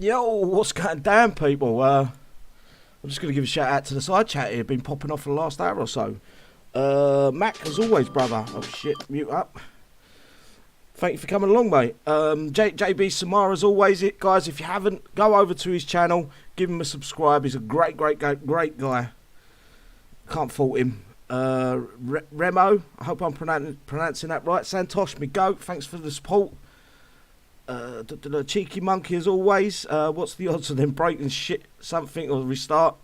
Yo, what's going down, people? I'm just going to give a shout out to the side chat here. Been popping off for the last hour or so. Mac, as always, brother. Oh shit, mute up. Thank you for coming along, mate. JB Samara, as always, guys. If you haven't, go over to his channel, give him a subscribe. He's a great guy. Can't fault him. Remo, I hope I'm pronouncing that right. Santosh, me goat. Thanks for the support. The cheeky monkey as always. What's the odds of them breaking shit something or restart?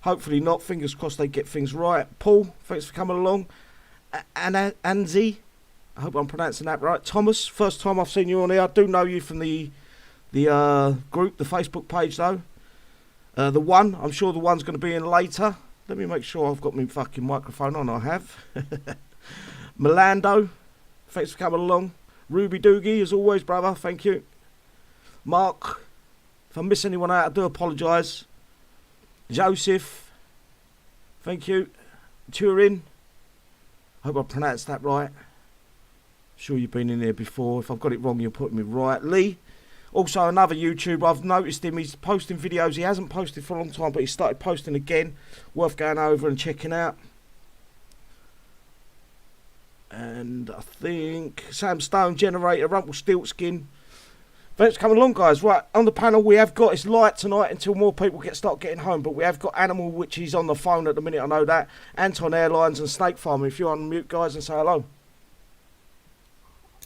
Hopefully not. Fingers crossed they get things right. Paul, thanks for coming along. Anzi, I hope I'm pronouncing that right. Thomas, first time I've seen you on here. I do know you from the group, the Facebook page though. The one, I'm sure the one's going to be in later. Let me make sure I've got my fucking microphone on. I have. Melando, thanks for coming along. Ruby Doogie, as always, brother, thank you. Mark, if I miss anyone out, I do apologise. Joseph, thank you. Turin, hope I pronounced that right. Sure you've been in there before. If I've got it wrong, you'll put me right. Lee, also another YouTuber. I've noticed him. He's posting videos. He hasn't posted for a long time, but he started posting again. Worth going over and checking out. And I think Sam Stone, Generator, Rumpelstiltskin. Thanks for coming along, guys. Right, on the panel we have got, it's light tonight until more people start getting home, but we have got Animal, which is on the phone at the minute, I know that. Anton Airlines and Snake Farming. If you're on mute, guys, and say hello.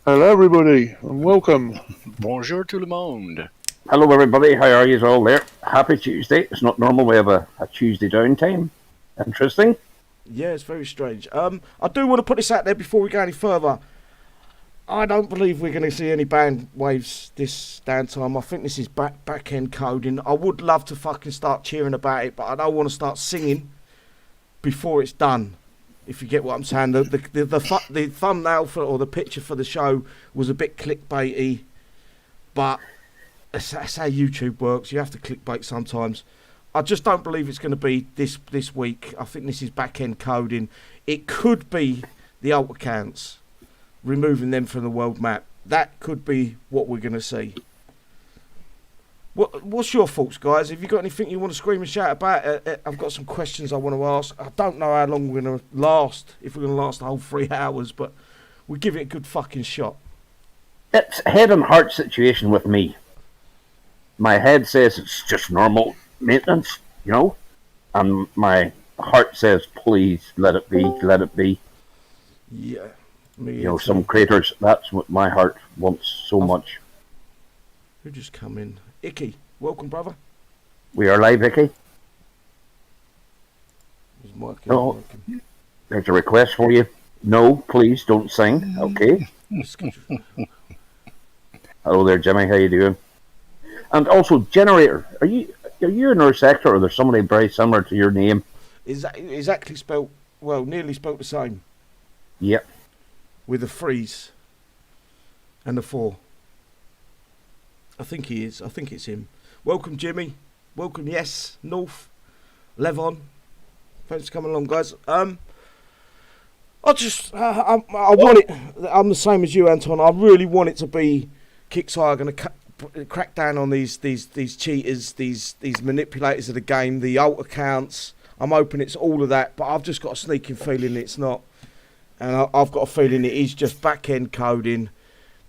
Hello, everybody, and welcome. Bonjour tout le monde. Hello, everybody. How are you all there? Happy Tuesday. It's not normal. We have a Tuesday downtime. Interesting. Yeah, it's very strange. I do want to put this out there before we go any further. I don't believe we're going to see any band waves this downtime. I think this is back-end coding. I would love to fucking start cheering about it, but I don't want to start singing before it's done, if you get what I'm saying. The thumbnail or the picture for the show was a bit clickbaity, but that's how YouTube works. You have to clickbait sometimes. I just don't believe it's going to be this week. I think this is back-end coding. It could be the alt accounts, removing them from the world map. That could be what we're going to see. What's your thoughts, guys? Have you got anything you want to scream and shout about? I've got some questions I want to ask. I don't know how long we're going to last, if we're going to last the whole 3 hours, but we'll give it a good fucking shot. It's a head and heart situation with me. My head says it's just normal maintenance, and my heart says, please let it be. Yeah. Some creators, that's what my heart wants so much. Who just come in? Icky, welcome, brother. We are live, Icky. Oh, there's a request for you. No, please don't sing. Okay. Hello there, Jimmy. How you doing? And also, Generator. Are you in our sector, or there's somebody very similar to your name? Exactly spelt, well, nearly spelt the same. Yep. With the 3s and the 4. I think he is. I think it's him. Welcome, Jimmy. Welcome, yes. North. Levon. Thanks for coming along, guys. I want it. I'm the same as you, Anton. I really want it to be Kixeye going to crack down on these cheaters, these manipulators of the game, the alt accounts. I'm hoping it's all of that, but I've just got a sneaking feeling it's not. And I've got a feeling it is just back-end coding.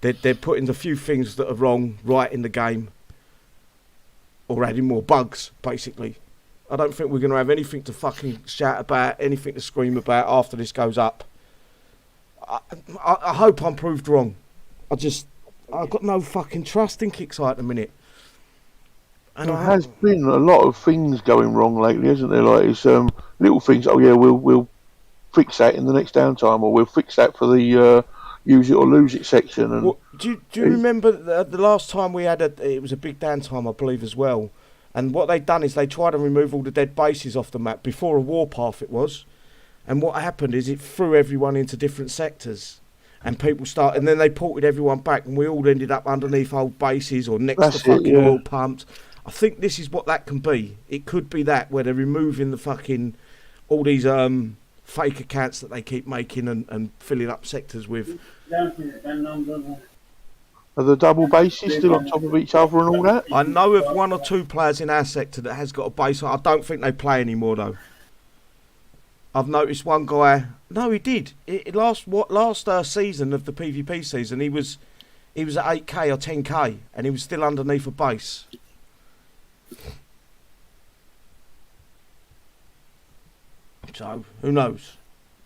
They're putting a few things that are wrong right in the game, or adding more bugs, basically. I don't think we're going to have anything to fucking shout about, anything to scream about after this goes up. I hope I'm proved wrong. I've got no fucking trust in Kixeye at the minute. And there has been a lot of things going wrong lately, isn't there? Like it's little things. Oh yeah, we'll fix that in the next downtime, or we'll fix that for the use it or lose it section. And well, do you remember the last time we had it was a big downtime, I believe, as well. And what they'd done is they tried to remove all the dead bases off the map before a warpath it was. And what happened is it threw everyone into different sectors. And people and then they ported everyone back, and we all ended up underneath old bases or next to fucking oil pumps. I think this is what that can be. It could be that, where they're removing the fucking all these fake accounts that they keep making and filling up sectors with. Are the double bases still on top of each other and all that? I know of 1 or 2 players in our sector that has got a base. I don't think they play anymore though. I've noticed one guy. No, he did. Last season of the PvP season, he was at 8k or 10k, and he was still underneath a base. So who knows?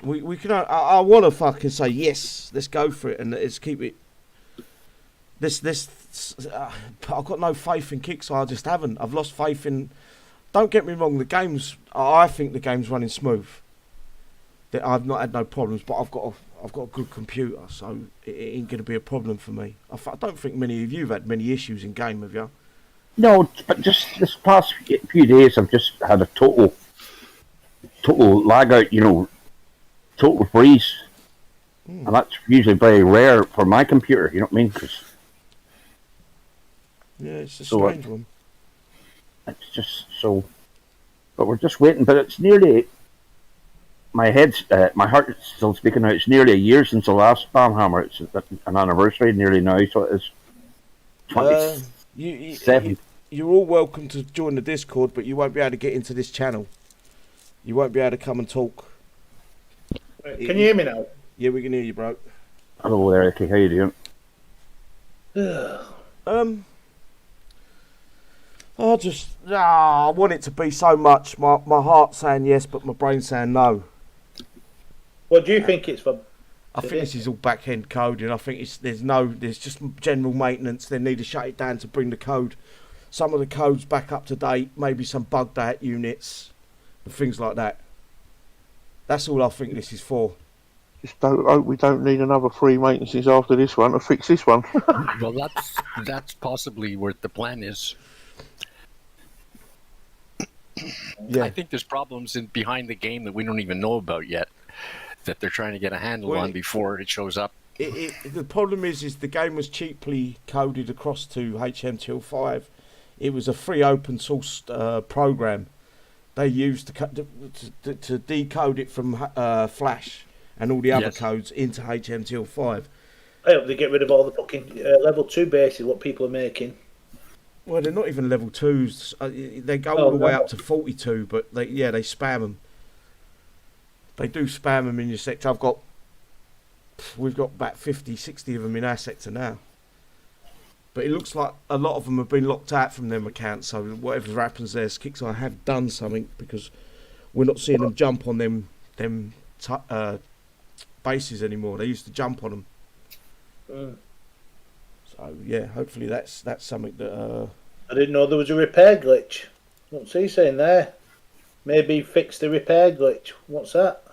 We can. I want to fucking say yes. Let's go for it and let's keep it. I've got no faith in Kixeye. I just haven't. I've lost faith in. Don't get me wrong. The game's. I think the game's running smooth. I've not had no problems, but I've got a good computer, so it ain't going to be a problem for me. I don't think many of you have had many issues in game, have you? No, but just this past few days, I've just had a total lag out. Total freeze, and that's usually very rare for my computer. You know what I mean? Yeah, it's a strange one. It's just so. But we're just waiting. But it's nearly. My heart is still speaking now. It's nearly a year since the last Spamhammer. It's an anniversary nearly now, so it is 27. You're all welcome to join the Discord, but you won't be able to get into this channel. You won't be able to come and talk. Can you hear me now? Yeah, we can hear you, bro. Hello there, Ricky. How you doing? I want it to be so much. My heart's saying yes, but my brain's saying no. What do you think it's for? I think this is all back-end coding. I think there's just general maintenance. They need to shut it down to bring the code, some of the codes back up to date. Maybe some bugged out units and things like that. That's all I think this is for. Just hope we don't need another free maintenance after this one to fix this one. Well, that's possibly where the plan is. Yeah. I think there's problems behind the game that we don't even know about yet, that they're trying to get a handle on before it shows up. The problem is the game was cheaply coded across to HTML5. It was a free open source program they used to decode it from Flash and all the other codes into HTML5. I hope they get rid of all the fucking level 2 bases, what people are making. Well, they're not even level 2s. They go all the way up to 42, but they spam them. They do spam them in your sector. We've got about 50, 60 of them in our sector now. But it looks like a lot of them have been locked out from them accounts, so whatever happens there, Kixeye have done something, because we're not seeing them jump on them bases anymore. They used to jump on them. So yeah, hopefully that's something that. I didn't know there was a repair glitch. What's he saying there? Maybe fix the repair glitch. What's that?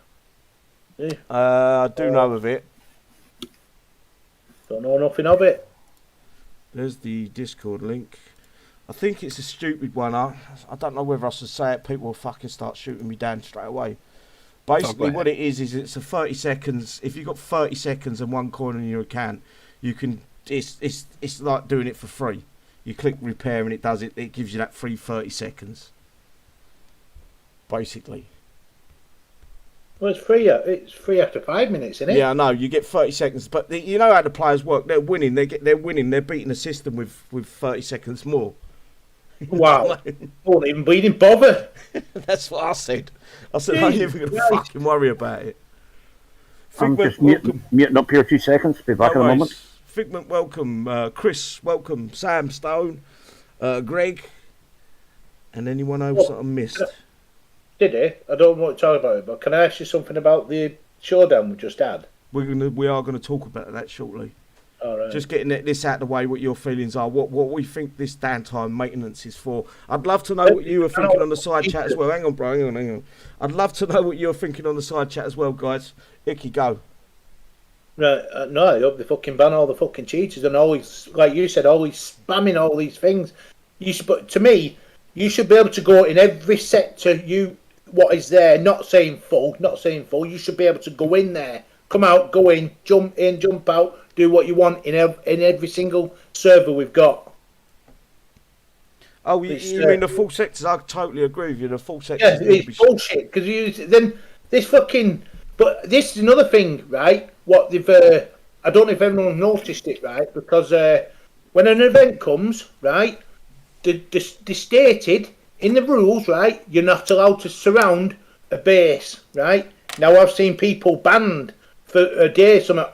Yeah. I do know of it. Don't know nothing of it. There's the Discord link. I think it's a stupid one. I don't know whether I should say it. People will fucking start shooting me down straight away. Basically, what it is it's a 30 seconds. If you've got 30 seconds and one coin in your account, you can. It's like doing it for free. You click repair and it does it. It gives you that free 30 seconds. Basically. Well, it's free. It's free after 5 minutes, isn't it? Yeah, I know. You get 30 seconds, but you know how the players work. They're winning. They're winning. They're beating the system with 30 seconds more. Wow. Won't even bleeding bother. That's what I said. I said, I'm not even going to fucking worry about it. I'm just muting up here 2 seconds. Be back in a moment. Figment, welcome. Chris, welcome. Sam Stone, Greg, and anyone else that I missed. Did he? I don't want to talk about it, but can I ask you something about the showdown we just had? We are gonna talk about that shortly. All right. Just getting this out of the way, what your feelings are, what we think this downtime maintenance is for. I'd love to know what you were thinking on the side chat as well. Hang on, bro. Hang on. I'd love to know what you're thinking on the side chat as well, guys. Icky, go. Right, no, I hope they fucking ban all the fucking cheaters and always, like you said, always spamming all these things. But to me, you should be able to go in every sector what is there, not saying full. You should be able to go in there, come out, go in, jump out, do what you want in every single server we've got. Oh, you mean the full sectors? I totally agree with you. The full sectors. Yeah, it's bullshit because then this fucking. But this is another thing, right? What they've I don't know if everyone noticed it, right? Because when an event comes, right, they stated in the rules, right, you're not allowed to surround a base, right? Now I've seen people banned for a day, something,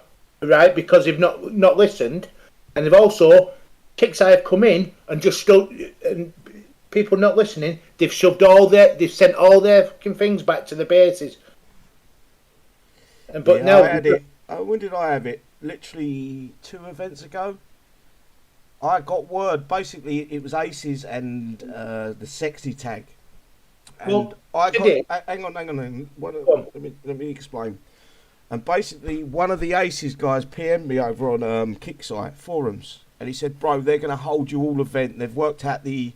right, because they've not listened, and they've also Kixeye have come in and just and people not listening. They've sent all their fucking things back to the bases. And but now I had it. When did I have it? Literally 2 events ago. I got word. Basically, it was aces and the sexy tag. And Well, I got. did Hang on. Go on. Let me explain. And basically, one of the aces guys PM'd me over on Kixeye forums, and he said, "Bro, they're going to hold you all event. They've worked out the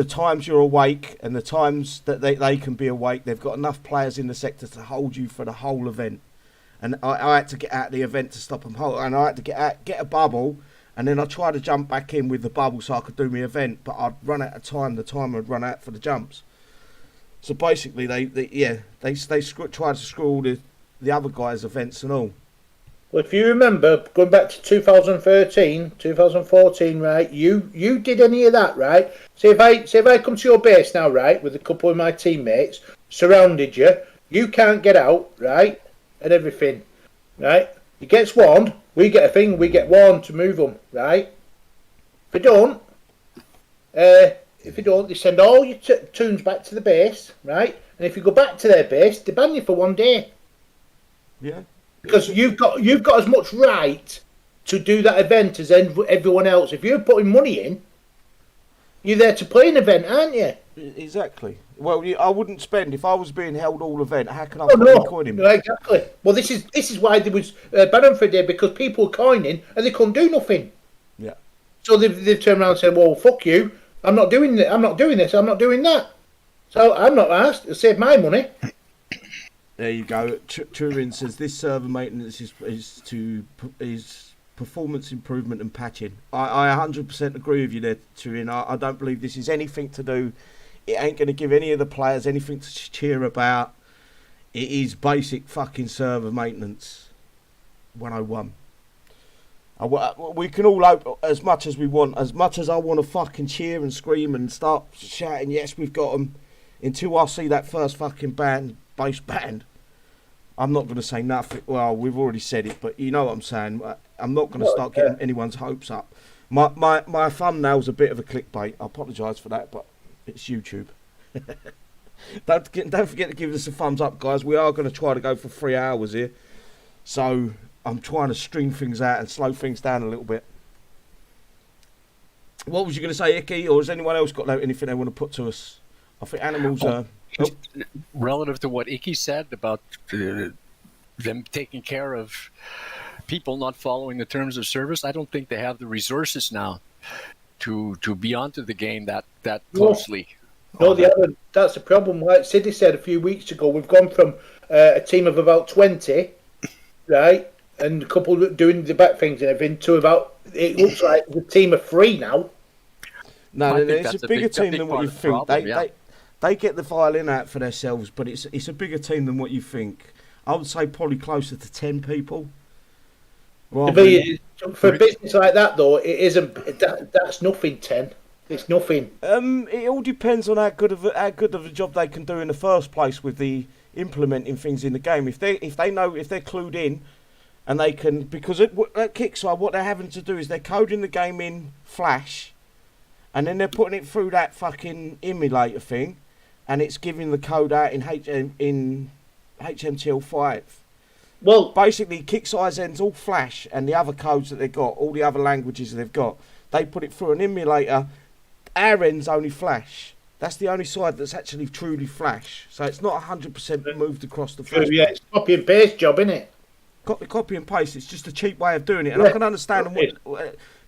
times you're awake and the times that they can be awake. They've got enough players in the sector to hold you for the whole event." And I had to get out of the event to stop them hold, and I had to get a bubble, and then I tried to jump back in with the bubble so I could do my event, but I'd run out of time. The time would run out for the jumps. So basically, they tried to screw all the other guys' events and all. Well, if you remember, going back to 2013, 2014, right? You did any of that, right? Say if I come to your base now, right, with a couple of my teammates, surrounded you, you can't get out, right, and everything, right? You get swarmed, we get a thing, we get warned to move them, right? If you don't, they send all your tunes back to the base, right? And if you go back to their base, they ban you for 1 day. Yeah. Because you've got as much right to do that event as everyone else. If you're putting money in, you're there to play an event, aren't you? Exactly. Well, I wouldn't spend if I was being held all event. How can I coin him? No, exactly. Well, this is why there was banning for a day, because people were coining and they couldn't do nothing. Yeah. So they've turned around and said, "Well, fuck you. I'm not doing this. I'm not doing this. I'm not doing that. So I'm not asked to save my money." There you go. Turin says this server maintenance is performance improvement and patching. I 100% agree with you there, Turin. I don't believe this is anything to do. It ain't going to give any of the players anything to cheer about. It is basic fucking server maintenance 101. We can all hope as much as we want. As much as I want to fucking cheer and scream and start shouting, yes, we've got them, until I see that first fucking bass band, I'm not going to say nothing. Well, we've already said it, but you know what I'm saying. I'm not going to start getting anyone's hopes up. My thumbnail's a bit of a clickbait. I apologise for that, but it's YouTube. Don't forget to give us a thumbs up, guys. We are going to try to go for 3 hours here. So I'm trying to string things out and slow things down a little bit. What was you going to say, Icky? Or has anyone else got anything they want to put to us? I think animals are... Relative to what Icky said about them taking care of people not following the terms of service, I don't think they have the resources now to be onto the game that closely. No, that's the problem. Like Sidney said a few weeks ago, we've gone from a team of about 20, right, and a couple doing the back things and everything, to about, it looks like a team of 3 now. No, it's a bigger team than what you think. They get the violin out for themselves, but it's a bigger team than what you think. I would say probably closer to 10 people. For a business like that, though, it isn't. That's nothing. 10. It's nothing. It all depends on how good of a job they can do in the first place with the implementing things in the game. If they're clued in, and they can, because at Kixeye, what they're having to do is they're coding the game in Flash, and then they're putting it through that fucking emulator thing, and it's giving the code out in HTML5. Well, basically, Kixeye's end's all Flash, and the other codes that they've got, all the other languages they've got, they put it through an emulator. Our end's only Flash. That's the only side that's actually truly Flash. So it's not 100% moved across the Flash. Yeah, it's a copy and paste job, isn't it? Copy and paste. It's just a cheap way of doing it, and I can understand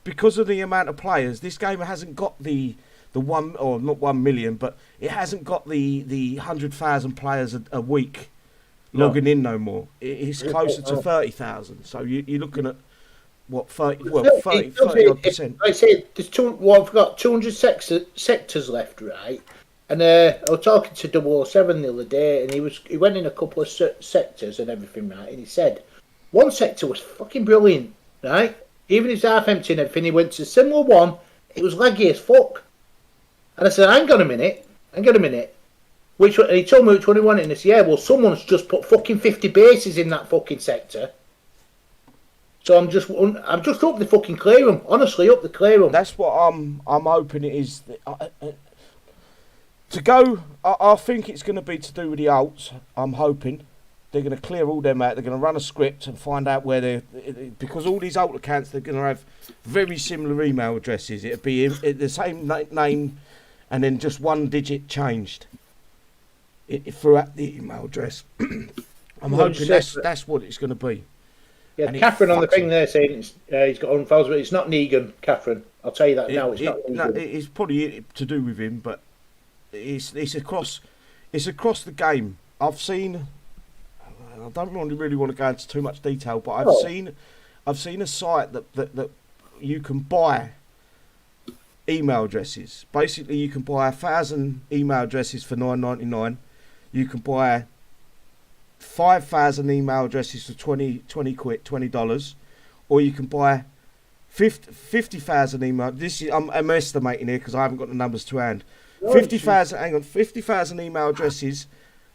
because of the amount of players. This game hasn't got the 1, or not 1 million, but it hasn't got the 100,000 players a week logging in no more. It's closer to 30,000. So you're looking at what 30 odd percent. I say there's I've got 200 sectors left, right? And I was talking to 007 the other day, and he went in a couple of sectors and everything, right? And he said, one sector was fucking brilliant, right? Even if it's half empty and everything, he went to a similar one, it was laggy as fuck. And I said, hang on a minute. Which one? And he told me which one he wanted, and I said, yeah, well, someone's just put fucking 50 bases in that fucking sector. So I'm just up the fucking clear room. Honestly, up the clear room. That's what I'm hoping it is. To go, I think it's going to be to do with the alts. I'm hoping they're going to clear all them out. They're going to run a script and find out where they're, because all these alt accounts, they're going to have very similar email addresses. It'll be the same name and then just one digit changed throughout the email address. I'm hoping that's what it's going to be. Yeah, Catherine on the thing there saying he's got unfolds, but it's not Negan, Catherine. I'll tell you that now. It's not Negan. No, it's probably to do with him, but it's across the game. I've seen. I don't really want to go into too much detail, but I've seen a site that you can buy email addresses. Basically, you can buy 1,000 email addresses for $9.99. You can buy 5,000 email addresses for $20, or you can buy 50,000 email. I'm estimating here because I haven't got the numbers to hand. 50,000 email addresses,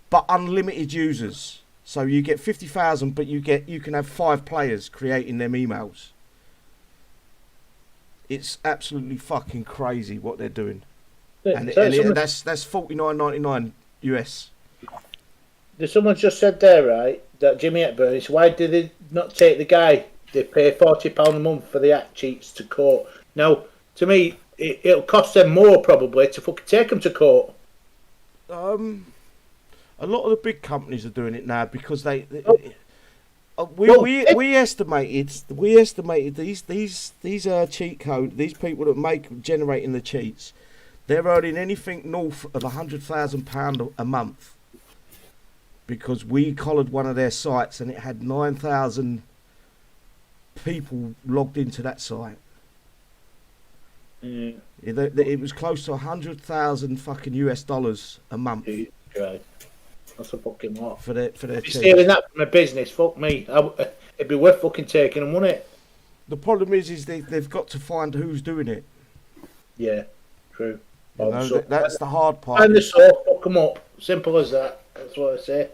but unlimited users. So you get 50,000, but you can have 5 players creating them emails. It's absolutely fucking crazy what they're doing, and that's $49.99 US. Someone just said there, right, that Jimmy Hepburn, why did they not take the guy? They pay £40 a month for the act cheats to court. Now, to me, it'll cost them more probably to fucking take them to court. A lot of the big companies are doing it now because we estimated these cheat code, these people that generating the cheats, they're earning anything north of £100,000 a month. Because we collared one of their sites and it had 9,000 people logged into that site. Mm. It was close to 100,000 fucking US dollars a month. Right. That's a fucking lot. For their stealing that from a business, fuck me. It'd be worth fucking taking them, wouldn't it? The problem is they've got to find who's doing it. Yeah, true. That's the hard part. Find the source, fuck them up. Simple as that. That's what I say.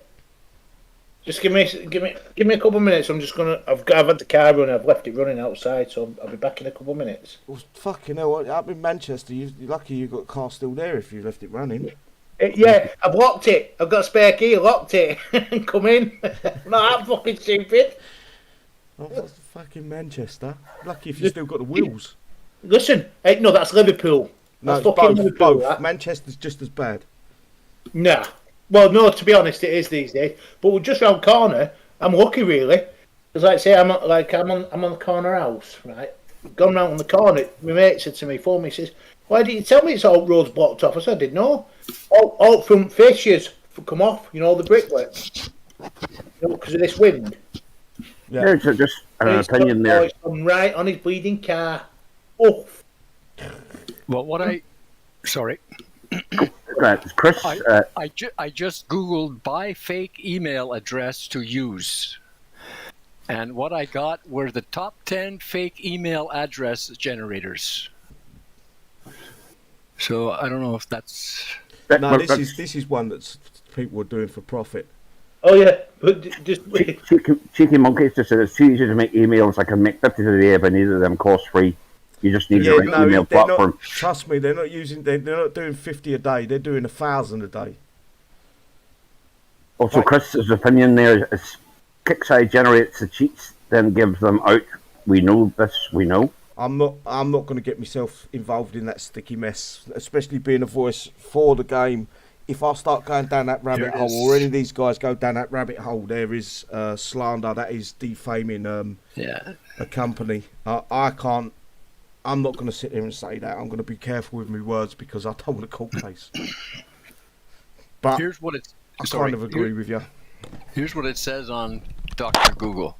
Just give me a couple of minutes. I've had the car running. I've left it running outside, so I'll be back in a couple of minutes. Well, fucking hell! Up in Manchester, you're lucky you got a car still there if you left it running. Yeah, I've locked it. I've got a spare key. Locked it. Come in. I'm not that fucking stupid. Oh, that's fucking Manchester. Lucky if you still got the wheels. Listen, no, that's Liverpool. No, that's it's fucking both. Liverpool, that. Manchester's just as bad. Nah. Well, no, to be honest, it is these days. But we're just round the corner. I'm lucky, really. Because, like I say, I'm on the corner house, right? Gone round on the corner. My mate said to me, he says, why didn't you tell me it's all roads blocked off? I said, I didn't know. All front fascias come off, the brickwork. Because of this wind. Yeah, it's just an opinion there. It's come right on his bleeding car. Oh. Well, sorry. Chris, I just Googled buy fake email address to use. And what I got were the top 10 fake email address generators. So I don't know if that's... No, this is one that people are doing for profit. Oh yeah, but just cheeky monkeys just said it's too easy to make emails. I can make 50 a day, but neither of them cost free. You just need the right email platform. Trust me, they're not doing 50 a day. They're doing 1,000 a day. Also, Chris's opinion there is Kixeye generates the cheats, then gives them out. We know this. We know. I'm not going to get myself involved in that sticky mess, especially being a voice for the game. If I start going down that rabbit hole, or any of these guys go down that rabbit hole, there is slander. That is defaming a company. I can't. I'm not going to sit here and say that. I'm going to be careful with my words because I don't want a court case. But here's what it's. I kind of agree with you. Here's what it says on Dr. Google.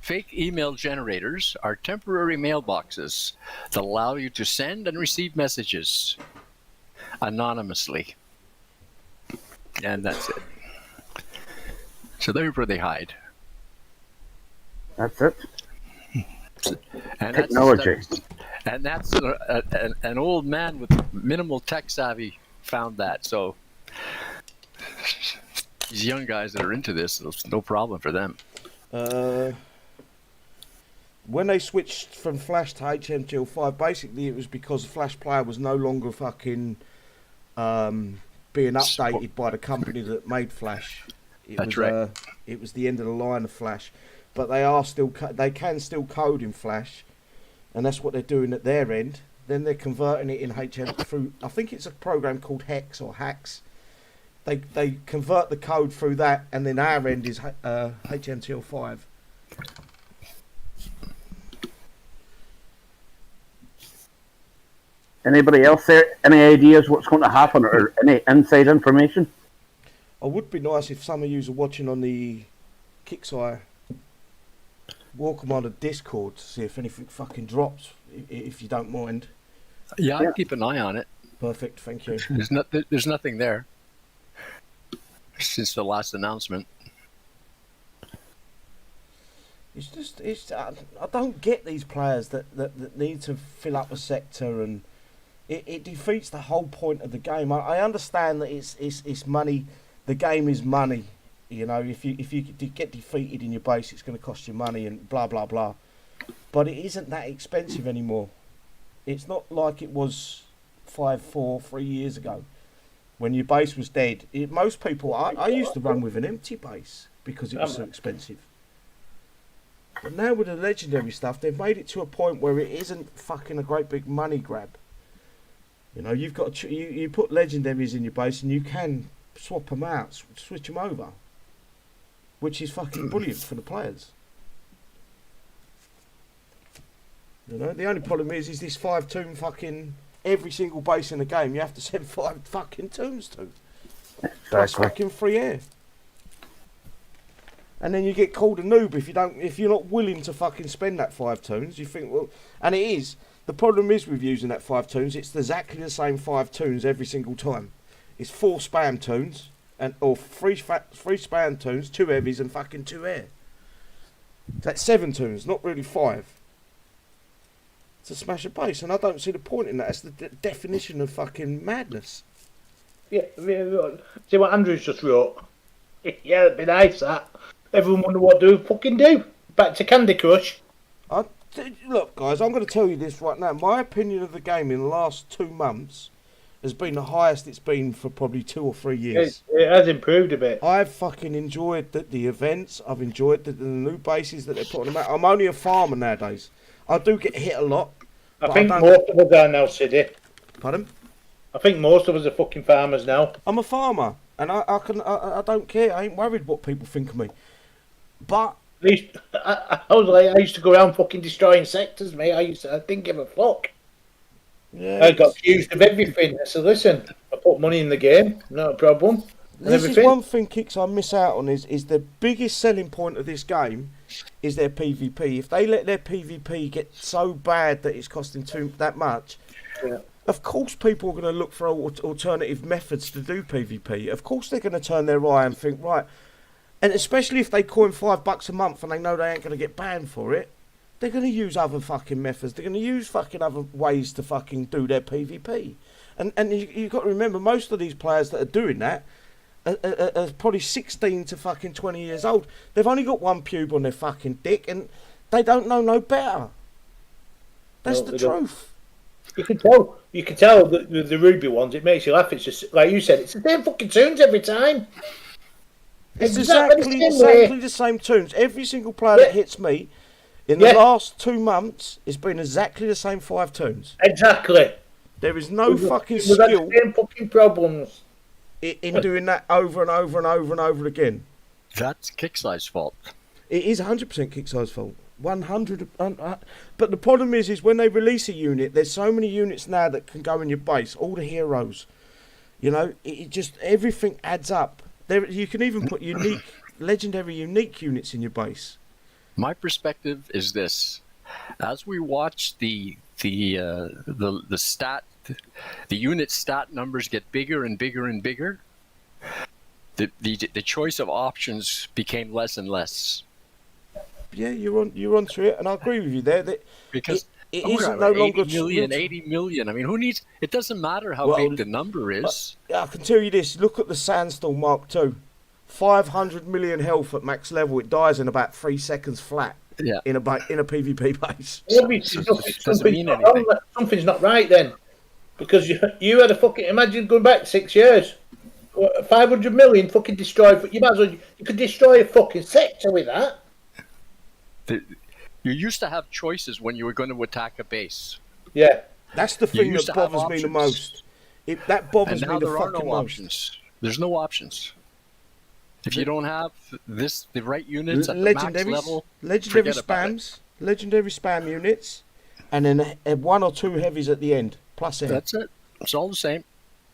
Fake email generators are temporary mailboxes that allow you to send and receive messages anonymously. And that's it. So there's where they hide. That's it. And Technology. That's an old man with minimal tech savvy found that. So these young guys that are into this, it's no problem for them. When they switched from Flash to HMGL5, basically it was because Flash Player was no longer fucking being updated by the company that made Flash. That's right. It was the end of the line of Flash, but they can still code in Flash, and that's what they're doing at their end. Then they're converting it in HM through, I think it's a program called Hex or Hacks. They convert the code through that, and then our end is HMTL5. Anybody else there? Any ideas what's going to happen or any inside information? It would be nice if some of you are watching on the Kixeye. Welcome on the Discord to see if anything fucking drops, if you don't mind. Yeah, I keep an eye on it. Perfect, thank you. There's nothing there since the last announcement. I don't get these players that need to fill up a sector, and it defeats the whole point of the game. I understand that it's money. The game is money. You know, if you get defeated in your base, it's going to cost you money and blah blah blah. But it isn't that expensive anymore. It's not like it was 3 years ago when your base was dead. Most people, I used to run with an empty base because it was so expensive. But now with the legendary stuff, they've made it to a point where it isn't fucking a great big money grab. You know, you've got you put legendaries in your base and you can swap them out, switch them over, which is fucking brilliant for the players. You know, the only problem is this 5-toon fucking every single base in the game. You have to send 5 fucking toons to. Plus fucking free air. And then you get called a noob if you're not willing to fucking spend that 5 toons. You think, well, and it is. The problem is with using that 5 toons, it's exactly the same 5 toons every single time. It's 4 spam toons or 3 spam toons, 2 heavies and fucking 2 air. That's 7 toons, not really 5. To smash a base, and I don't see the point in that. It's the definition of fucking madness. Yeah, see what Andrews just wrote? Yeah, it'd be nice that. Everyone wonder what to fucking do. Back to Candy Crush. Look, guys, I'm going to tell you this right now. My opinion of the game in the last 2 months has been the highest it's been for probably 2 or 3 years. It has improved a bit. I've fucking enjoyed the events. I've enjoyed the new bases that they're putting them out. I'm only a farmer nowadays. I do get hit a lot. I think most of us are now, Siddy. Pardon? I think most of us are fucking farmers now. I'm a farmer, and I don't care. I ain't worried what people think of me. But at least I used to go around fucking destroying sectors, mate. I didn't give a fuck. yeah, I got accused of everything. I said, listen, I put money in the game, not a problem. This is one thing, Kix, I miss out on is the biggest selling point of this game is their PvP. If they let their PvP get so bad that it's costing that much, of course people are going to look for alternative methods to do PvP. Of course they're going to turn their eye and think, right, and especially if they coin $5 a month and they know they ain't going to get banned for it, they're going to use other fucking methods. They're going to use fucking other ways to fucking do their PvP. And you've got to remember, most of these players that are doing that are probably 16 to fucking 20 years old. They've only got one pube on their fucking dick and they don't know no better. That's the truth. You can tell the Ruby ones, it makes you laugh. It's just, like you said, it's the same fucking tunes every time. It's exactly the same tunes. Every single player that hits me in the last 2 months has been exactly the same 5 tunes. Exactly. There is no fucking skill the same fucking problems in doing that over and over and over and over again. That's Kixeye's fault. It is 100% Kixeye's fault. 100. But the problem is when they release a unit, there's so many units now that can go in your base. All the heroes, you know, it just everything adds up. There, you can even put legendary unique units in your base. My perspective is this: as we watch the unit stat numbers get bigger and bigger and bigger, the choice of options became less and less. you're onto it, and I agree with you there. That Because it we're isn't at no longer 80 million, 80 million. I mean, who needs? It doesn't matter how Well, big the number is. I can tell you this: look at the Sandstorm Mark II, 500 million health at max level. It dies in about 3 seconds flat. Yeah. In a PvP base. Obviously, Doesn't mean anything. something's not right then, because you had a fucking imagine going back 6 years, 500 million fucking destroyed. You might as well you could destroy a fucking sector with that. You used to have choices when you were going to attack a base. Yeah, That's the thing that bothers me the most. That bothers And me now the there are fucking no most. options. There's no options. If you don't have the right units at the max level, legendary forget about it. spams, legendary spam units, and then 1 or 2 heavies at the end, plus air. That's it. It's all the same.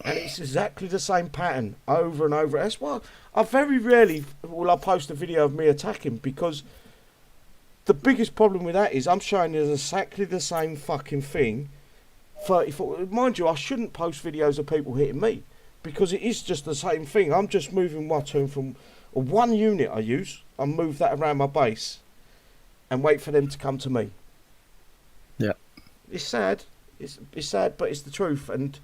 And it's exactly the same pattern over and over. That's why I very rarely will I post a video of me attacking, because the biggest problem with that is I'm showing you exactly the same fucking thing. 34. Mind you, I shouldn't post videos of people hitting me, because it is just the same thing. I'm just moving my turn from one unit I use. I move that around my base and wait for them to come to me. Yeah. It's sad. It's sad, but it's the truth. And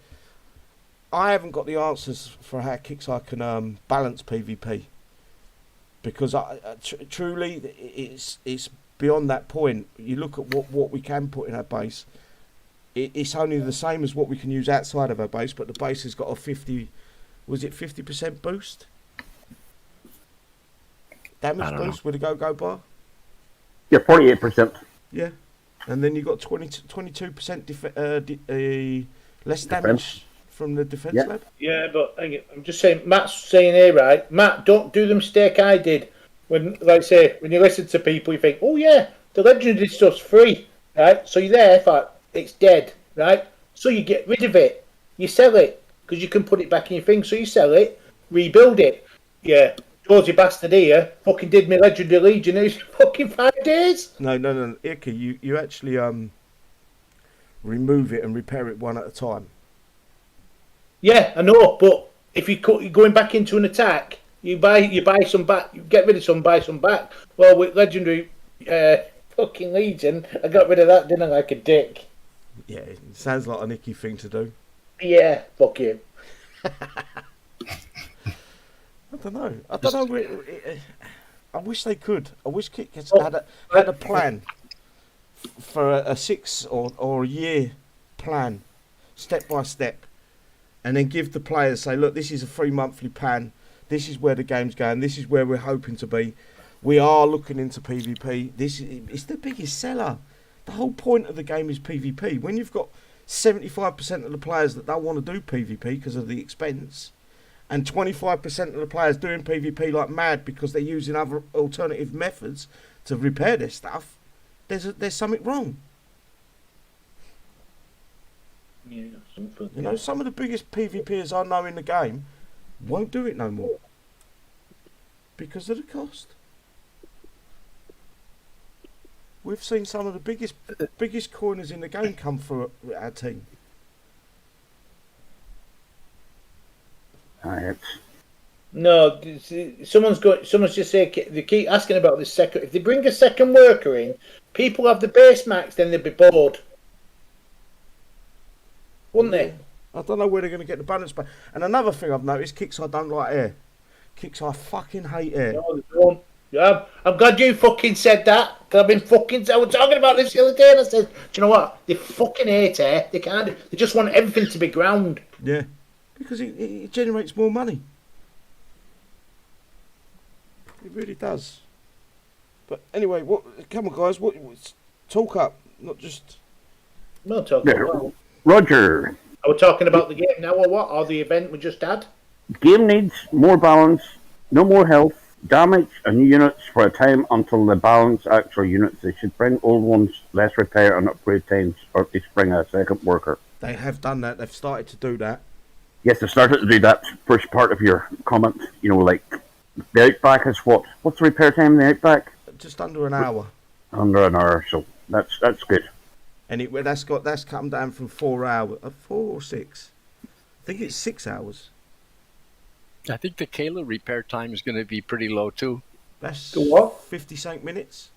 I haven't got the answers for how Kixeye can balance PvP, because truly it's beyond that point. You look at what we can put in our base. It's only the same as what we can use outside of our base, but the base has got a 50% boost? Damage boost with a go bar? Yeah, 48%. Yeah. And then you've got 22% less damage from the defense lab? yeah, but I'm just saying. Matt's saying here, right? Matt, don't do the mistake I did when, like I say, when you listen to people, you think, oh yeah, the legendary stuff's free, right? So you're there, thought it's dead, right? So you get rid of it, you sell it, because you can put it back in your thing. So you sell it, rebuild it. Yeah, Georgie bastard here fucking did me legendary legion in fucking 5 days. No, Icky, you actually remove it and repair it one at a time. Yeah, I know, but if you're going back into an attack, you buy some back, you get rid of some, buy some back. Well, with legendary fucking legion, I got rid of that, didn't I, like a dick? Yeah, it sounds like an icky thing to do. Yeah, fuck you. I don't know. I wish they could. I wish Kit had a plan for a 6 or a year plan, step by step, and then give the players, say, look, this is a 3 monthly plan. This is where the game's going. This is where we're hoping to be. We are looking into PvP. It's the biggest seller. The whole point of the game is PvP. When you've got 75% of the players that don't want to do PvP because of the expense, and 25% of the players doing PvP like mad because they're using other alternative methods to repair their stuff, there's something wrong. Yeah, something. You know, some of the biggest PvPers I know in the game won't do it no more because of the cost. We've seen some of the biggest corners in the game come through our team. No, someone's just saying they keep asking about this second. If they bring a second worker in, people have the base max, then they'd be bored, wouldn't they? I don't know where they're going to get the balance back. And another thing I've noticed, Kixeye don't like air. Kixeye fucking hate air. No, they don't. Yeah, I'm glad you fucking said that. Cause I was talking about this the other day, and I said, do you know what? They fucking hate air. They can't. They just want everything to be ground. Yeah, because it generates more money. It really does. But anyway, come on, guys. Talk up, not just. No talking about. Roger. Are we talking about the game now, or what? Or the event we just had? Game needs more balance, no more health, damage, and new units for a time until they balance actual units. They should bring old ones, less repair and upgrade times, or they should bring a second worker. They have done that. They've started to do that. Yes, they started to do that. First part of your comment, you know, like the Outback is what? What's the repair time in the Outback? Just under an hour. Under an hour, so that's good. And that's come down from 4 hours, 4 or 6. I think it's 6 hours. I think the Kayla repair time is going to be pretty low too. That's The what? 50 minutes.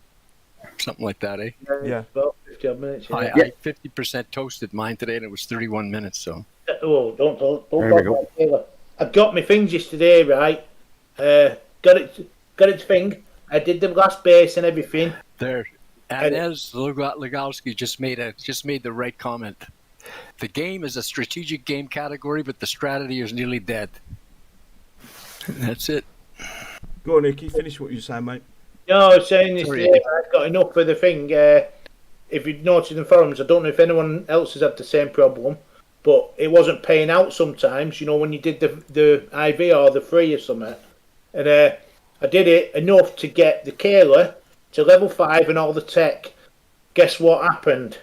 something like that, eh? Yeah. About 50 odd minutes. Yeah. I 50% toasted mine today, and it was 31 minutes. So Oh, don't There we go. bother, Taylor. I got my things yesterday, right? Got it to thing. I did the last base and everything. there, Anez Legowski just made the right comment. The game is a strategic game category, but the strategy is nearly dead. That's it. Go on, Icky. Finish what you're saying, mate. No, I was saying this Sorry, today, Eddie. I got enough for the thing. If you'd noticed in the forums, I don't know if anyone else has had the same problem, but it wasn't paying out sometimes, you know, when you did the IV or the free or something. And I did it enough to get the Kayla to level 5 and all the tech. Guess what happened?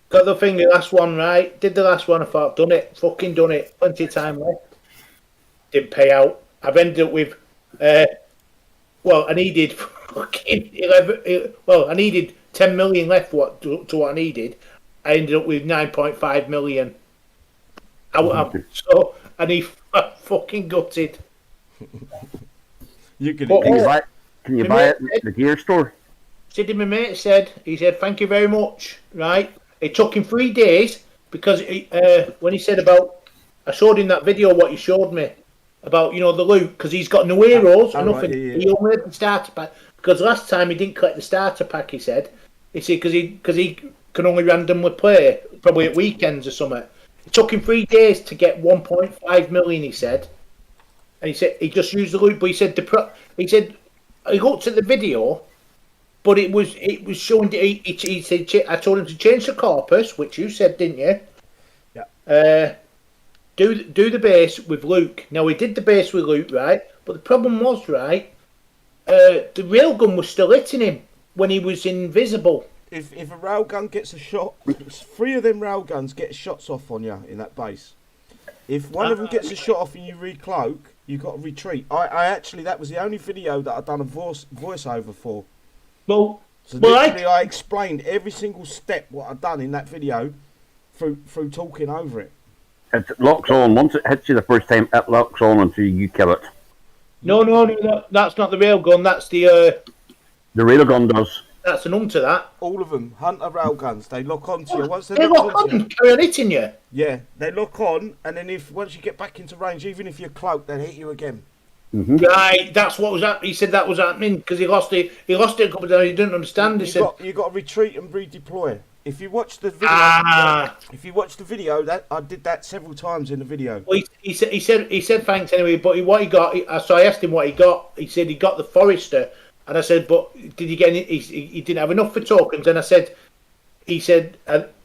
Got the thing, the last one right. Did the last one, I thought, done it. Fucking done it. Plenty of time left. Didn't pay out. I've ended up with, I needed fucking 11, I needed 10 million left to what I needed. I ended up with 9.5 million. I need fucking gutted. You can. But, Can you buy it at the gear store? Sidney, my mate, said, thank you very much, right? It took him 3 days because when he said about, I showed him that video, what you showed me, about, you know, the loot, because he's got no heroes or nothing. Right, yeah. He only had the starter pack, because last time he didn't collect the starter pack, he said, because he can only randomly play, probably at weekends or something. It took him 3 days to get 1.5 million, he said. And he said he just used the loot, but he said he looked at the video, but it was showing. He said I told him to change the corpus, which you said, didn't you? Yeah. Do the base with Luke. Now he did the base with Luke, right? But the problem was, right, the railgun was still hitting him when he was invisible. If a railgun gets a shot, 3 of them railguns get shots off on you in that base. If one of them gets a shot off and you recloak, you got to retreat. I actually, that was the only video that I'd done a voiceover for. Well, So literally, I explained every single step what I'd done in that video through talking over it. It locks on. Once it hits you the first time, it locks on until you kill it. No, that's not the railgun. That's the railgun does. That's an to that. All of them, Hunter railguns, they lock onto you. Once They lock on, carry on hitting you. Yeah, they lock on, and then once you get back into range, even if you're cloaked, they'll hit you again. Mm-hmm. Right, that's what was happening. He said that was happening because he lost it. He lost it a couple of times. He didn't understand. He said you got to retreat and redeploy. If you watch the video, that I did that several times in the video. Well, he said thanks anyway. But what he got, so I asked him what he got. He said he got the Forester. And I said, but did you get any? He didn't have enough for tokens. And he said,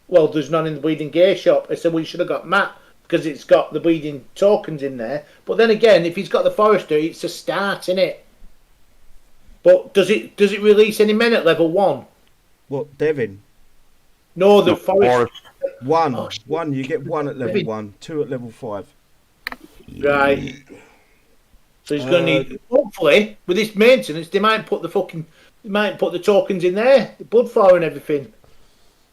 well, there's none in the Bleeding Gear shop. I said, well, you should have got Matt because it's got the Bleeding tokens in there. But then again, if he's got the Forester, it's a start, isn't it? But does it release any men at level 1? What, Devin? No, the Forest. One. You get 1 at level 1, 2 at level 5. Right. So he's going to need. Hopefully, with this maintenance, they might put the tokens in there, the Bloodfire and everything.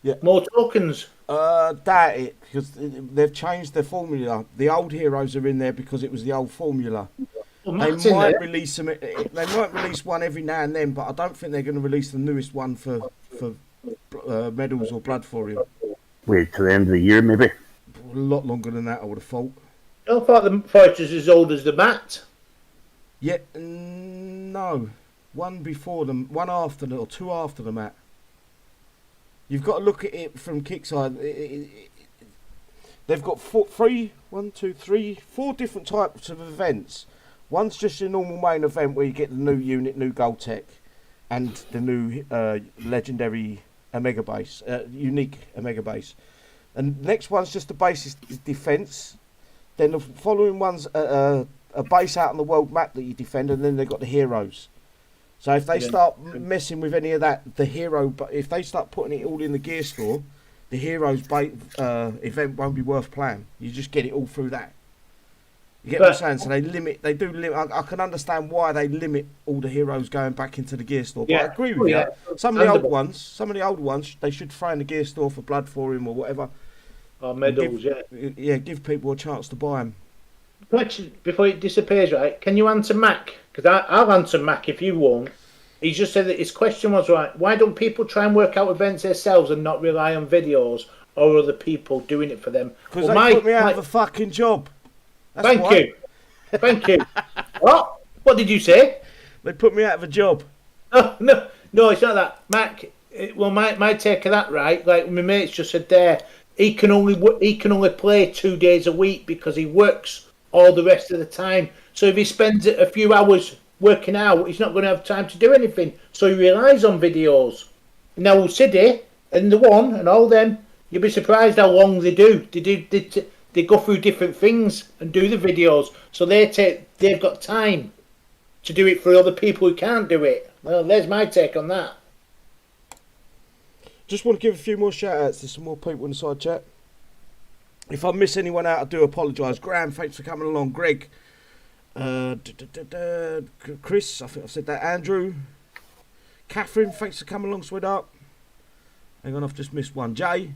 Yeah. More tokens. Doubt it, because they've changed their formula. The old heroes are in there because it was the old formula. Well, They might release them. They might release one every now and then, but I don't think they're going to release the newest one for medals or blood for him. Wait till the end of the year, maybe. A lot longer than that, I would have thought. I thought the fighter's as old as the mat. Yeah, no. One before them, one after them, or 2 after the mat. You've got to look at it from Kixeye. They've got 4 different types of events. One's just your normal main event where you get the new unit, new gold tech, and the new legendary Omega base, unique Omega base. And the next one's just the base defense. Then the following one's a base out on the world map that you defend, and then they've got the heroes. So if they start messing with any of that, but if they start putting it all in the gear store, the heroes event won't be worth playing. You just get it all through that. You get what I'm saying? So they do limit. I can understand why they limit all the heroes going back into the gear store. But I agree with you. Some of the old ones, they should throw in the gear store for blood for him or whatever. Or medals, give people a chance to buy them. Question before it disappears, right? Can you answer Mac? Because I'll answer Mac if you won't. He just said that his question was, right, why don't people try and work out events themselves and not rely on videos or other people doing it for them? Because they put me out of a fucking job. That's Thank why. you. Thank you. What? What did you say? They put me out of a job. No, it's not that. Mac, well, my take of that, right, like my mate's just said there, he can only play 2 days a week because he works all the rest of the time. So if he spends a few hours working out, he's not going to have time to do anything. So he relies on videos. Now, Siddy and the One and all them, you'll be surprised how long they do. They go through different things and do the videos. So they've got time to do it for other people who can't do it. Well, there's my take on that. Just want to give a few more shout outs to some more people in the side chat. If I miss anyone out, I do apologise. Graham, thanks for coming along. Greg, Chris, I think I've said that. Andrew, Catherine, thanks for coming along, sweetheart. Hang on, I've just missed one. Jay,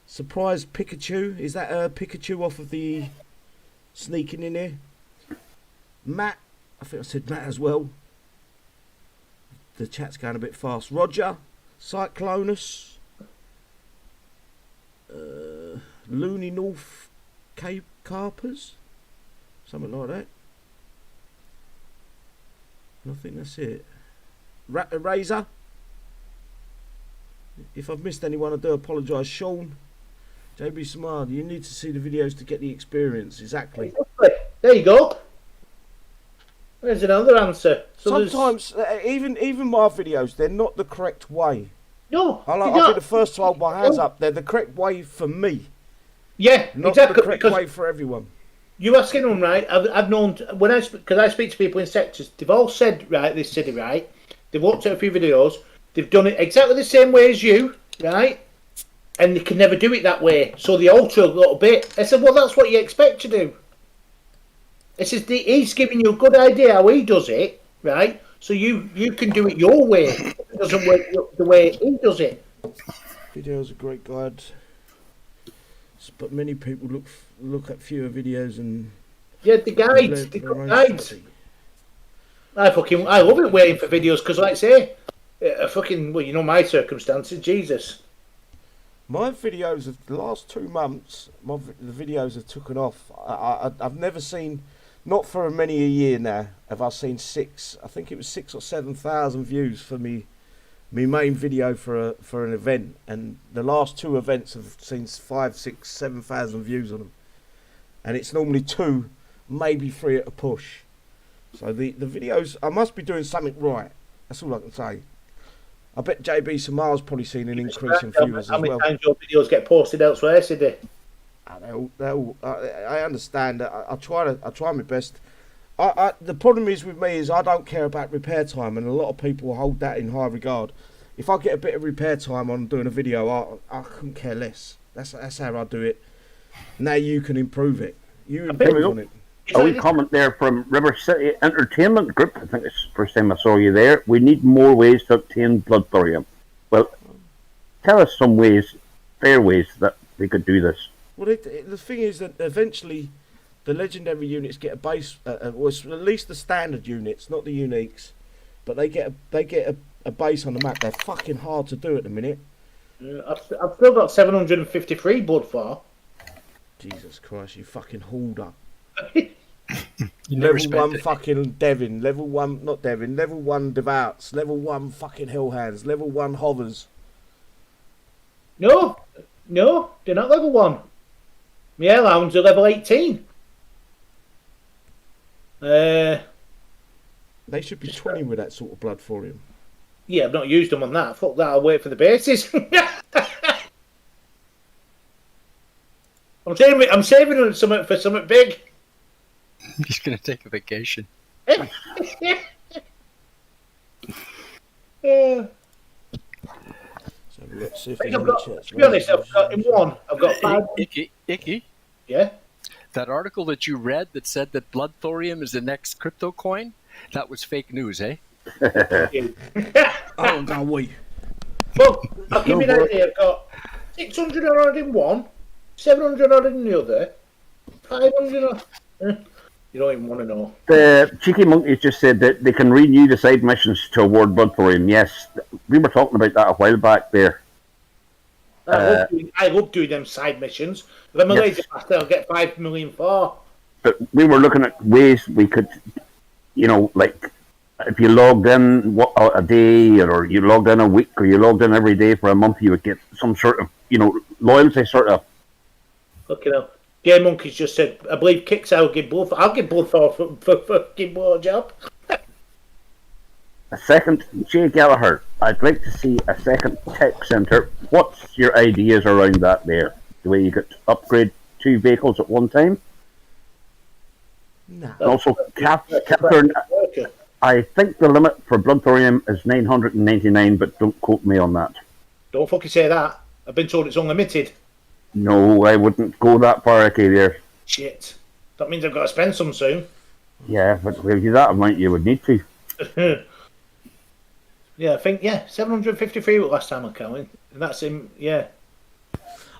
surprise Pikachu. Is that Pikachu off of the sneaking in here? Matt, I think I said Matt as well. The chat's going a bit fast. Roger, Cyclonus, Looney North Cape Carpers, something like that. And I think that's it. Razor. If I've missed anyone, I do apologise. Sean, JB Samad, you need to see the videos to get the experience. Exactly. There you go. There's another answer. So sometimes, even my videos, they're not the correct way. No, I'll be the first to hold my hands up. They're the correct way for me. Yeah, not exactly. the correct way for everyone. You asking them, right? I've known because I speak to people in sectors. They've all said, right, this city, right? They've watched a few videos. They've done it exactly the same way as you, right? And they can never do it that way, so they alter a little bit. I said, well, that's what you expect to do. It says he's giving you a good idea how he does it, right? So you can do it your way. It doesn't work the way he does it. Video's a great guide, but many people look at fewer videos and the guides. I love it waiting for videos because, like I say, you know my circumstances, Jesus. My videos of the last 2 months, the videos have taken off. I've never seen. Not for many a year now have I seen 6 or 7,000 views for me main video for an event, and the last 2 events have seen 5, 6, 7,000 views on them, and it's normally 2, maybe 3 at a push. So the videos, I must be doing something right. That's all I can say. I bet JB Samar's probably seen an increase in viewers as well. How many times your videos get posted elsewhere, Sidney? I understand that. I try my best. The problem is with me is I don't care about repair time, and a lot of people hold that in high regard. If I get a bit of repair time on doing a video, I couldn't care less. That's how I do it. Now you can improve it. You improve on it. A wee comment there from River City Entertainment Group. I think it's the first time I saw you there. We need more ways to obtain blood thorium. Well, tell us some ways, fair ways, that we could do this. Well, the thing is that eventually the legendary units get a base, or at least the standard units, not the uniques, but they get a base on the map. They're fucking hard to do at the minute. I've still got 753 blood for. Jesus Christ, you fucking hoarder. You never level 1 fucking Devin, level 1 not Devin, level 1 Devouts, level 1 fucking Hellhands, level 1 Hovers. No, they're not level 1. My Hellhounds are level 18. They should be 20 with that sort of blood for him. Yeah, I've not used them on that. Fuck that, I'll wait for the bases. I'm saving them for something big. He's going to take a vacation. So let's see if to be honest, I've got 5. Icky. Yeah? That article that you read that said that blood thorium is the next crypto coin, that was fake news, eh? Oh, no, wait. Well, I'll give you an idea. I've got 600 odd in one, 700 odd in the other, 500 odd. You don't even want to know. The Cheeky Monkeys just said that they can renew the side missions to award blood for him. Yes, we were talking about that a while back there. I love doing them side missions. If I'm a Yes. lazy bastard, I'll get 5 million for. But we were looking at ways we could, like if you logged in a day, or you logged in a week, or you logged in every day for a month, you would get some sort of, loyalty sort of. Look, Game Monkeys just said, I believe Kixeye will give blood for. I'll give blood for fucking blowjob. A second, Jay Gallagher, I'd like to see a second tech centre. What's your ideas around that there? The way you could upgrade 2 vehicles at one time? No. And also, Catherine, I think the limit for Blood Thorium is 999, but don't quote me on that. Don't fucking say that. I've been told it's unlimited. No, I wouldn't go that far, okay, there. Shit. That means I've got to spend some soon. Yeah, but with that amount, you would need to. Yeah, I think 753 was last time I counted, and that's him. Yeah.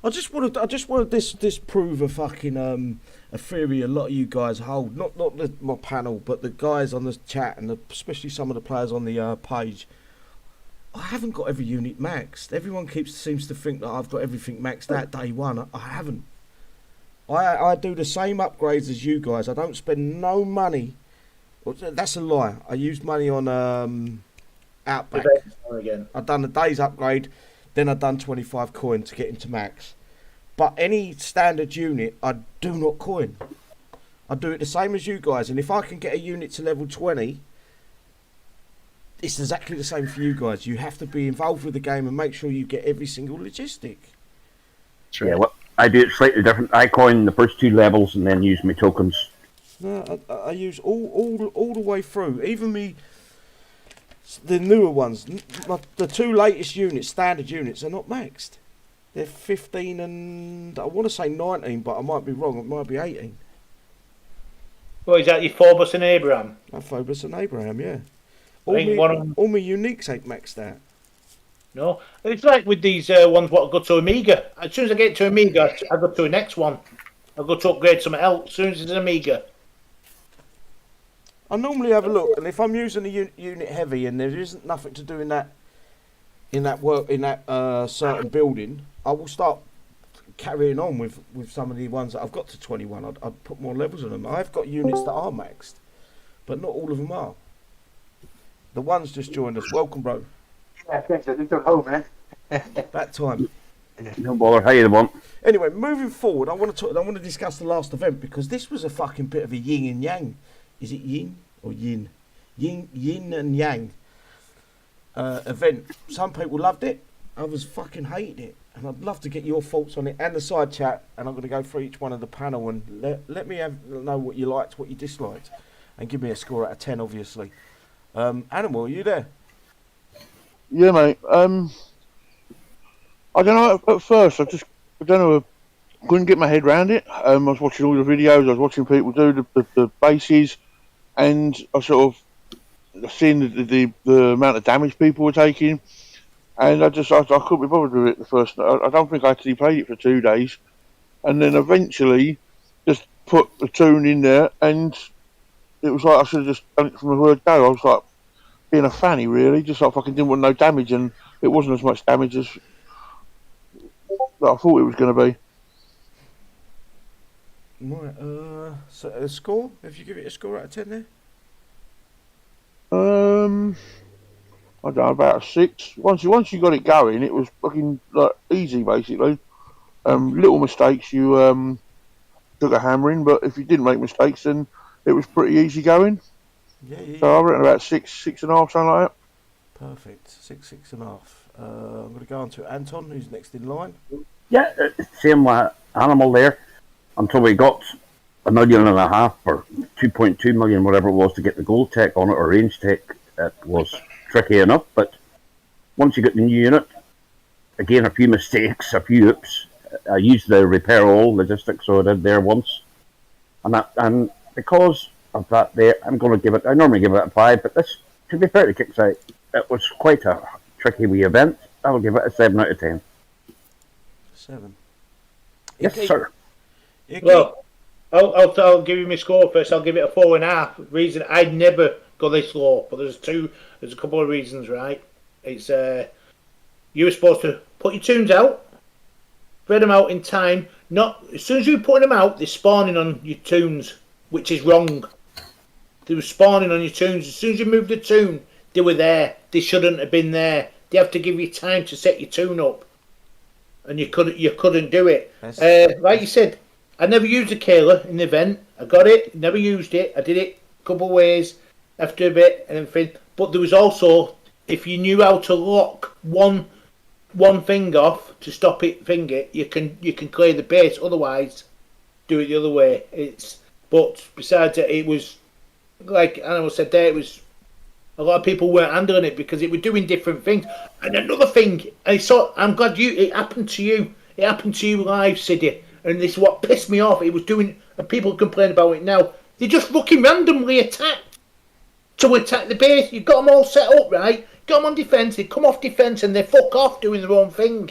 I just wanted this prove a fucking a theory a lot of you guys hold. Not my panel, but the guys on the chat and especially some of the players on the page. I haven't got every unit maxed. Everyone seems to think that I've got everything maxed out day one. I haven't. I do the same upgrades as you guys. I don't spend no money. That's a lie. I used money on Outback. I've done the day's upgrade, then I've done 25 coin to get into max. But any standard unit, I do not coin. I do it the same as you guys, and if I can get a unit to level 20, it's exactly the same for you guys. You have to be involved with the game and make sure you get every single logistic. Yeah, well, I do it slightly different. I coin the first 2 levels and then use my tokens. No, I use all the way through. Even the newer ones, the 2 latest units, standard units, are not maxed. They're 15 and I want to say 19, but I might be wrong. It might be 18. What is that? Your Phobos and Abraham? Phobos and Abraham, yeah. I think All my uniques ain't maxed out. No, it's like with these ones what go to Amiga. As soon as I get to Amiga, I go to the next one. I go to upgrade something else. As soon as it's an Amiga. I normally have a look, and if I'm using a unit heavy and there isn't nothing to do in that certain building, I will start carrying on with some of the ones that I've got to 21. I'd put more levels on them. I've got units that are maxed, but not all of them are. The ones just joined us. Welcome, bro. Yeah, thanks. I think they're home, man. That time. No bother. How you want? Anyway, moving forward, I want to discuss the last event because this was a fucking bit of a yin and yang. Is it yin or yin? Yin and yang event. Some people loved it, others fucking hated it, and I'd love to get your thoughts on it and the side chat. And I'm going to go through each one of the panel and let me know what you liked, what you disliked, and give me a score out of 10, obviously. Animal, are you there? Yeah, mate. I don't know. At first, I don't know. Couldn't get my head around it. I was watching all the videos. I was watching people do the bases, and I sort of seen the amount of damage people were taking, and I couldn't be bothered with it the first. I don't think I actually played it for 2 days, and then eventually just put the tune in there, and it was like I should have just done it from the word go. I was like being a fanny, really, just like fucking didn't want no damage, and it wasn't as much damage as that I thought it was going to be. Right, so a score? Have you give it a score out of 10 there? I don't know, about a 6. Once you got it going, it was fucking like easy, basically. Little mistakes, you took a hammering, but if you didn't make mistakes, then it was pretty easy going. Yeah. So I reckon about 6.5, something like that. Perfect. 6.5. I'm going to go on to Anton, who's next in line. Yeah, same animal there. Until we got 1.5 million or 2.2 million, whatever it was, to get the gold tech on it or range tech, it was tricky enough. But once you get the new unit, again, a few mistakes, a few oops. I used the repair all logistics, so I did there once, and because of that, there I'm going to give it. I normally give it a 5, but this, to be fair to Kixeye, it was quite a tricky wee event. I will give it a 7 out of 10. 7. Yes, sir. Well, I'll give you my score first. I'll give it a 4.5. Reason I'd never go this low, but there's a couple of reasons, right? It's you were supposed to put your tunes out, spread them out in time. Not as soon as you're putting them out, they're spawning on your tunes, which is wrong. They were spawning on your tunes. As soon as you moved the tune, they were there. They shouldn't have been there. They have to give you time to set your tune up, and you couldn't do it. Like you said, I never used a Kayla in the event. I got it, never used it. I did it a couple of ways after a bit and everything. But there was also, if you knew how to lock one thing off to stop it finger, you can clear the base. Otherwise, do it the other way. But besides that, it was like Animal said there. It was a lot of people weren't handling it because it were doing different things. And another thing, I'm glad it happened to you. It happened to you live, Siddy. And this is what pissed me off. It was doing, and people complain about it now. They just fucking randomly attack the base. You've got them all set up, right? Got them on defence. They come off defence and they fuck off doing their own thing.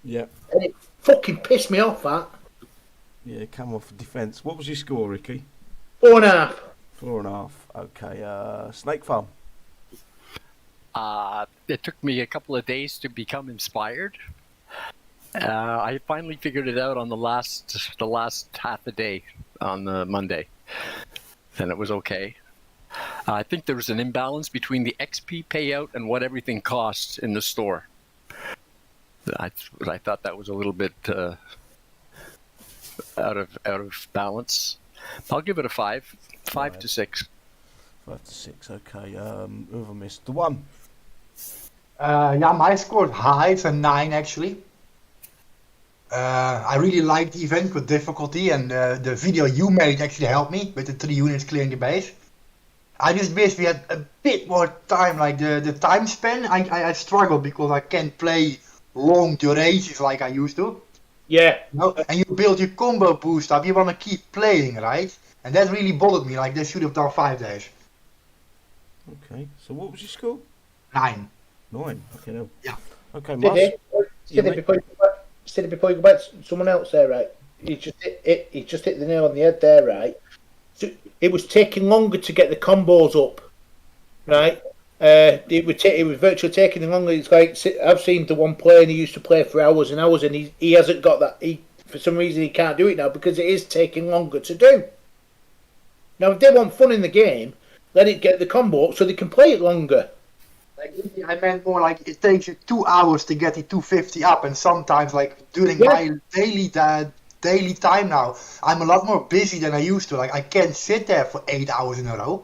Yeah. And it fucking pissed me off, that. Yeah, come off defence. What was your score, Ricky? 4.5. 4.5. Okay. Snake Farm. It took me a couple of days to become inspired. I finally figured it out on the last half a day on the Monday, and it was okay. I think there was an imbalance between the XP payout and what everything costs in the store. I thought that was a little bit out of balance. I'll give it a 5 to 6. 5 to 6. Okay. Whoever missed the one. Yeah, my score is high. It's a 9 actually. I really liked the event with difficulty, and the video you made actually helped me with the 3 units clearing the base. I just wish we had a bit more time, like the time span. I struggle because I can't play long durations like I used to. Yeah. No, and you build your combo boost up, you want to keep playing, right? And that really bothered me, like they should have done 5 days. Okay, so what was your score? 9. 9. Okay, no. Yeah. Okay, Mark. Siddy, before you go back to someone else there, right? He just hit the nail on the head there, right? So it was taking longer to get the combos up, right? It was virtually taking longer. It's like, I've seen the one player, and he used to play for hours and hours, and he hasn't got that. For some reason, he can't do it now because it is taking longer to do. Now, if they want fun in the game, let it get the combo up so they can play it longer. Like, I meant more like it takes you 2 hours to get the 250 up, and sometimes like during my daily time now, I'm a lot more busy than I used to. Like I can't sit there for 8 hours in a row.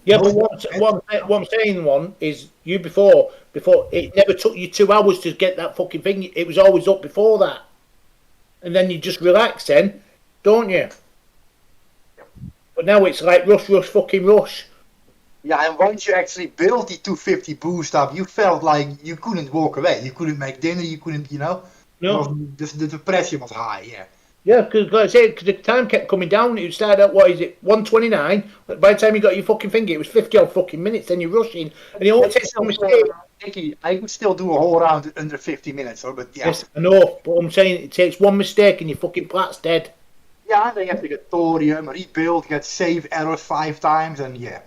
Yeah, but what I'm saying is you before it never took you 2 hours to get that fucking thing. It was always up before that, and then you just relax then, don't you? But now it's like rush. Yeah, and once you actually built the 250 boost up, you felt like you couldn't walk away. You couldn't make dinner. You couldn't, No. The pressure was high. Yeah. Yeah, because like I said, the time kept coming down. It started at 129. By the time you got your fucking finger, it was 50 odd fucking minutes. Then you're rushing, and you only takes one mistake. Nicky, I could still do a whole round under 50 minutes, but yeah. Yes, I know, but I'm saying it takes one mistake and your fucking plat's dead. Yeah, and then you have to get thorium, rebuild, get save errors 5 times, and yeah.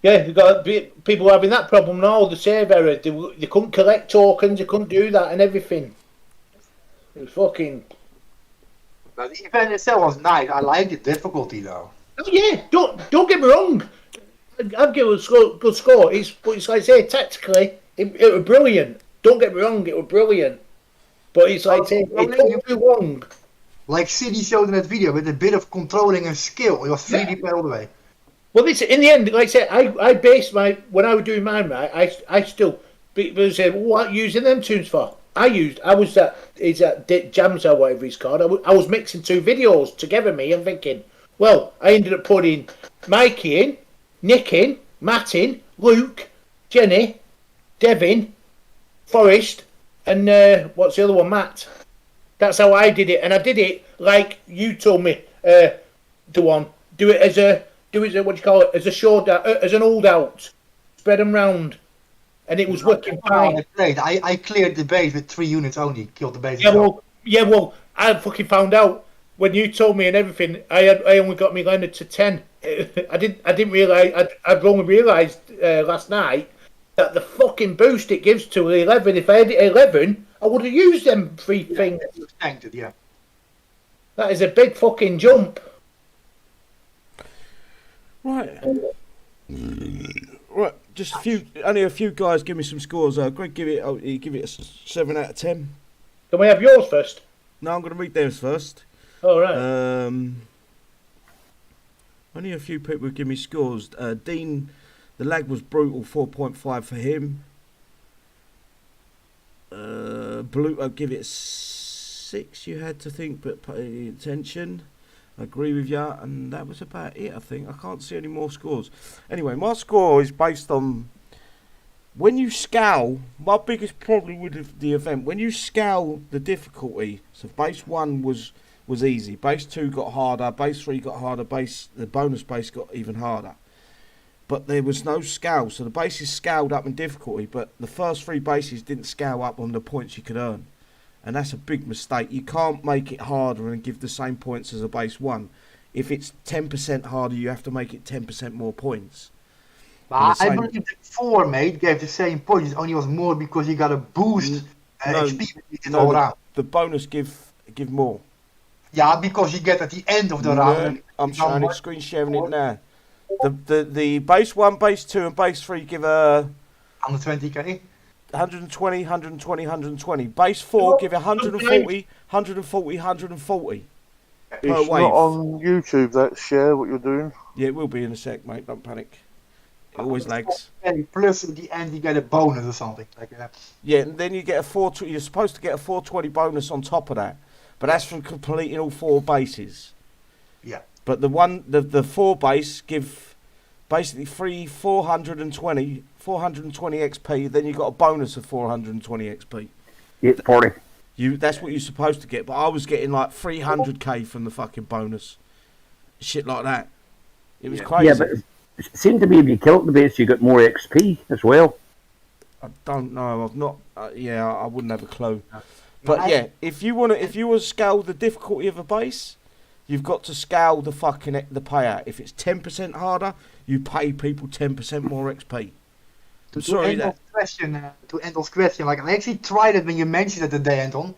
Yeah, you got people having that problem now. The save error, they couldn't collect tokens, they couldn't do that, and everything. It was fucking. But the event itself was nice. I like the difficulty though. Oh yeah, don't get me wrong. I'd give it a good score. It's like I say, tactically, it was brilliant. Don't get me wrong, it was brilliant. But it's like it took too long. Like Siddy showed in that video, with a bit of controlling and skill, it was 3D all the way. Well, this in the end, like I said, I based when I was doing mine, right. I still people say, what using them tunes for? I was that Jams or whatever he's called. I was mixing 2 videos together, me, and thinking, well, I ended up putting Mikey in, Nick in, Matt in, Luke, Jenny, Devin, Forrest, and what's the other one, Matt. That's how I did it, and I did it like you told me. Do it as a what do you call it? As a showdown, as an hold out, spread them round, and it was working fine. I cleared the base with 3 units only, killed the base. Yeah, well, I fucking found out when you told me and everything, I only got me Leonard to 10. I didn't realise. I'd only realised last night that the fucking boost it gives to 11. If I had 11, I would have used them 3 things. Yeah. That is a big fucking jump. Right. Right. Just only a few guys give me some scores. Greg, give it a 7 out of 10. Can we have yours first? No, I'm going to read theirs first. All right. Only a few people give me scores. Dean, the lag was brutal, 4.5 for him. Blue, I'll give it a 6. You had to think, but pay attention. I agree with you, and that was about it. I think I can't see any more scores. Anyway, my score is based on when you scale. My biggest problem with the event, when you scale the difficulty. So base 1 was easy. Base 2 got harder. Base 3 got harder. The bonus base got even harder. But there was no scale, so the bases scaled up in difficulty. But the first 3 bases didn't scale up on the points you could earn. And that's a big mistake. You can't make it harder and give the same points as a base 1. If it's 10% harder, you have to make it 10% more points. But I believe that 4, mate, gave the same points. It only was more because he got a boost XP all around. The bonus give more. Yeah, because you get at the end of the round. I'm showing it, screen sharing it now. The base 1, base 2 and base 3 give a 120k. 120, 120, 120. Base 4 give 140, 140, 140 per It's wave. not on YouTube, that share, what you're doing. Yeah, it will be in a sec, mate. Don't panic. It always lags. And plus at the end you get a bonus or something like that. Yeah, and then you get a 420. You're supposed to get a 420 bonus on top of that, but that's from completing all 4 bases. Yeah. But the 4 base give basically 420 XP. Then you got a bonus of 420 XP. 840. That's what you're supposed to get. But I was getting like 300k from the fucking bonus, shit like that. It was crazy. Yeah, but it seemed to be if you killed the base, you got more XP as well. I don't know. I've not. I wouldn't have a clue. But yeah, if you want to scale the difficulty of a base, you've got to scale the payout. If it's 10% harder, you pay people 10% more XP. To Anton's question, like I actually tried it when you mentioned it today, Anton,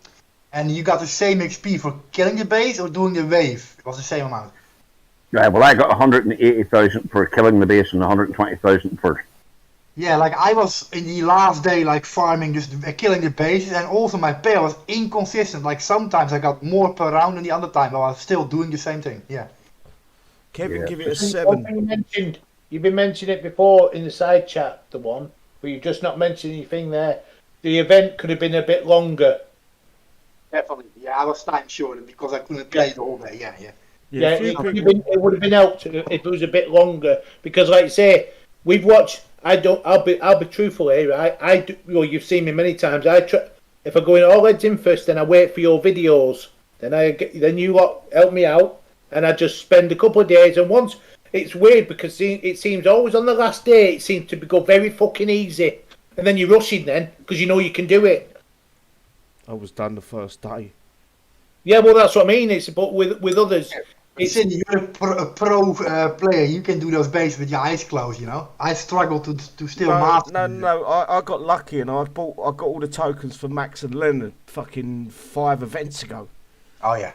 and you got the same XP for killing the base or doing the wave. It was the same amount. Yeah, well, I got 180,000 for killing the base and 120,000 for. Yeah, like I was in the last day, like farming, just killing the bases, and also my pay was inconsistent. Like sometimes I got more per round than the other time, but I was still doing the same thing. Yeah. Kevin, give it a 7. You've been mentioning it before in the side chat, the one, but you've just not mentioned anything there. The event could have been a bit longer. Definitely. Yeah, I was time short because I couldn't play the whole day. Yeah. It would have been helped if it was a bit longer because, like you say, we've watched. I'll be truthful here. I do. Well, you've seen me many times. If I go in all heads in first, then I wait for your videos. Then you lot help me out, and I just spend a couple of days. And once it's weird because it seems always on the last day it seems to go very fucking easy, and then you're rushing then because you know you can do it. I was done the first day. Yeah, well, that's what I mean. It's but with others. Cindy, you're a pro player. You can do those bases with your eyes closed. You know, I struggle to still master. No. I got lucky and I got all the tokens for Max and Leonard fucking 5 events ago. Oh yeah.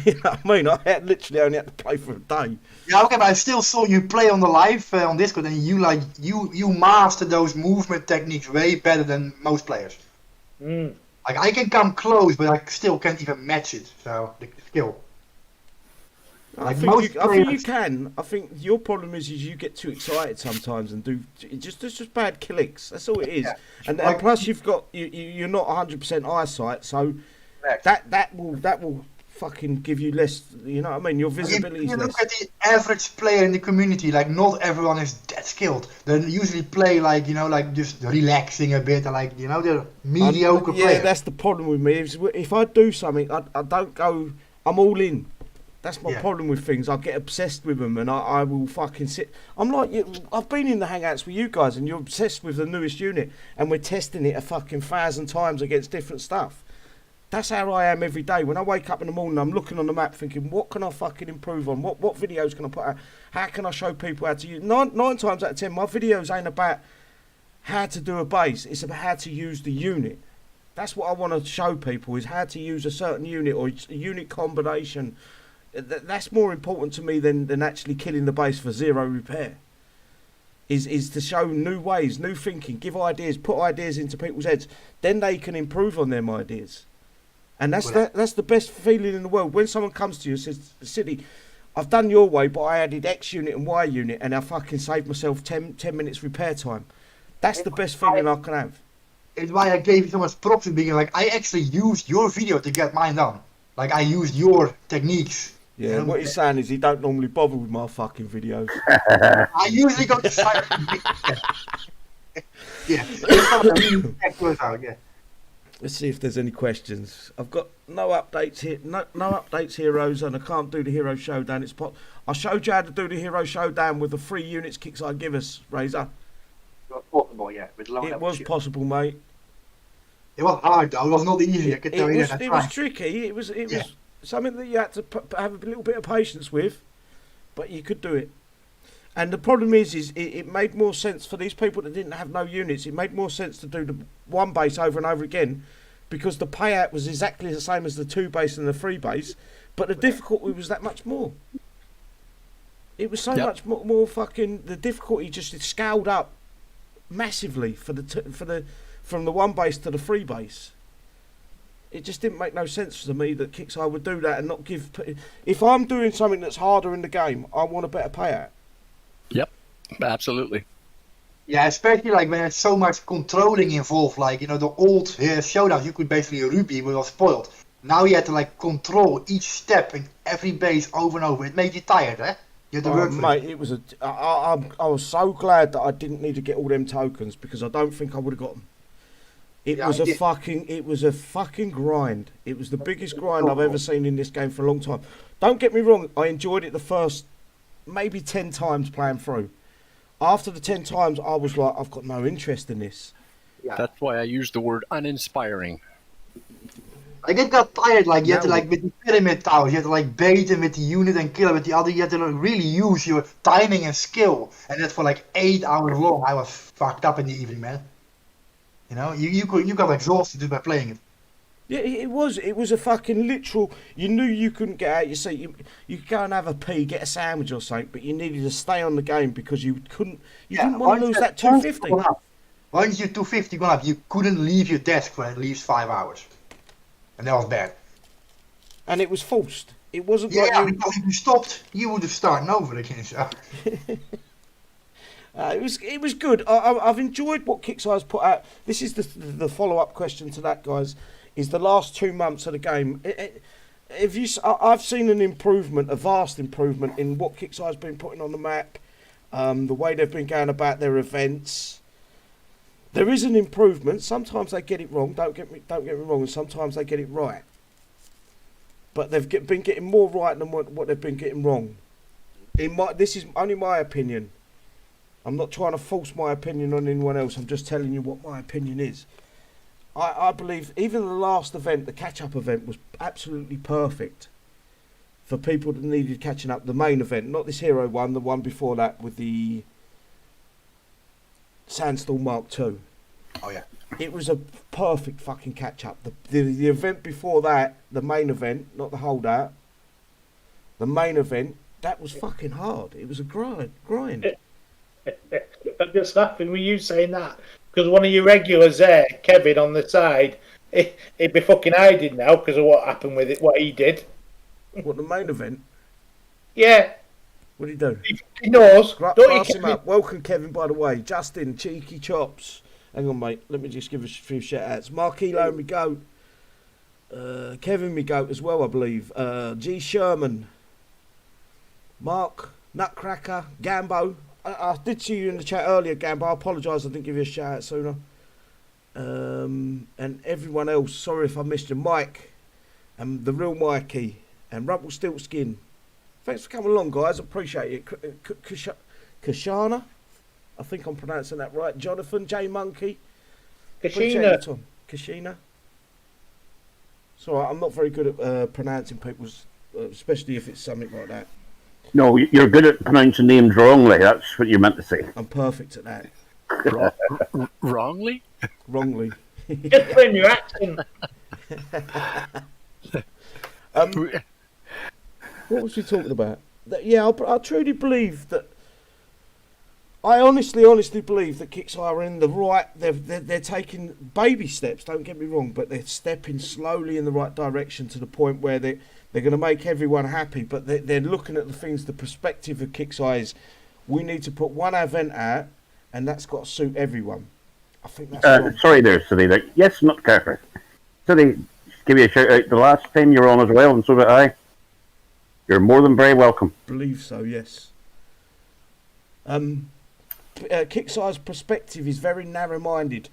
You know what I mean? I literally only had to play for a day. Yeah, okay, but I still saw you play on the live on Discord, and you master those movement techniques way better than most players. Mm. Like I can come close, but I still can't even match it. So the skill. I think you can. I think your problem is you get too excited sometimes and do it's just bad killings. That's all it is. Yeah. And plus you've got you're not 100% eyesight, so that will fucking give you less. You know what I mean? Your visibility is less. Look at the average player in the community. Like not everyone is that skilled. They usually play like just relaxing a bit, like they're mediocre players. Yeah, that's the problem with me. If I do something, I don't go. I'm all in. That's my problem with things. I get obsessed with them and I will fucking sit. I'm like, I've been in the hangouts with you guys and you're obsessed with the newest unit and we're testing it a fucking 1,000 times against different stuff. That's how I am every day. When I wake up in the morning, I'm looking on the map thinking, what can I fucking improve on? What videos can I put out? How can I show people how to use... Nine times out of 10, my videos ain't about how to do a base. It's about how to use the unit. That's what I want to show people, is how to use a certain unit or a unit combination. That's more important to me than actually killing the base for 0 repair. Is to show new ways, new thinking, give ideas, put ideas into people's heads. Then they can improve on them ideas. And that's the best feeling in the world. When someone comes to you and says, City, I've done your way, but I added X unit and Y unit, and I fucking saved myself 10 minutes repair time. That's the best feeling I can have. It's why I gave you so much props in the beginning. Like, I actually used your video to get mine done. Like, I used your techniques. Yeah, what he's saying is he don't normally bother with my fucking videos. I usually go to site. Yeah. Yeah. Let's see if there's any questions. I've got no updates here. No updates, Heroes, and I can't do the Hero Showdown. I showed you how to do the Hero Showdown with the 3 units Kixeye give us, Razor. Possible, yeah. It was possible, mate. It was hard, though. It was not easy. I can tell you that. It was tricky. It was something that you had to have a little bit of patience with, but you could do it. And the problem is it made more sense for these people that didn't have no units. It made more sense to do the 1 base over and over again, because the payout was exactly the same as the 2 base and the 3 base, but the difficulty was that much more. It was so much more fucking. The difficulty just scaled up massively from the 1 base to the 3 base. It just didn't make no sense to me that Kixeye would do that and not give. If I'm doing something that's harder in the game, I want a better payout. Yep, absolutely. Yeah, especially like when there's so much controlling involved. Like, you know, the old showdowns, you could basically Ruby, but it was spoiled. Now you had to like control each step in every base over and over. It made you tired, eh? You had to work for mate, it was I was so glad that I didn't need to get all them tokens, because I don't think I would have got them. It was a fucking grind. It was the biggest grind I've ever seen in this game for a long time. Don't get me wrong, I enjoyed it the first maybe 10 times playing through. After the 10 times, I was like, I've got no interest in this. Yeah. That's why I use the word uninspiring. Like, it got tired. Like, you had to, like, with the pyramid towers, you had to, like, bait him with the unit and kill him with the other. You had to like, really use your timing and skill. And that for like 8 hours long. I was fucked up in the evening, man. You know, you got exhausted just by playing it. Yeah, it was a fucking literal. You knew you couldn't get out your seat. You could go and have a pee, get a sandwich or something, but you needed to stay on the game because you couldn't. You didn't want to lose that 250. Once you 250 gone up, you couldn't leave your desk for at least 5 hours, and that was bad. And it was forced. It wasn't. Yeah, like because if you stopped, you would have started over again. So. It was good. I've enjoyed what Kixeye's put out. This is the follow-up question to that, guys. Is the last 2 months of the game? I've seen an improvement, a vast improvement in what Kixeye's been putting on the map, the way they've been going about their events. There is an improvement. Sometimes they get it wrong. Don't get me wrong. And sometimes they get it right. But they've been getting more right than what they've been getting wrong. This is only my opinion. I'm not trying to force my opinion on anyone else. I'm just telling you what my opinion is. I believe even the last event, the catch-up event, was absolutely perfect for people that needed catching up. The main event, not this hero one, the one before that with the Sandstorm Mark II. Oh yeah. It was a perfect fucking catch-up. The event before that, the main event, not the holdout, the main event, that was fucking hard. It was a grind. I'm just laughing with you saying that, because one of your regulars there, Kevin on the side, he'd be fucking hiding now because of what happened with it, what he did. What, the main event? Yeah. What did he do? He knows. Pass him up. Welcome, Kevin, by the way. Justin, Cheeky Chops. Hang on, mate. Let me just give a few shout-outs. Markilo, me goat. Kevin, me goat as well, I believe. G. Sherman. Mark, Nutcracker, Gambo. I did see you in the chat earlier, Gambo. I apologise I didn't give you a shout-out sooner. And everyone else. Sorry if I missed you. Mike. And the real Mikey. And Rumpelstiltskin. Thanks for coming along, guys. I appreciate it. Kashana. I think I'm pronouncing that right. Jonathan, J Monkey. Kashina. Tom. Kashina. It's all right. I'm not very good at pronouncing people's, especially if it's something like that. No, you're good at pronouncing names wrongly. That's what you meant to say. I'm perfect at that. Wrongly? Wrongly. Just playing your accent. What was we talking about? Yeah, I truly believe that. I honestly believe that Kixeye are in the right. They're taking baby steps. Don't get me wrong, but they're stepping slowly in the right direction to the point where they're going to make everyone happy. But they're looking at the things. The perspective of Kixeye is, we need to put one event out, and that's got to suit everyone. I think that's wrong. Sorry there, City. Yes, not Carter. City, give you a shout out the last time you were on as well, and so did I. You're more than very welcome. Believe so, yes. Kixeye's perspective is very narrow-minded,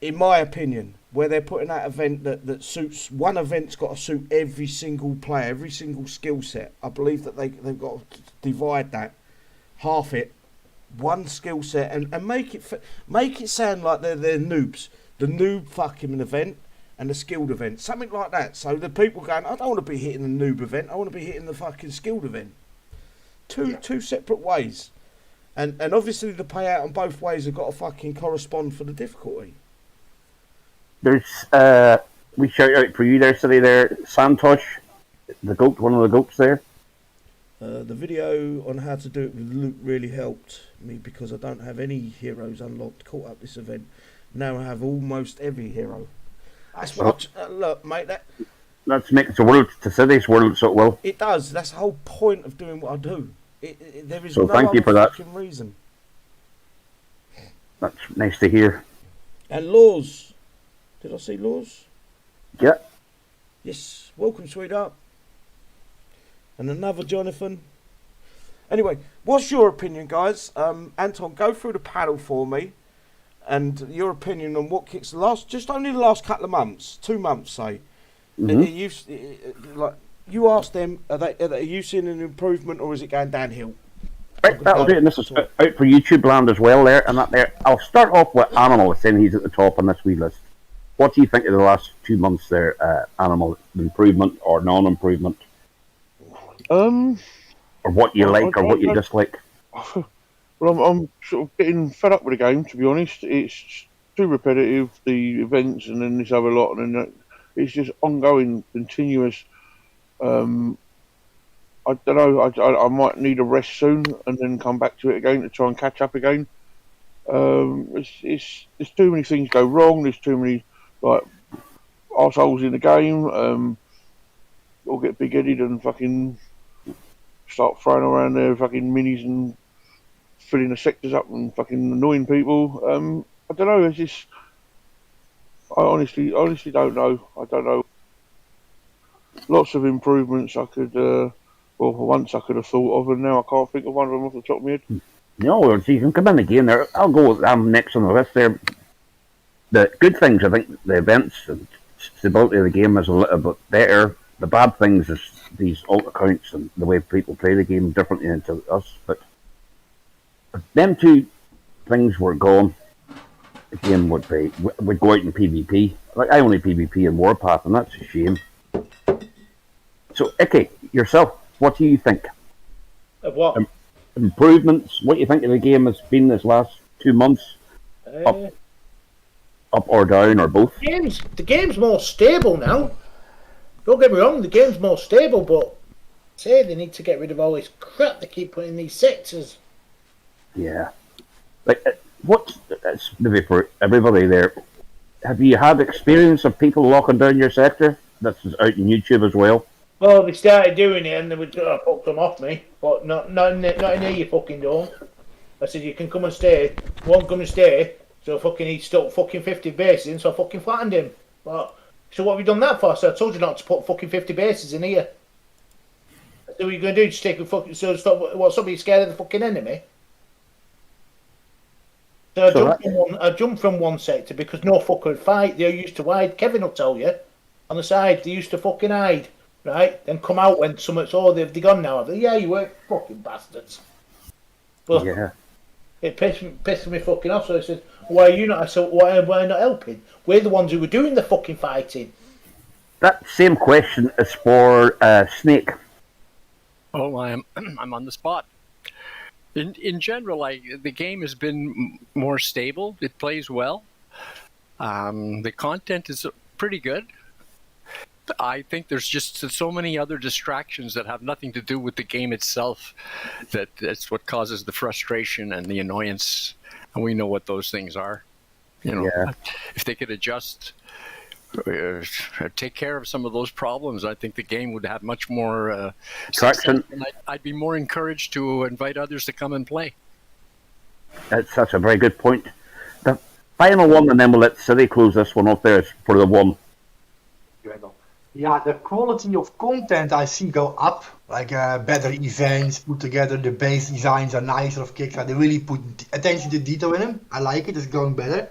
in my opinion, where they're putting out an event that suits. One event's got to suit every single player, every single skill set. I believe that they've got to divide that, half it, one skill set, and make it sound like they're noobs. The noob fucking event and the skilled event, something like that. So the people going, I don't want to be hitting the noob event, I want to be hitting the fucking skilled event. Two separate ways. And obviously the payout on both ways have got to fucking correspond for the difficulty. There's we shout out for you there, City there, Santosh, the goat, one of the goats there. The video on how to do it with loot really helped me because I don't have any heroes unlocked. Caught up this event. Now I have almost every hero. That's what look, mate. That makes the world to City's world so well. It does. That's the whole point of doing what I do. There is so no thank you for that. fucking reason. That's nice to hear. And Laws. Did I see Laws? Yeah. Yes. Welcome, sweetheart. And another Jonathan. Anyway, what's your opinion, guys? Anton, go through the panel for me. And your opinion on what kicks the last couple of months, 2 months, say. You asked them, are you seeing an improvement or is it going downhill? Right, that'll do it. And this is out for YouTube land as well there. And that there. I'll start off with Animal, saying he's at the top on this wee list. What do you think of the last 2 months there, Animal? Improvement or non-improvement? Or what you like or what you dislike? Well, I'm sort of getting fed up with the game, to be honest. It's too repetitive, the events and then this other lot, and then it's just ongoing, continuous. I don't know, I might need a rest soon and then come back to it again to try and catch up again. There's too many things go wrong, there's too many arseholes in the game. All get big-headed and fucking start throwing around their fucking minis and filling the sectors up and fucking annoying people. I don't know. It's just, I honestly don't know. I don't know. Lots of improvements I could, once I could have thought of, and now I can't think of one of them off the top of my head. No, you can come in again there. I'll go with next on the list there. The good things, I think, the events and stability of the game is a little bit better. The bad things is these alt accounts and the way people play the game differently than to us, but if them two things were gone, the game would go out in PvP. Like, I only PvP in Warpath, and that's a shame. So, Icky, yourself, what do you think? Of what? Improvements. What do you think of the game has been this last 2 months? Up or down, or both? The game's more stable now. Don't get me wrong, the game's more stable, but say they need to get rid of all this crap they keep putting in these sectors. Yeah. Like, that's maybe for everybody there. Have you had experience of people locking down your sector? That's out on YouTube as well. Well, they started doing it and they would fuck them off me, but not in here, you fucking don't. I said, you can come and stay. Won't come and stay, so fucking he stuck fucking 50 bases in, so I fucking flattened him. But, so what have you done that for? So I told you not to put fucking 50 bases in here. So what are you going to do? Just take a fucking, somebody scared of the fucking enemy? So I jumped from one sector because no fucker would fight. They used to hide. Kevin will tell you. On the side, they used to fucking hide. Right? Then come out when someone's, they've gone now. Yeah, you were fucking bastards. But yeah. It pissed me fucking off. So I said, why are you not? I said, why am I not helping? We're the ones who were doing the fucking fighting. that same question is for Snake. Oh, I'm on the spot. In general, the game has been more stable. It plays well. The content is pretty good. I think there's just so many other distractions that have nothing to do with the game itself that's what causes the frustration and the annoyance. And we know what those things are. If they could adjust, take care of some of those problems, I think the game would have much more traction. And I'd be more encouraged to invite others to come and play. That's such a very good point. The final one, and then we'll let City close this one off there for the one. Yeah, the quality of content I see go up, like better events put together, the base designs are nicer of Kixeye, they really put attention to detail in them. I like it, it's going better.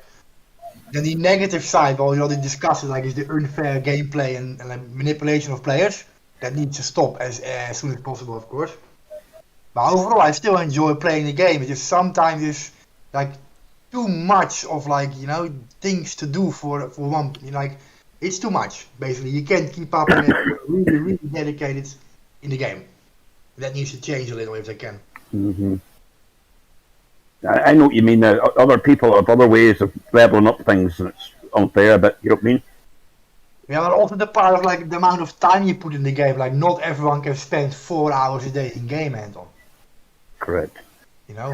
Then the negative side, well, you already discussed it, like is the unfair gameplay and like, manipulation of players. That needs to stop as soon as possible, of course. But overall, I still enjoy playing the game. It just sometimes is like too much of like, things to do for one, like, it's too much, basically. You can't keep up and you're really, really dedicated in the game. That needs to change a little if they can. Mm-hmm. I know what you mean. Other people have other ways of leveling up things, and it's unfair, but you know what I mean? Yeah, but also the part of like the amount of time you put in the game. Like, not everyone can spend 4 hours a day in game, Anton. Correct.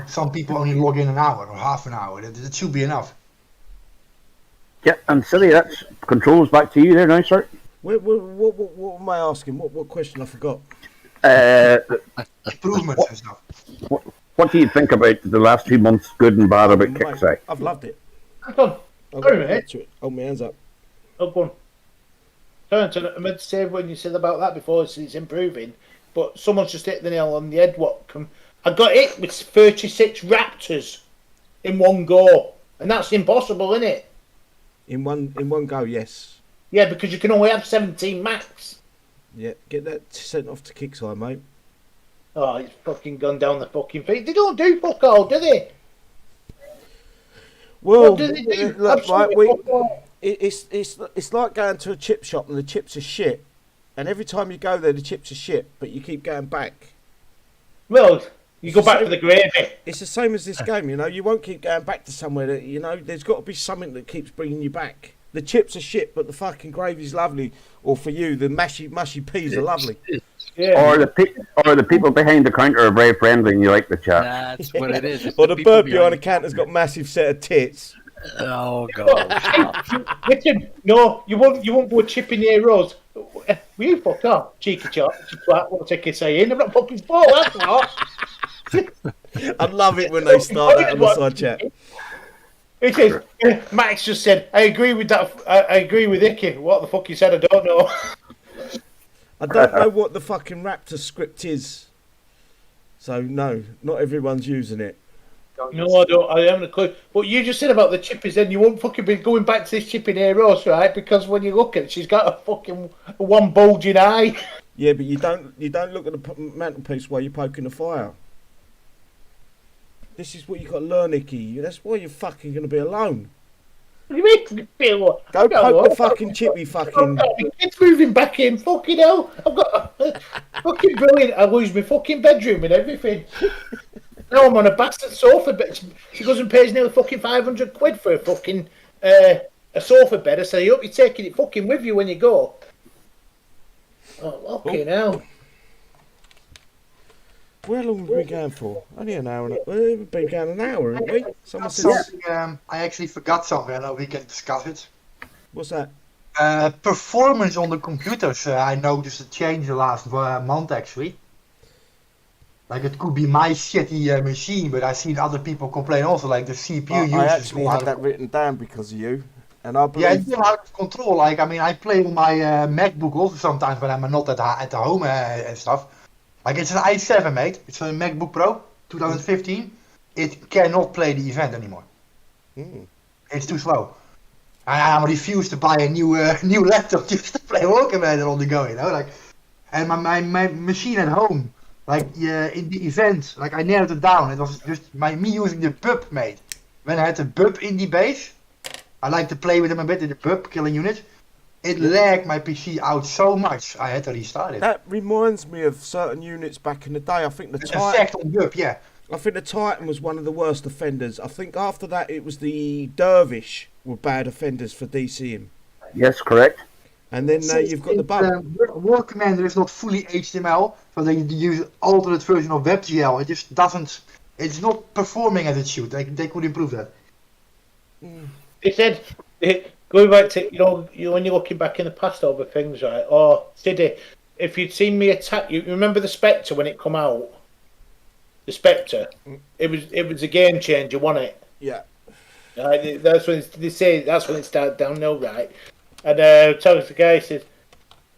Some people only log in an hour or half an hour. That should be enough. Yeah, and Silly, that's controls back to you there now, sir. What am I asking? What question I forgot? Improvements and stuff. What do you think about the last 2 months, good and bad, about Kixeye? I've loved it. Anton, sorry, mate. Hold my hands up. Oh, go on. Sorry, Anton, I meant to say when you said about that before, it's improving, but someone's just hit the nail on the head. I got it with 36 raptors in one go, and that's impossible, isn't it? In one go, yes. Yeah, because you can only have 17 max. Yeah, get that sent off to Kixeye, mate. Oh, he's fucking gone down the fucking feet. They don't do fuck all, do they? Well, what do they do? look, right, it's like going to a chip shop and the chips are shit. And every time you go there, the chips are shit, but you keep going back. Well, you go back for the gravy. It's the same as this game, You won't keep going back to somewhere that, there's got to be something that keeps bringing you back. The chips are shit, but the fucking gravy's lovely. Or for you, the mushy peas are lovely. Yeah. Or the people behind the counter are very friendly and you like the chat. That's what it is. Or the bird behind the counter's got massive set of tits. Oh, God. Listen, no, you won't go chipping Heroes. Will you fuck off? Cheeky chap. Won't take it saying. I'm not fucking spoiled, that's not. I love it when they start that on the side chat. It is. Max just said, I agree with that. I agree with Icky. What the fuck he said, I don't know. I don't know what the fucking Raptor script is. So, no, not everyone's using it. No, I don't. I haven't a clue. But you just said about the chippies, then you won't fucking be going back to this chipping Heroes, right? Because when you look at it, she's got a fucking one bulging eye. Yeah, but you don't look at the mantelpiece while you're poking the fire. This is what you got to learn, Icky. That's why you're fucking going to be alone. What do you mean? Go poke the fucking chippy fucking... It's moving back in. Fucking hell. I've got... fucking brilliant. I lose my fucking bedroom and everything. Now I'm on a bastard sofa, but she goes and pays nearly fucking 500 quid for a fucking a sofa bed. I say, I hope you're taking it fucking with you when you go. Oh, okay, now. How long have we been going for? Only an hour. We've been going an hour, haven't we? Someone says... I actually forgot something. I know we can discuss it. What's that? Performance on the computers. I noticed a change the last month, actually. Like, it could be my shitty machine, but I've seen other people complain also, like the CPU uses... I actually had that written down because of you. And I believe... Yeah, it's been out of control. Like, I mean, I play on my MacBook also sometimes when I'm not at home and stuff. Like, it's an i7, mate. It's a MacBook Pro, 2015. It cannot play the event anymore. It's too slow. I refuse to buy a new laptop just to play Walkman on the go, Like, and my machine at home, like, in the event, like, I narrowed it down. It was just me using the pub, mate. When I had the pub in the base, I like to play with them a bit in the pub, killing units. it lagged my PC out so much I had to restart it. That reminds me of certain units back in the day. I think the The Titan. effect on Yup, yeah. I think the Titan was one of the worst offenders. I think after that it was the Dervish were bad offenders for DCing. Yes, correct. And then you've got the bug. War Commander is not fully HTML, so they use alternate version of WebGL. It just doesn't. It's not performing as it should. They could improve that. They said, going back to, when you're looking back in the past over things, right? Or, Siddy, if you'd seen me attack you, remember the Spectre when it come out? The Spectre? It was a game changer, wasn't it? Yeah. That's when they say that's when it started downhill, right? And tells the guy, he says,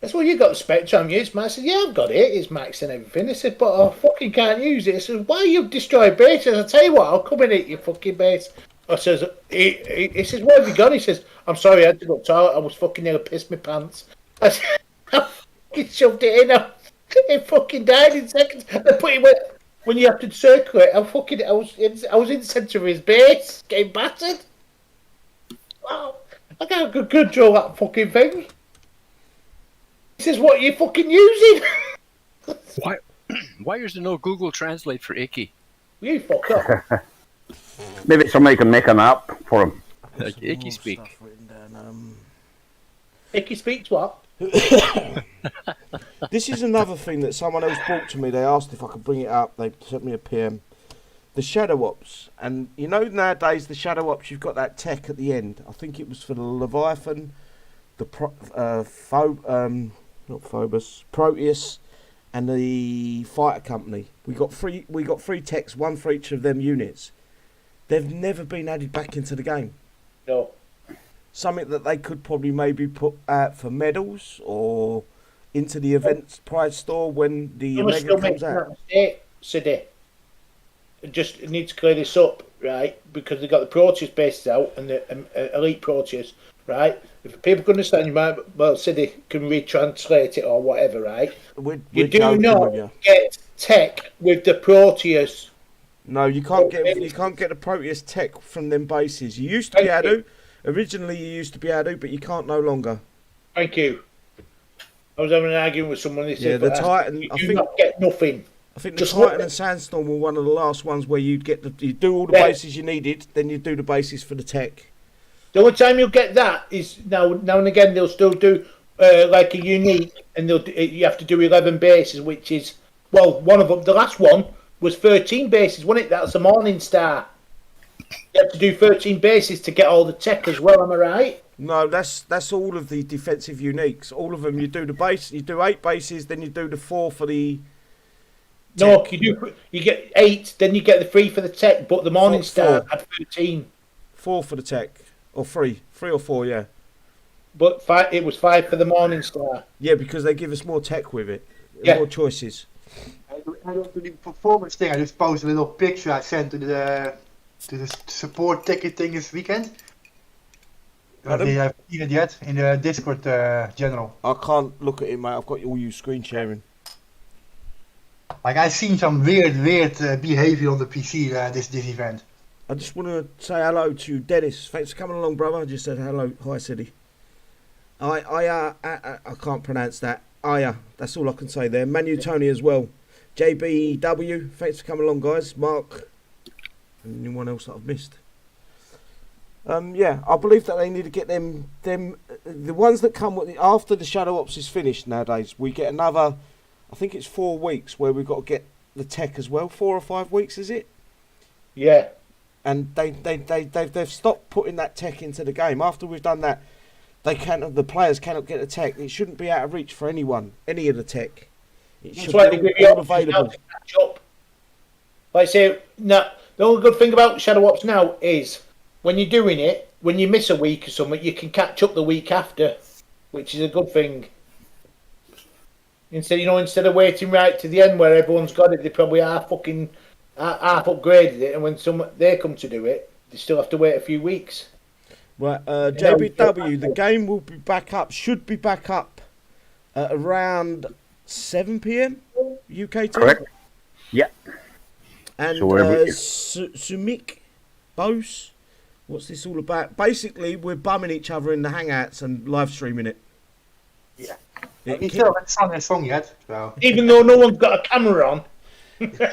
"That's what you got the Spectre on you." It's Max. I said, "Yeah, I've got it. It's Max and everything." He said, "But I fucking can't use it." I said, "Why you destroy bases?" I tell you what, I'll come in at your fucking base. I says, he says, "What have you got?" He says, "I'm sorry, I had to go to the toilet. I was fucking nearly pissed my pants." I said, I fucking shoved it in. It fucking died in seconds. I put it when you have to circle it. I was in the centre of his base, getting battered. Wow. I can't control that fucking thing. He says, "What are you fucking using?" Why is there no Google Translate for Icky? You fuck up. Maybe somebody can make an app for him. Like Icky speak. Icky speaks what? This is another thing that someone else brought to me. They asked if I could bring it up. They sent me a PM. The Shadow Ops. And you know nowadays the Shadow Ops, you've got that tech at the end. I think it was for the Leviathan, the not Phobos, Proteus, and the Fighter Company. We got three techs, one for each of them units. They've never been added back into the game. No. Something that they could probably maybe put out for medals or into the events prize store when the Omega comes out. Siddy. Just need to clear this up, right? Because they've got the Proteus bases out and the Elite Proteus, right? If people can understand, you might, well, Siddy can retranslate it or whatever, right? You do not get tech with the Proteus. No, you can't get the Proteus tech from them bases. You used to be able to. Originally, you used to be able to, but you can't no longer. Thank you. I was having an argument with someone. They said, the Titan. You do not get nothing. I think the Titan and Sandstorm were one of the last ones where you'd do all the bases you needed, then you do the bases for the tech. The only time you'll get that is now and again they'll still do like a unique, and you have to do 11 bases, which is, well, one of them. The last one was 13 bases, wasn't it? That's a Morning Star. You have to do 13 bases to get all the tech as well. Am I right? No, that's all of the defensive uniques. All of them. You do the base. You do 8 bases, then you do the 4 for the. No, you get 8, then you get the 3 for the tech, but the Morning Star had 13. 4 for the tech, or 3 or 4, yeah. But it was 5 for the Morning Star. Yeah, because they give us more tech with it, more choices. I don't do the performance thing. I just post a little picture I sent to the support ticket thing this weekend. They have seen it yet in the Discord general. I can't look at it, mate. I've got all you screen sharing. Like, I've seen some weird behavior on the PC this event. I just want to say hello to Dennis. Thanks for coming along, brother. I just said hello. Hi, City. I can't pronounce that. That's all I can say there. Manu Tony as well. JBW, thanks for coming along, guys. Mark. And anyone else that I've missed. I believe that they need to get them the ones that come with after the Shadow Ops is finished nowadays. We get another, I think it's 4 weeks where we've got to get the tech as well. 4 or 5 weeks, is it? Yeah. And they've stopped putting that tech into the game. After we've done that, the players cannot get the tech. It shouldn't be out of reach for anyone, any of the tech. It should be all available. To catch up. Like I say, no, the only good thing about Shadow Ops now is when you're doing it, when you miss a week or something, you can catch up the week after, which is a good thing. Instead of waiting right to the end where everyone's got it, they probably half upgraded it, and when they come to do it, they still have to wait a few weeks. Right, JBW, the game will be back up, should be back up at around 7 p.m. UK time. Correct. Yeah. And Sumik Bose, what's this all about? Basically, we're bumming each other in the Hangouts and live streaming it. Yeah. It We ki- still haven't sung a song yet, so. Even though no one's got a camera on. yeah,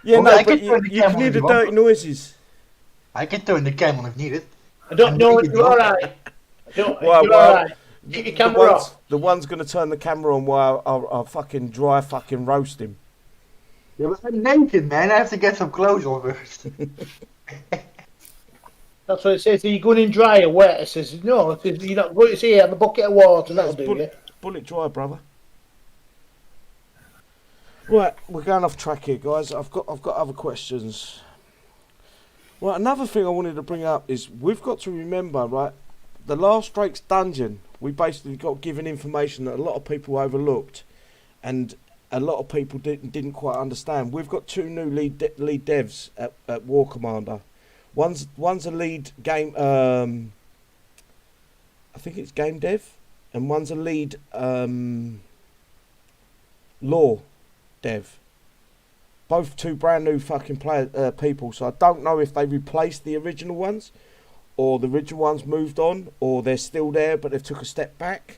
Well, no, I but can turn the you can camera hear on the if you want. dirty noises. I can turn the camera on if needed. I don't I'm know if making you're the- alright. Well, You're well, alright. Keep your camera off. The one's going to turn the camera on while I'll fucking dry fucking roast him. Yeah, but I'm naked, man. I have to get some clothes on first. That's what it says. Are you going in dry or wet? It says, no, it says, you're not going to see, have a bucket of water, that'll do you. Bullet dry, brother. Right, we're going off track here, guys. I've got other questions. Right, another thing I wanted to bring up is we've got to remember, right, the last Drake's dungeon, we basically got given information that a lot of people overlooked, and a lot of people didn't quite understand. We've got two new lead devs at War Commander. One's a lead game. I think it's game dev, and one's a lead lore dev. Both two brand new fucking people. So I don't know if they replaced the original ones, or the original ones moved on, or they're still there but they've took a step back.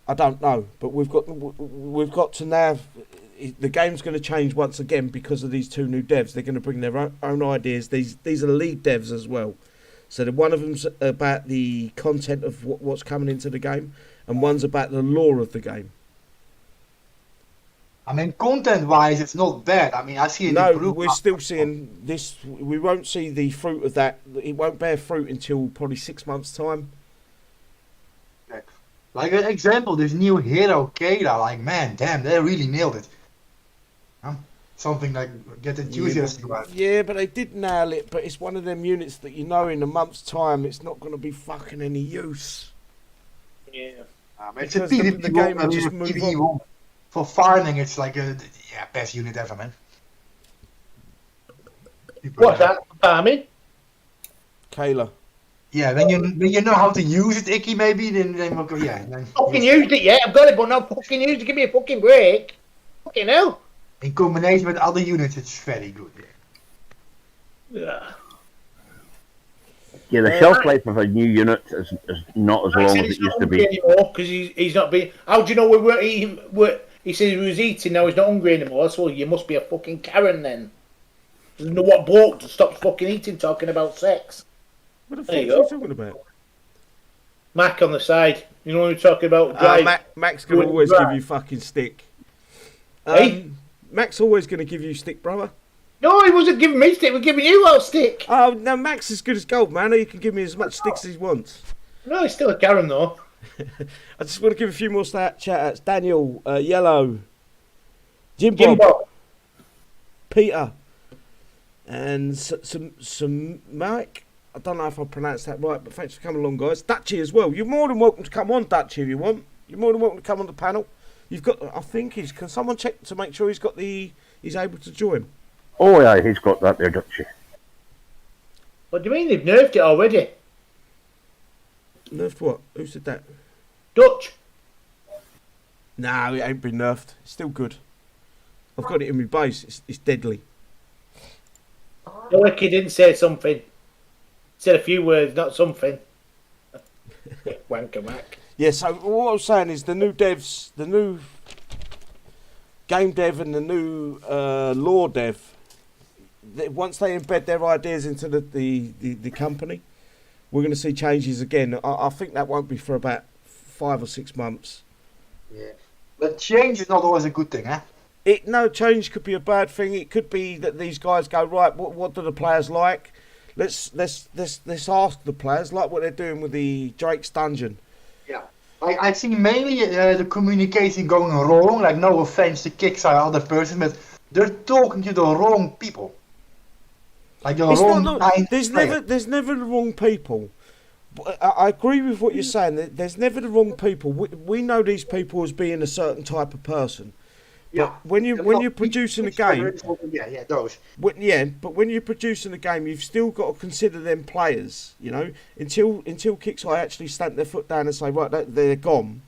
I don't know, but we've got to now. The game's going to change once again because of these two new devs. They're going to bring their own ideas. These are lead devs as well. So one of them's about the content of what's coming into the game, and one's about the lore of the game. I mean, content-wise, it's not bad. I mean, I see an No, improvement. we're still seeing this. We won't see the fruit of that. It won't bear fruit until probably 6 months' time. Like an example, this new hero Kayla, like, man, damn, they really nailed it. Something like get enthusiastic about. Yeah, but they did nail it. But it's one of them units that in a month's time, it's not going to be fucking any use. Yeah. It's a Because the PvP game one, will just a move PvE on. one. For farming, it's like best unit ever, man. What's that? Farming? Kayla. Yeah, when you know how to use it, Icky, maybe then we'll go. Yeah. Then Fucking used it, yeah. I've got it, but not fucking used it. Give me a fucking break. Fucking hell. in combination with other units, it's very good. Yeah. Yeah, the shelf life of a new unit is not as long as it used to be. Anymore because he's not being. How do you know we weren't eating? He said he was eating. Now he's not hungry anymore. So you must be a fucking Karen then. Doesn't know what bloke to stop fucking eating, talking about sex. What the fuck There are you you go. talking about? Mac on the side. You know when we're talking about dry. Mac's going to always give you fucking stick. Hey? Mac's always going to give you stick, brother. No, he wasn't giving me stick. We're giving you our stick. Oh, no, Mac's as good as gold, man. He can give me as much sticks as he wants. No, he's still a Karen though. I just want to give a few more shout-outs. Daniel, Yellow, Jim Jim Bob, Bob. Peter, and some Mike. I don't know if I pronounced that right, but thanks for coming along, guys. Dutchy as well. You're more than welcome to come on, Dutchy, if you want. You're more than welcome to come on the panel. You've got, I think can someone check to make sure he's able to join? Oh yeah, he's got that there, Dutchy. What do you mean they've nerfed it already? Nerfed what? Who said that? Dutch. No, it ain't been nerfed. It's still good. I've got it in my base. It's deadly. No, he didn't say something. Said a few words, not something. Wanker Mac. Yeah, so what I was saying is the new devs, the new game dev and the new lore dev, once they embed their ideas into the company, we're going to see changes again. I think that won't be for about 5 or 6 months. Yeah. But change is not always a good thing, huh? No, change could be a bad thing. It could be that these guys go, right, what do the players like? Let's ask the players, like what they're doing with the Drake's Dungeon. Yeah. I see mainly the communication going wrong, like no offense to Kixeye or other person, but they're talking to the wrong people. Like the wrong kind there's never the wrong people. I agree with what you're saying. There's never the wrong people. We know these people as being a certain type of person. Yeah. When you're producing a game, yeah, those. But when you're producing a game, you've still got to consider them players. You know, until Kixeye actually stamp their foot down and say, right, they're gone.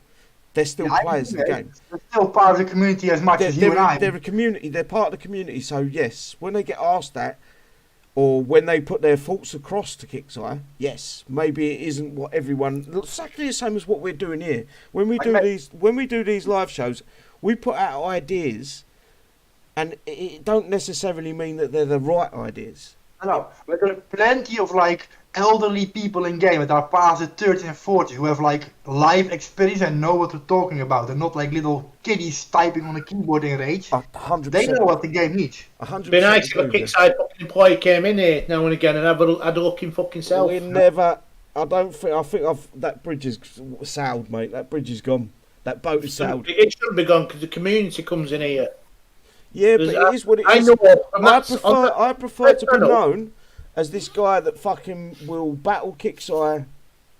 They're still players in the game. They're still part of the community as much as you and I. They're a community. They're part of the community. So yes, when they get asked that, or when they put their thoughts across to Kixeye, yes, maybe it isn't what everyone. Exactly the same as what we're doing here. When we do these live shows, we put out ideas, and it don't necessarily mean that they're the right ideas. I know, but there are plenty of like elderly people in game that are past the 30 and 40 who have like life experience and know what they're talking about. They're not like little kiddies typing on a keyboard in rage. 100%. They know what the game needs. 100%. Be nice if a Kixeye fucking employee came in here now and again and had a look in fucking self. We never. I think that bridge is sailed, mate. That bridge is gone. That boat is sailed. It shouldn't be gone because the community comes in here. Yeah, but it is what it is. I prefer to be known as this guy that fucking will battle Kixeye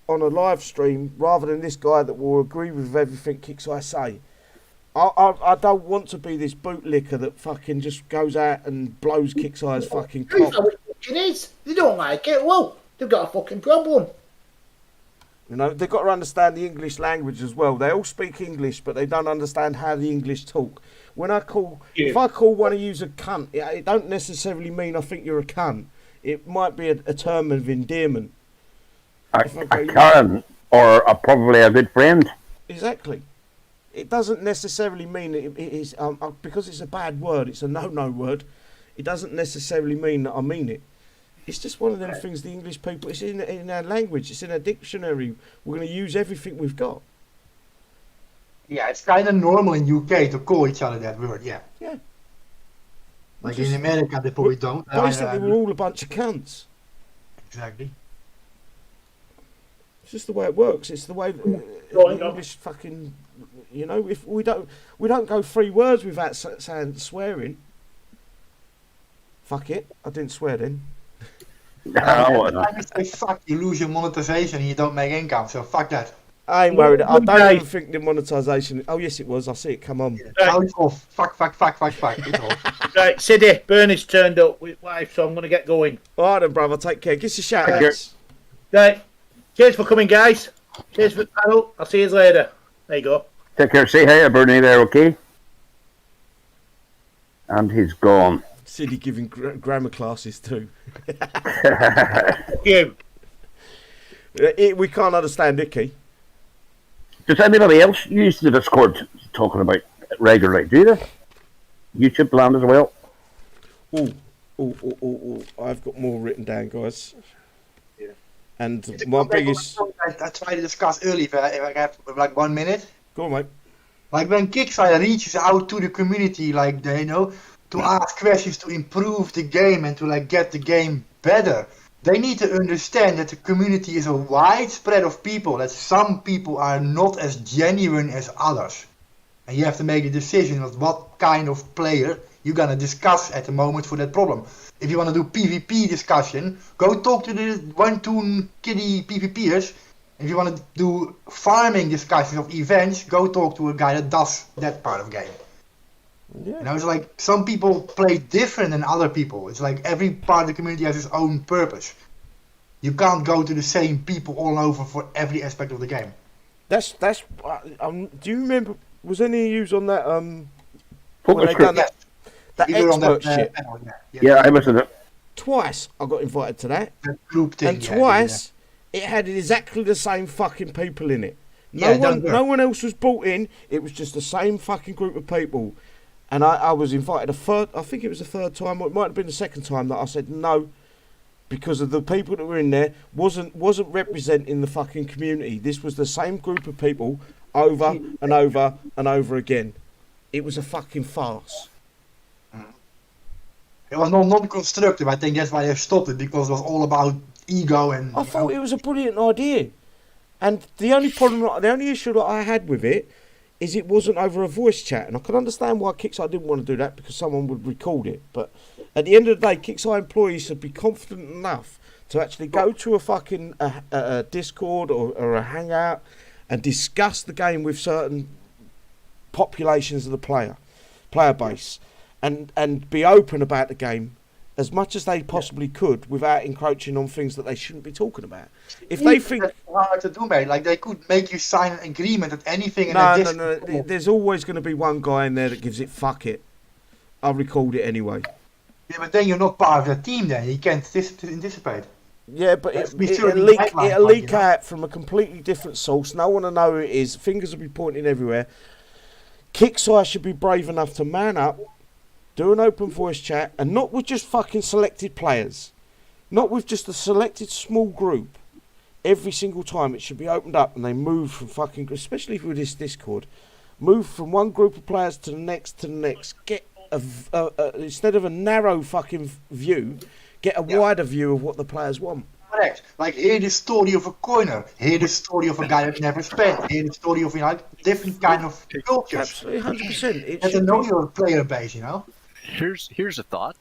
on a live stream rather than this guy that will agree with everything Kixeye say. I don't want to be this bootlicker that fucking just goes out and blows Kixeye's fucking cock. It is. They don't like it. Well, they've got a fucking problem. You know, they've got to understand the English language as well. They all speak English, but they don't understand how the English talk. If I call one of you a cunt, it don't necessarily mean I think you're a cunt. It might be a term of endearment. A Karen, or probably a good friend. Exactly. It doesn't necessarily mean that it is, because it's a bad word, it's a no-no word, it doesn't necessarily mean that I mean it. It's just one of them things the English people, it's in our language, it's in our dictionary. We're going to use everything we've got. Yeah, it's kind of normal in UK to call each other that word, yeah. Yeah. Like in America, they probably don't. Basically, we're all a bunch of cunts. Exactly. It's just the way it works. It's the way the English fucking, you know, if we don't go 3 words without saying swearing. Fuck it, I didn't swear then. I just say fuck, you lose your monetization and you don't make income, so fuck that. I ain't worried. I don't even think the monetization. Oh yes, it was. I see it. Come on. Right. It's off. Fuck. It's off. Right, Siddy, Bernie's turned up with wife, so I'm going to get going. All right then, brother. Take care. Give us a shout out. Right. Cheers for coming, guys. Cheers for the panel. I'll see you later. There you go. Take care. Say hi to Bernie there, okay? And he's gone. Siddy giving grammar classes too. You. We can't understand Icky. Does anybody else use the Discord talking about it regularly? Do they? YouTube land as well? Oh. I've got more written down, guys. Yeah. And my biggest... I tried to discuss earlier, if I have like 1 minute. Go on, mate. Like when Kixeye reaches out to the community, like, they, you know, to ask questions to improve the game and to like get the game better. They need to understand that the community is a wide spread of people, that some people are not as genuine as others. And you have to make a decision of what kind of player you're gonna discuss at the moment for that problem. If you wanna do PvP discussion, go talk to the 1-2 kiddie PvPers. If you wanna do farming discussions of events, go talk to a guy that does that part of the game. Yeah. You know, it's like some people play different than other people. It's like every part of the community has its own purpose. You can't go to the same people all over for every aspect of the game. That's. Do you remember? Was any of you on that? Focus group. That expert shit. Panel, Yeah, I was in it. Twice I got invited to that, group thing, and twice it had exactly the same fucking people in it. No one else was brought in. It was just the same fucking group of people. And I was invited I think it was the third time, or it might have been the second time that I said no, because of the people that were in there wasn't representing the fucking community. This was the same group of people over and over and over again. It was a fucking farce. It was non-constructive. I think that's why they stopped it, because it was all about ego and... I thought it was a brilliant idea. And the only issue that I had with it is it wasn't over a voice chat, and I can understand why Kixeye didn't want to do that, because someone would record it. But at the end of the day, Kixeye employees should be confident enough to actually go to a fucking a Discord or a Hangout and discuss the game with certain populations of the player base, and be open about the game as much as they possibly could without encroaching on things that they shouldn't be talking about. If they think that's hard to do, mate. Like, they could make you sign an agreement that anything. No. There's always going to be one guy in there that gives it. Fuck it, I'll record it anyway. Yeah, but then you're not part of the team. Then you can't anticipate. Yeah, but Let's be it'll certain leak, guidelines, it'll like, leak you know. out from a completely different source. No one will know who it is. Fingers will be pointing everywhere. Kixeye should be brave enough to man up, do an open voice chat, and not with just fucking selected players. Not with just a selected small group. Every single time it should be opened up and they move from fucking, especially with this Discord, move from one group of players to the next to the next. Get instead of a narrow fucking view, get a wider view of what the players want. Correct. Like, hear the story of a coiner. Hear the story of a guy that never spent. Hear the story of, different kind of cultures. Absolutely, 100%. It And to should know be. your player base, Here's a thought.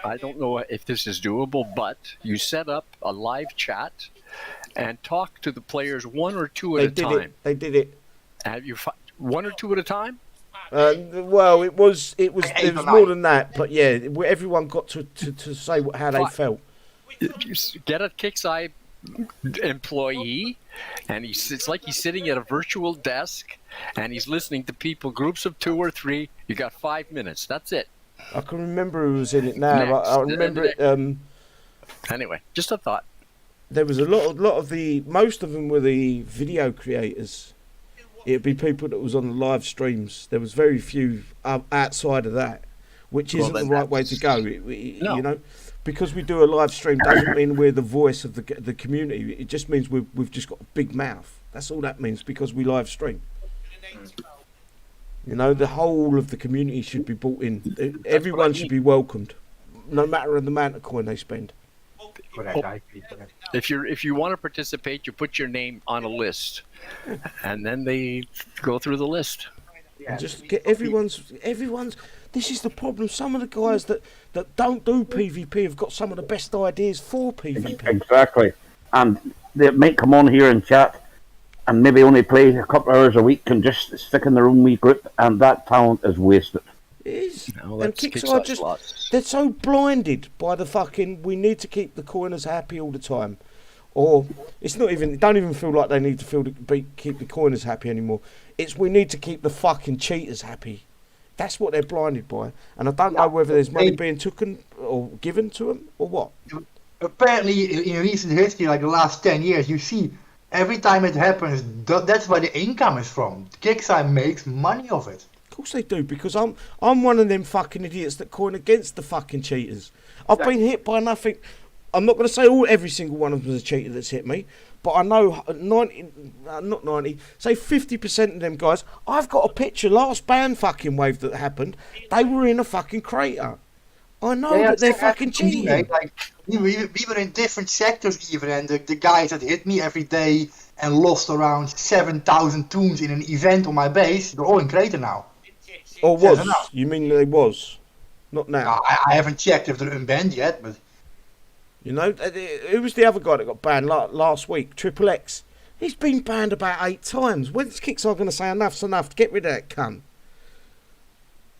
I don't know if this is doable, but you set up a live chat and talk to the players one or two at a time. They did it. Have you one or two at a time? Well, it was Like 8 there or was 9. more than that, but yeah, everyone got to say how they Fine. felt. Get a Kixeye employee, and it's like he's sitting at a virtual desk, and he's listening to people, groups of 2 or 3. You got 5 minutes. That's it. I can remember who was in it now. Next. I remember it. Anyway, just a thought. There was a lot of the. Most of them were the video creators. It'd be people that was on the live streams. There was very few outside of that, which isn't the right way to go. No. You know, because we do a live stream doesn't mean we're the voice of the community. It just means we've just got a big mouth. That's all that means because we live stream. You know, the whole of the community should be brought in. Everyone should be welcomed, no matter the amount of coin they spend. Correct, I agree. Correct. If you want to participate, you put your name on a list, and then they go through the list. And just get everyone's. This is the problem. Some of the guys that don't do PvP have got some of the best ideas for PvP. Exactly. And they might come on here and chat and maybe only play a couple of hours a week and just stick in their own wee group, and that talent is wasted. It is. No, And that's Kixeye Kixeye's loss. they're so blinded by the fucking, we need to keep the coiners happy all the time. Or, it's not even, it don't even feel like they need to keep the coiners happy anymore. It's we need to keep the fucking cheaters happy. That's what they're blinded by. And I don't know whether there's money being taken or given to them or what. Apparently, in recent history, like the last 10 years, you see every time it happens, that's where the income is from. Kixeye makes money of it. Of course they do, because I'm one of them fucking idiots that coin against the fucking cheaters. I've been hit by nothing. I'm not going to say every single one of them is a cheater that's hit me, but I know 50% of them guys. I've got a picture, last band fucking wave that happened, they were in a fucking crater. I know that they're fucking cheating. Like, we were in different sectors even, and the guys that hit me every day and lost around 7,000 toons in an event on my base, they're all in crater now. Or was? enough. You mean they was? Not now. I haven't checked if they're unbanned yet, but You know, who was the other guy that got banned last week? Triple X. He's been banned about 8 times. When's Kixeye going to say enough's enough to get rid of that cunt?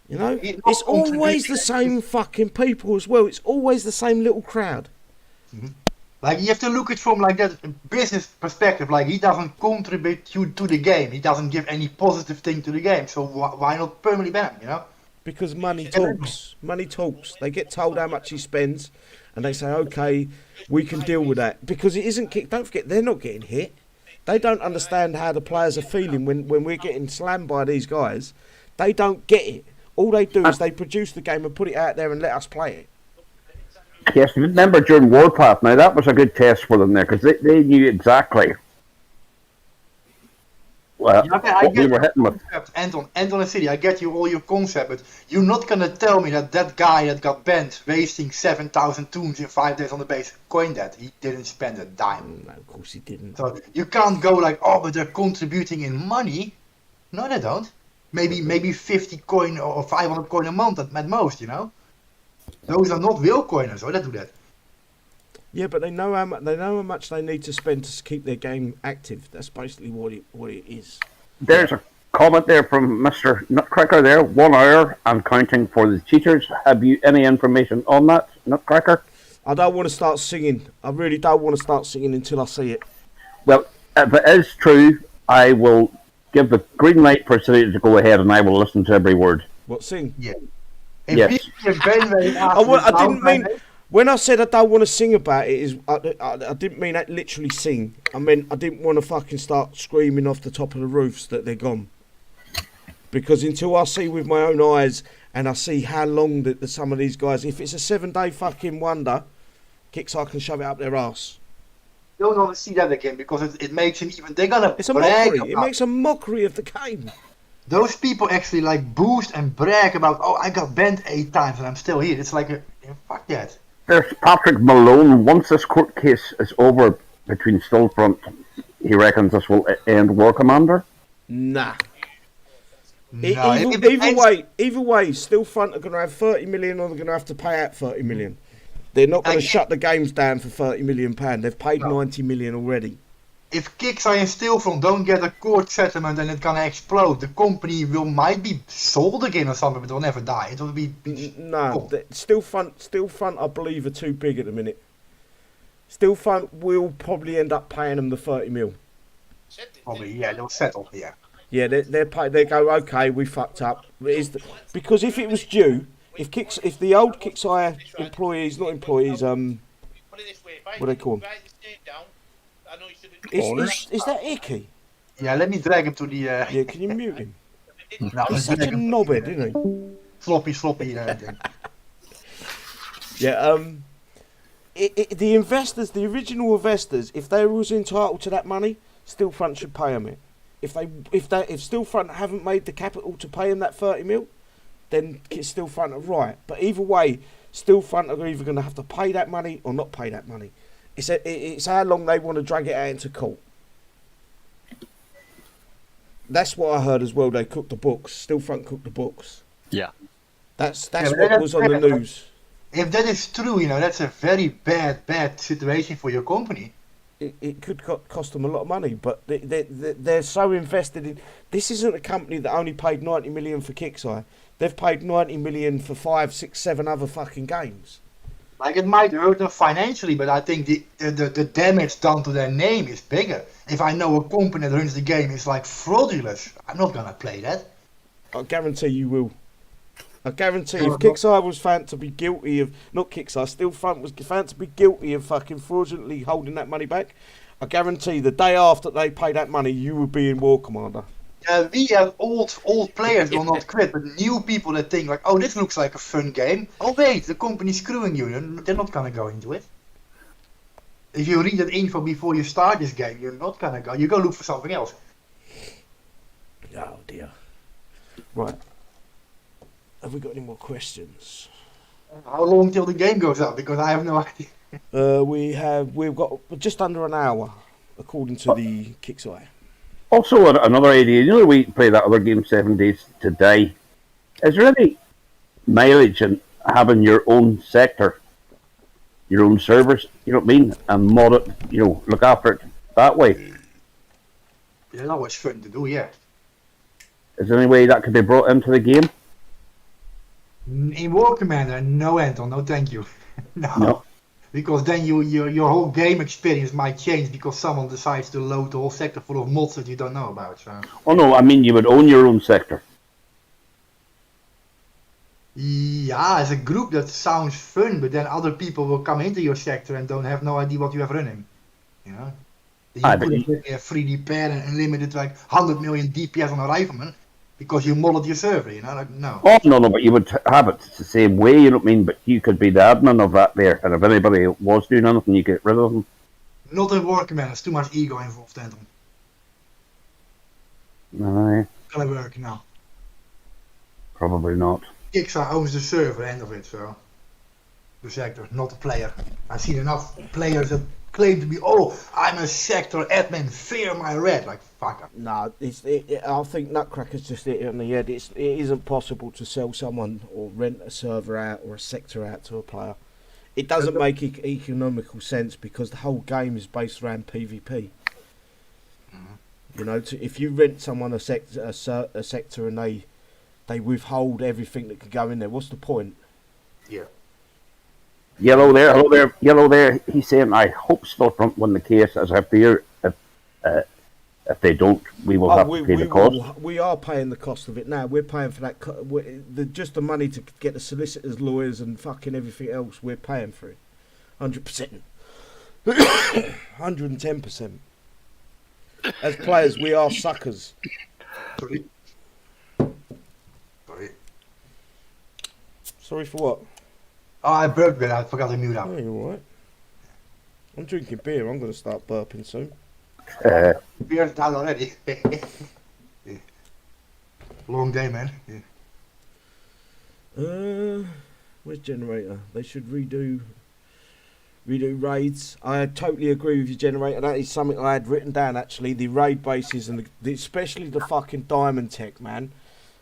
You know, He's not it's always contributing. the same fucking people as well. It's always the same little crowd. like you have to look at it from like that business perspective. Like, he doesn't contribute to the game. He doesn't give any positive thing to the game. So why not permanently ban him? You know? Because money talks. Money talks. They get told how much he spends, and they say, okay, we can deal with that. Because it isn't. Don't forget, they're not getting hit. They don't understand how the players are feeling when we're getting slammed by these guys. They don't get it. All they do is they produce the game and put it out there and let us play it. Yes, remember during Warpath, now that was a good test for them there, because they knew exactly what we were hitting with. Anton and City, I get you all your concept, but you're not gonna tell me that guy that got banned, wasting 7,000 toons in 5 days on the base, coined that. He didn't spend a dime. No, of course he didn't. So you can't go like, oh, but they're contributing in money. No, they don't. Maybe 50 coin or 500 coin a month at most, you know. Those are not real coiners, or they do that. Yeah, but they know how much they need to spend to keep their game active. That's basically what it is. There's a comment there from Mr. Nutcracker there, 1 hour and counting for the cheaters. Have you any information on that, Nutcracker? I don't want to start singing. I really don't want to start singing until I see it. Well, if it is true, I will give the green light for City to go ahead and I will listen to every word. What, sing? Yeah. If Yes. people Ben went I after wa- I the didn't mean Downtime, when I said I don't want to sing about it. I didn't mean that literally sing. I meant I didn't want to fucking start screaming off the top of the roofs that they're gone. Because until I see with my own eyes and I see how long that some of these guys, if it's a 7-day fucking wonder, Kixeye can shove it up their ass. don't want to see that again because it makes him even. They're gonna It's a brag mockery. It about- makes a mockery of the game. Those people actually like boost and brag about, oh, I got banned 8 times and I'm still here. It's like, fuck that. There's Patrick Malone. Once this court case is over between Stillfront, he reckons this will end War Commander. Nah. No, Either way, Stillfront are going to have 30 million or they're going to have to pay out 30 million. They're not going to shut the games down for 30 million pound. They've paid 90 million already. If Kixeye and Stillfront don't get a court settlement and it's gonna explode, the company might be sold again or something, but it will never die. It will be. No, Stillfront, I believe, are too big at the minute. Stillfront will probably end up paying them the 30 mil. Probably, yeah, they'll settle, yeah. Yeah, they go, okay, we fucked up. Because if it was due, if the old Kixeye employees, not employees, what do they call them? Is that Icky? Yeah, let me drag him to the. Yeah, can you mute him? No, He's such a knobhead, isn't he? Sloppy thing. Yeah, the investors, the original investors, if they was entitled to that money, Stillfront should pay them it. If Stillfront haven't made the capital to pay them that 30 mil, then Stillfront are right. But either way, Stillfront are either going to have to pay that money or not pay that money. It's how long they want to drag it out into court. That's what I heard as well. They cooked the books. Stillfront cooked the books. Yeah. That's Yeah, what was on the news. If that is true, that's a very bad situation for your company. It could cost them a lot of money, but they're so invested in. This isn't a company that only paid 90 million for Kixeye. They've paid 90 million for 5, 6, 7 other fucking games. Like, it might hurt them financially, but I think the damage done to their name is bigger. If I know a company that runs the game is like fraudulent, I'm not gonna play that. I guarantee you will. I guarantee if Kixeye was found to be guilty of, not Kixeye, Stillfront was found to be guilty of fucking fraudulently holding that money back, I guarantee the day after they pay that money, you will be in War Commander. We have old players will not quit, but new people that think like, oh, this looks like a fun game. Oh wait, the company's screwing you. They're not gonna go into it. If you read that info before you start this game, you're not gonna go. You go look for something else. Oh dear. Right. Have we got any more questions? How long till the game goes up? Because I have no idea. We've got just under an hour, according to the Kixeye. Also, another idea. We play that other game 7 days to die. Is there any mileage in having your own sector, your own servers? You know what I mean? And mod it. Look after it that way. Yeah, that was fun to do. Yeah. Is there any way that could be brought into the game? In War Commander, no, Anton, no, thank you. No. Because then your whole game experience might change because someone decides to load the whole sector full of mods that you don't know about. So. Oh no, I mean you would own your own sector. Yeah, as a group that sounds fun, but then other people will come into your sector and don't have no idea what you have running. You put a 3D pair and unlimited like 100 million DPS on a rifleman because you modded your server, like no. Oh no, but you would have it the same way, you know what I mean? But you could be the admin of that there, and if anybody was doing anything, you get rid of them. Not in War Commander, there's too much ego involved, Anton. No, Gonna work now. probably not. Kixeye owns the server, end of it, so. The sector, not the player. I've seen enough players that claim to be, I'm a sector admin, fear my red. Like, fuck up. No, I think Nutcracker's just hit it on the head. It isn't possible to sell someone or rent a server out or a sector out to a player. It doesn't make economical sense because the whole game is based around PvP. If you rent someone a sector and they withhold everything that could go in there, what's the point? Yeah. Yellow there, hello there. He's saying, I hope Stillfront won the case as I fear If they don't, we will have to pay the cost. We are paying the cost of it now. We're paying for that. Just the money to get the solicitors, lawyers, and fucking everything else. We're paying for it. 100%. 110%. As players, we are suckers. Sorry. Sorry for what? Oh, I burped it. I forgot to mute up. Oh, you're alright. I'm drinking beer. I'm going to start burping soon. Beer's down already. Yeah. Long day, man. Yeah. Where's Generator? They should redo raids. I totally agree with you, Generator. That is something I had written down, actually. The raid bases and especially the fucking diamond tech, man.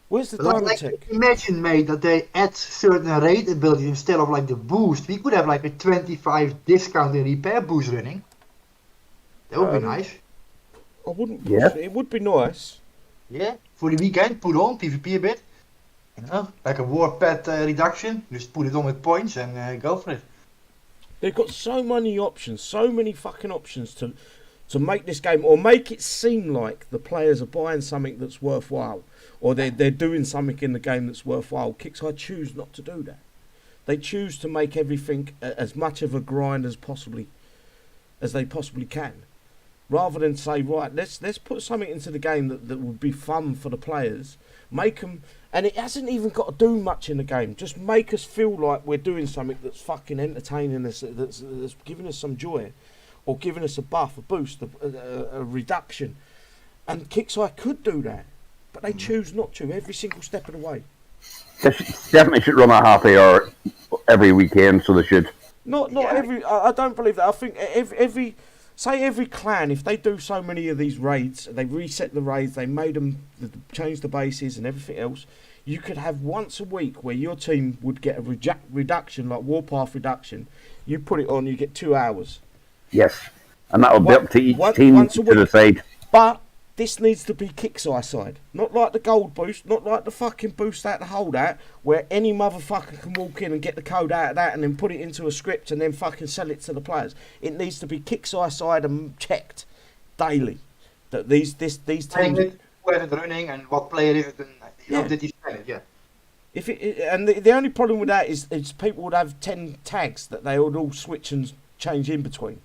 Where's the diamond tech? Imagine, mate, that they add certain raid abilities instead of like the boost. We could have like a 25 discount in repair boost running. That would be nice. I wouldn't. Yeah. It would be nice. Yeah. For the weekend, put on PvP a bit. You know, like a war pet reduction. Just put it on with points and go for it. They've got so many options, so many fucking options to make this game, or make it seem like the players are buying something that's worthwhile, or they're doing something in the game that's worthwhile. Kixeye choose not to do that. They choose to make everything as much of a grind as they possibly can, rather than say, right, let's put something into the game that would be fun for the players. Make them, and it hasn't even got to do much in the game. Just make us feel like we're doing something that's fucking entertaining us, that's giving us some joy, or giving us a buff, a boost, a reduction. And Kixeye could do that, but they choose not to every single step of the way. They definitely should run a half hour every weekend, so they should. Not every. I don't believe that. I think every clan, if they do so many of these raids, they reset the raids, they made them change the bases and everything else. You could have once a week where your team would get a reduction, like warpath reduction. You put it on, you get 2 hours. Yes, and that will be up to each team to decide. But this needs to be Kixeye side, not like the gold boost, not like the fucking boost out the holdout, where any motherfucker can walk in and get the code out of that and then put it into a script and then fucking sell it to the players. It needs to be Kixeye side and checked daily that these teams. Where it's running and what player is it and how did he spell it? Yeah. And the only problem with that is people would have 10 tags that they would all switch and change in between.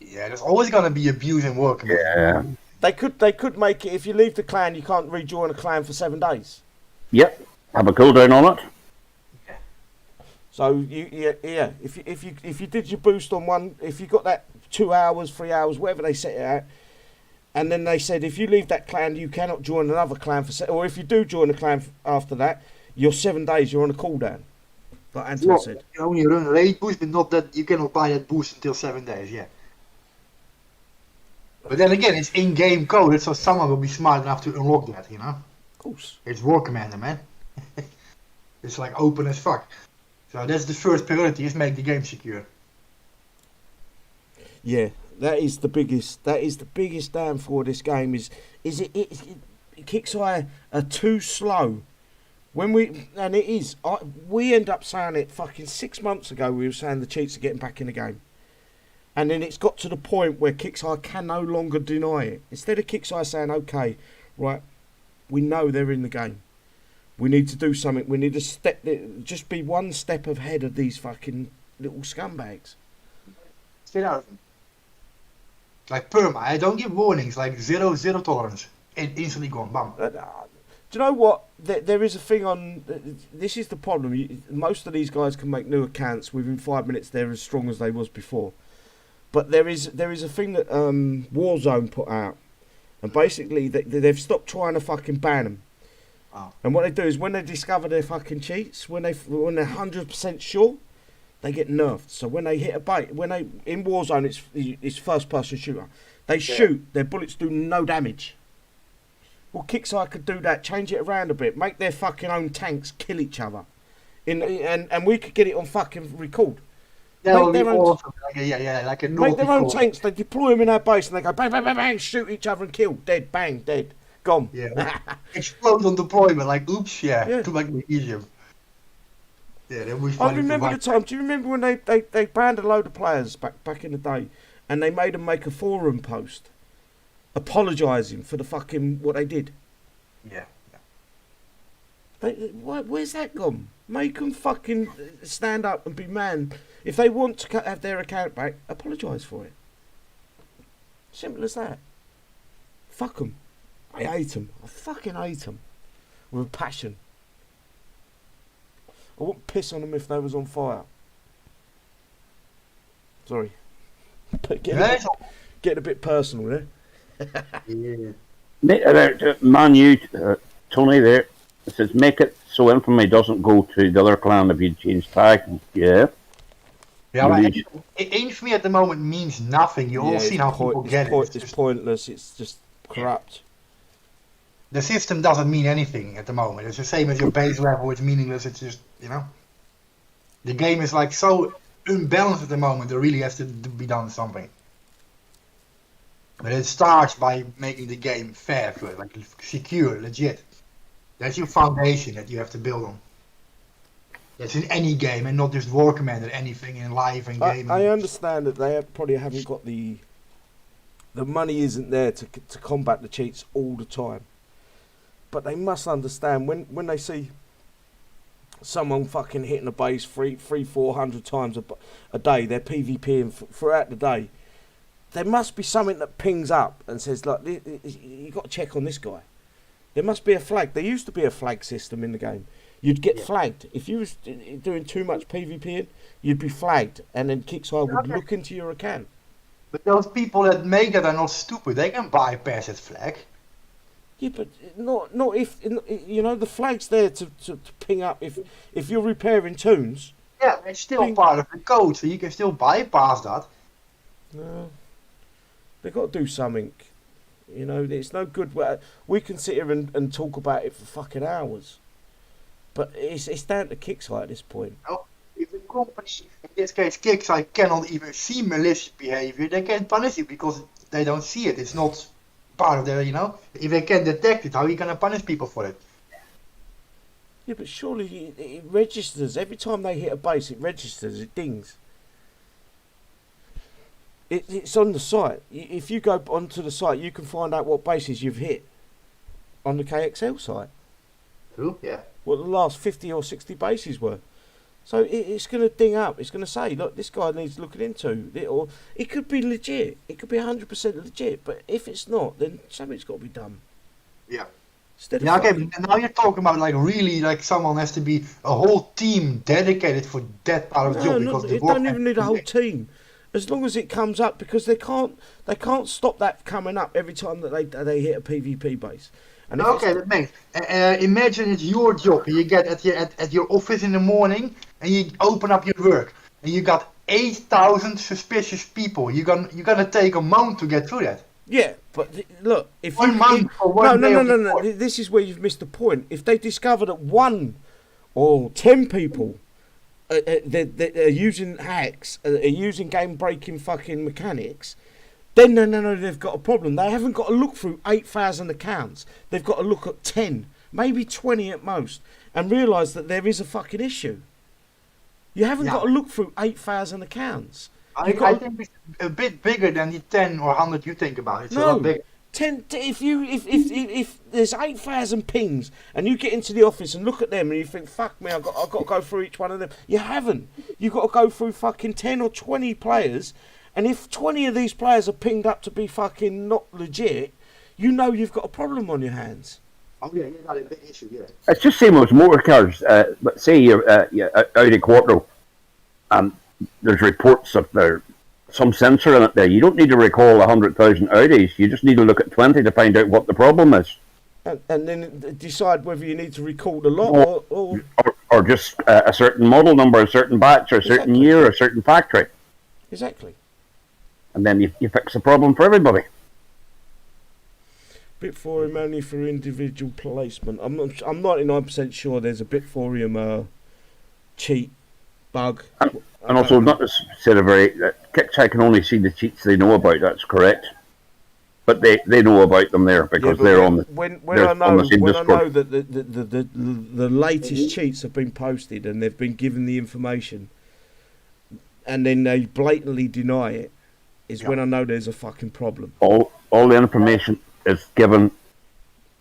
Yeah, there's always gonna be abuse in work. Yeah. They could make it, if you leave the clan, you can't rejoin a clan for 7 days. Yep. Have a cooldown on it. Yeah. So if you did your boost on one, if you got that 2 hours, 3 hours, whatever they set it at, and then they said if you leave that clan, you cannot join another clan or if you do join a clan after that, you're 7 days, you're on a cooldown. Like Anton said. You only run a raid boost, but not that you cannot buy that boost until 7 days. Yeah. But then again, it's in-game code, so someone will be smart enough to unlock that, you know? Of course. It's War Commander, man. It's like open as fuck. So that's the first priority, is make the game secure. Yeah, that is the biggest downfall of this game is Kixeye are too slow. We end up saying it fucking 6 months ago, we were saying the cheats are getting back in the game. And then it's got to the point where Kixeye can no longer deny it. Instead of Kixeye saying, okay, right, we know they're in the game. We need to do something. We need to just be one step ahead of these fucking little scumbags. Straight out of them. Like perma, I don't give warnings, like zero tolerance. It instantly gone, bam. Do you know what? There is a thing on... This is the problem. Most of these guys can make new accounts. Within 5 minutes, they're as strong as they was before. But there is a thing that Warzone put out, and basically they've stopped trying to fucking ban them. Oh. And what they do is when they discover their fucking cheats, when they're 100% sure, they get nerfed. So when they hit a bait, in Warzone it's first person shooter, they shoot, their bullets do no damage. Well, Kixeye could do that, change it around a bit, make their fucking own tanks kill each other, and we could get it on fucking record. That would be awesome. Like a make their own tanks. They deploy them in our base and they go bang, bang, bang, bang, shoot each other and kill. Dead, bang, dead, gone. Yeah. Explode on deployment. Like, oops, to make it easier. Yeah, that was funny. I remember the time. Do you remember when they banned a load of players back in the day, and they made them make a forum post, apologising for the fucking what they did. Yeah. Where's that gone? Make them fucking stand up and be man. If they want to have their account back, apologise for it. Simple as that. Fuck them. I hate them. I fucking hate them. With a passion. I wouldn't piss on them if they was on fire. Sorry. But getting a bit personal there. Yeah. Man, Tony there, it says, make it so infamy doesn't go to the other clan if you change tag. Yeah. Yeah, but infamy at the moment means nothing. You all seen how people get it. It's pointless. It's just corrupt. The system doesn't mean anything at the moment. It's the same as your base level. It's meaningless. It's just, the game is like so unbalanced at the moment. There really has to be done something. But it starts by making the game fair first, like secure, legit. That's your foundation that you have to build on. That's in any game, and not just War Commander, anything in live and game. I understand that they probably haven't got the money isn't there to combat the cheats all the time. But they must understand when they see someone fucking hitting a base 400 times a day, they're PvPing throughout the day. There must be something that pings up and says, like, you got to check on this guy. There must be a flag. There used to be a flag system in the game. You'd get flagged. If you was doing too much PvPing, you'd be flagged, and then Kixeye would look into your account. But those people that make that are not stupid. They can bypass that flag. Yeah, but not if the flag's there to ping up if you're repairing tunes. Yeah, it's still part of the code, so you can still bypass that. No, they got to do something. It's no good. We can sit here and talk about it for fucking hours, but it's down to Kixeye at this point. Oh, if the company, in this case Kixeye, cannot even see malicious behavior, they can't punish you because they don't see it. It's not part of their, if they can detect it, how are you going to punish people for it? Yeah, but surely it registers. Every time they hit a base, it registers, it dings. It's on the site. If you go onto the site, you can find out what bases you've hit on the KXL site. True, yeah. What the last 50 or 60 bases were. So it's going to ding up. It's going to say, look, this guy needs looking into. Or it could be legit. It could be 100% legit. But if it's not, then something's got to be done. Yeah. Yeah, okay, but now you're talking about really someone has to be a whole team dedicated for that part of the job. Because you don't even need a whole team. As long as it comes up, because they can't stop that coming up every time that they hit a PvP base. And okay, that makes. Imagine it's your job. You get at your office in the morning, and you open up your work, and you got 8,000 suspicious people. You're gonna take a month to get through that. Yeah, but look, if one month or one day. No. This is where you've missed the point. If they discover that 1 or 10 people they're using hacks, are using game-breaking fucking mechanics, then no, they've got a problem. They haven't got to look through 8,000 accounts. They've got to look at 10, maybe 20 at most, and realise that there is a fucking issue. You haven't got to look through 8,000 accounts. I think it's a bit bigger than the 10 or 100 you think about. It's a lot bigger. 10. If there's 8,000 pings and you get into the office and look at them and you think, fuck me, I've got to go through each one of them. You haven't. You've got to go through fucking 10 or 20 players, and if 20 of these players are pinged up to be fucking not legit, you've got a problem on your hands. Oh yeah, you got a big issue, yeah. It's just same as motor cars. But say you're Audi Quattro, there's reports of some sensor in it there. You don't need to recall 100,000 Audis. You just need to look at 20 to find out what the problem is. And then decide whether you need to recall the lot or just a certain model number, a certain batch, or a certain year, or a certain factory. Exactly. And then you fix the problem for everybody. Bitforium only for individual placement. I'm 99% sure there's a Bitforium cheat bug. And also, not to say Kixeye can only see the cheats they know about. That's correct, but they know about them there because they're on the. When I know that the latest cheats have been posted and they've been given the information, and then they blatantly deny it, is when I know there's a fucking problem. All the information is given.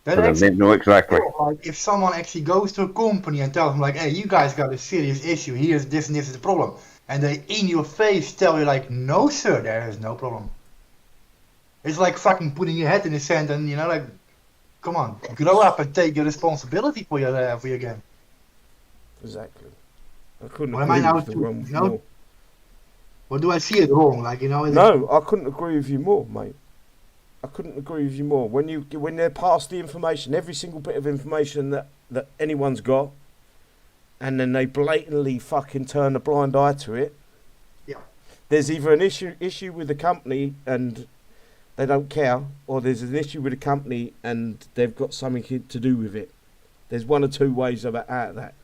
That So they know exactly. like, if someone actually goes to a company and tells them like, hey, you guys got a serious issue, here's this and this is the problem, and they in your face tell you like, no sir, there is no problem. It's like fucking putting your head in the sand and, you know, like, come on, grow up and take your responsibility for your game. Exactly. I couldn't What am I agree now with you to- more. you know? Or do I see it wrong? Like, you know, No, I couldn't agree with you more, mate. I couldn't agree with you more. When they're past the information, every single bit of information that anyone's got, and then they blatantly fucking turn a blind eye to it. Yeah. There's either an issue with the company and they don't care, or there's an issue with the company and they've got something to do with it. There's one or two ways out of that.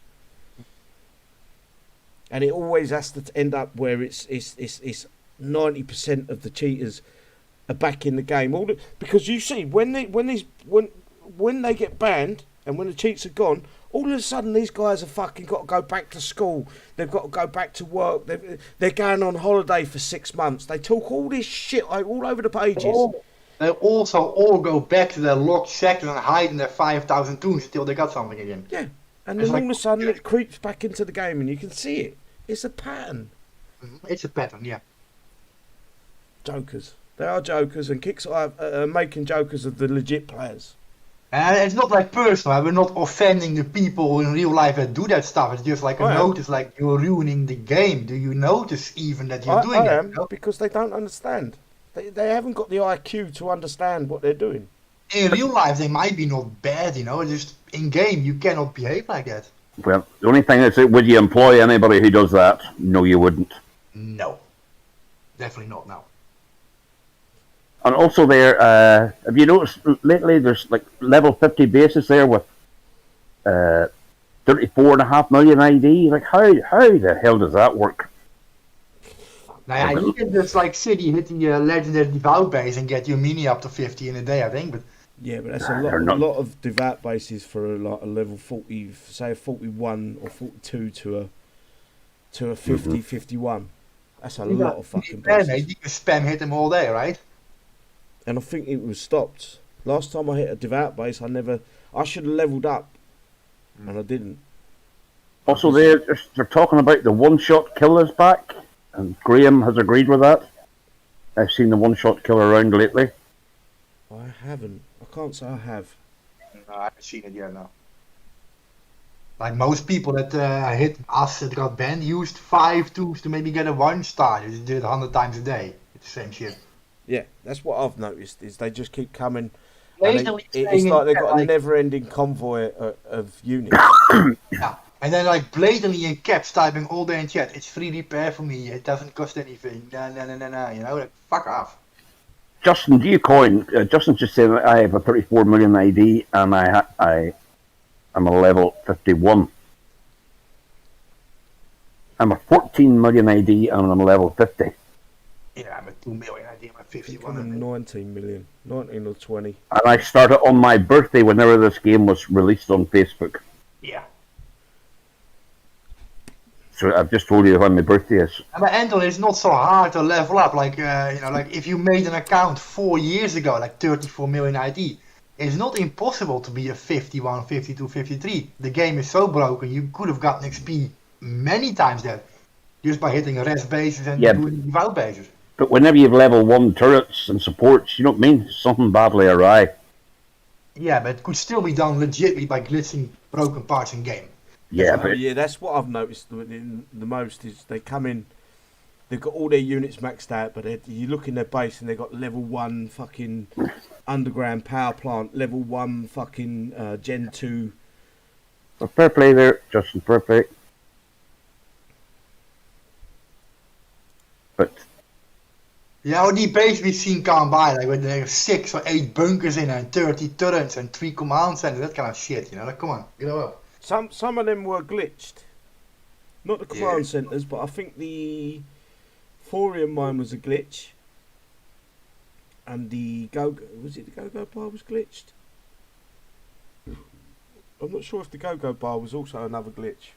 And it always has to end up where it's 90% of the cheaters are back in the game. Because you see, when they get banned and when the cheats are gone, all of a sudden these guys have fucking got to go back to school. They've got to go back to work. They're going on holiday for 6 months. They talk all this shit all over the pages. they also all go back to their locked section and hide in their 5,000 toons until they got something again. Yeah, and It's then like- all of a sudden it creeps back into the game and you can see it. It's a pattern. It's a pattern, yeah. Jokers. They are jokers, and Kixeye are making jokers of the legit players. And it's not like personal. We're not offending the people in real life that do that stuff. It's just like a I am. notice, like you're ruining the game. Do you notice even that you're doing I it? am, you know? because they don't understand. They haven't got the IQ to understand what they're doing. In real life, they might be not bad, you know. It's just in game, you cannot behave like that. Well, the only thing is, would you employ anybody who does that? No, you wouldn't. No, definitely not now. And also there, have you noticed lately there's like level 50 bases there with 34.5 million ID? Like how the hell does that work? Now, yeah, you can just like city hit the legendary devout base and get your mini up to 50 in a day, I think. But Yeah, but that's Nah, a they're lot. not. A lot of devout bases for like a level 40, say a 41 or 42 to a 50, 51. That's a lot of fucking yeah, bases. mate, you can spam hit them all day, right? And I think it was stopped. Last time I hit a devout base, I should have leveled up, and I didn't. Also, they're talking about the one-shot killers back, and Graham has agreed with that. I've seen the one-shot killer around lately. I haven't. I can't say I have. No, I haven't seen it yet, no. Like most people that hit us that got banned used 5 tools to maybe get a 1-star. They just did it 100 times a day. It's the same shit. Yeah, that's what I've noticed. Is they just keep coming. And Blatantly it's saying like they've in got chat, a never-ending convoy of units. Yeah. And then like blatantly in caps typing all day in chat, it's free repair for me, it doesn't cost anything, nah, you know, like, fuck off. Justin, do you coin? Justin just said that I have a 34 million ID and I am a level 51. I'm a 14 million ID and I'm a level 50. Yeah, I'm at 2 million, I think I'm at I think 51. I'm I think. 19 million, 19 or 20. And I started on my birthday whenever this game was released on Facebook. Yeah. So I've just told you when my birthday is. And Anton, it's not so hard to level up, like, you know, like if you made an account 4 years ago, like 34 million ID, it's not impossible to be a 51, 52, 53. The game is so broken, you could have gotten XP many times that, just by hitting rest bases and Yeah. doing devout bases. But whenever you have level 1 turrets and supports, you know what I mean? Something badly awry. Yeah, but it could still be done legitimately by glitching broken parts in game. Yeah, Oh, but yeah, that's what I've noticed the most is they come in, they've got all their units maxed out, but you look in their base and they've got level 1 fucking underground power plant, level 1 fucking Gen 2. fair play there, Justin, fair play. But Yeah, or the base we've seen come by, like with there's 6 or 8 bunkers in and 30 turrets and 3 command centers, that kind of shit, you know, like come on, grow up. Some of them were glitched. Not the command Yeah. centres, but I think the Thorium mine was a glitch. And the was it the Go-Go bar was glitched? I'm not sure if the Go-Go bar was also another glitch.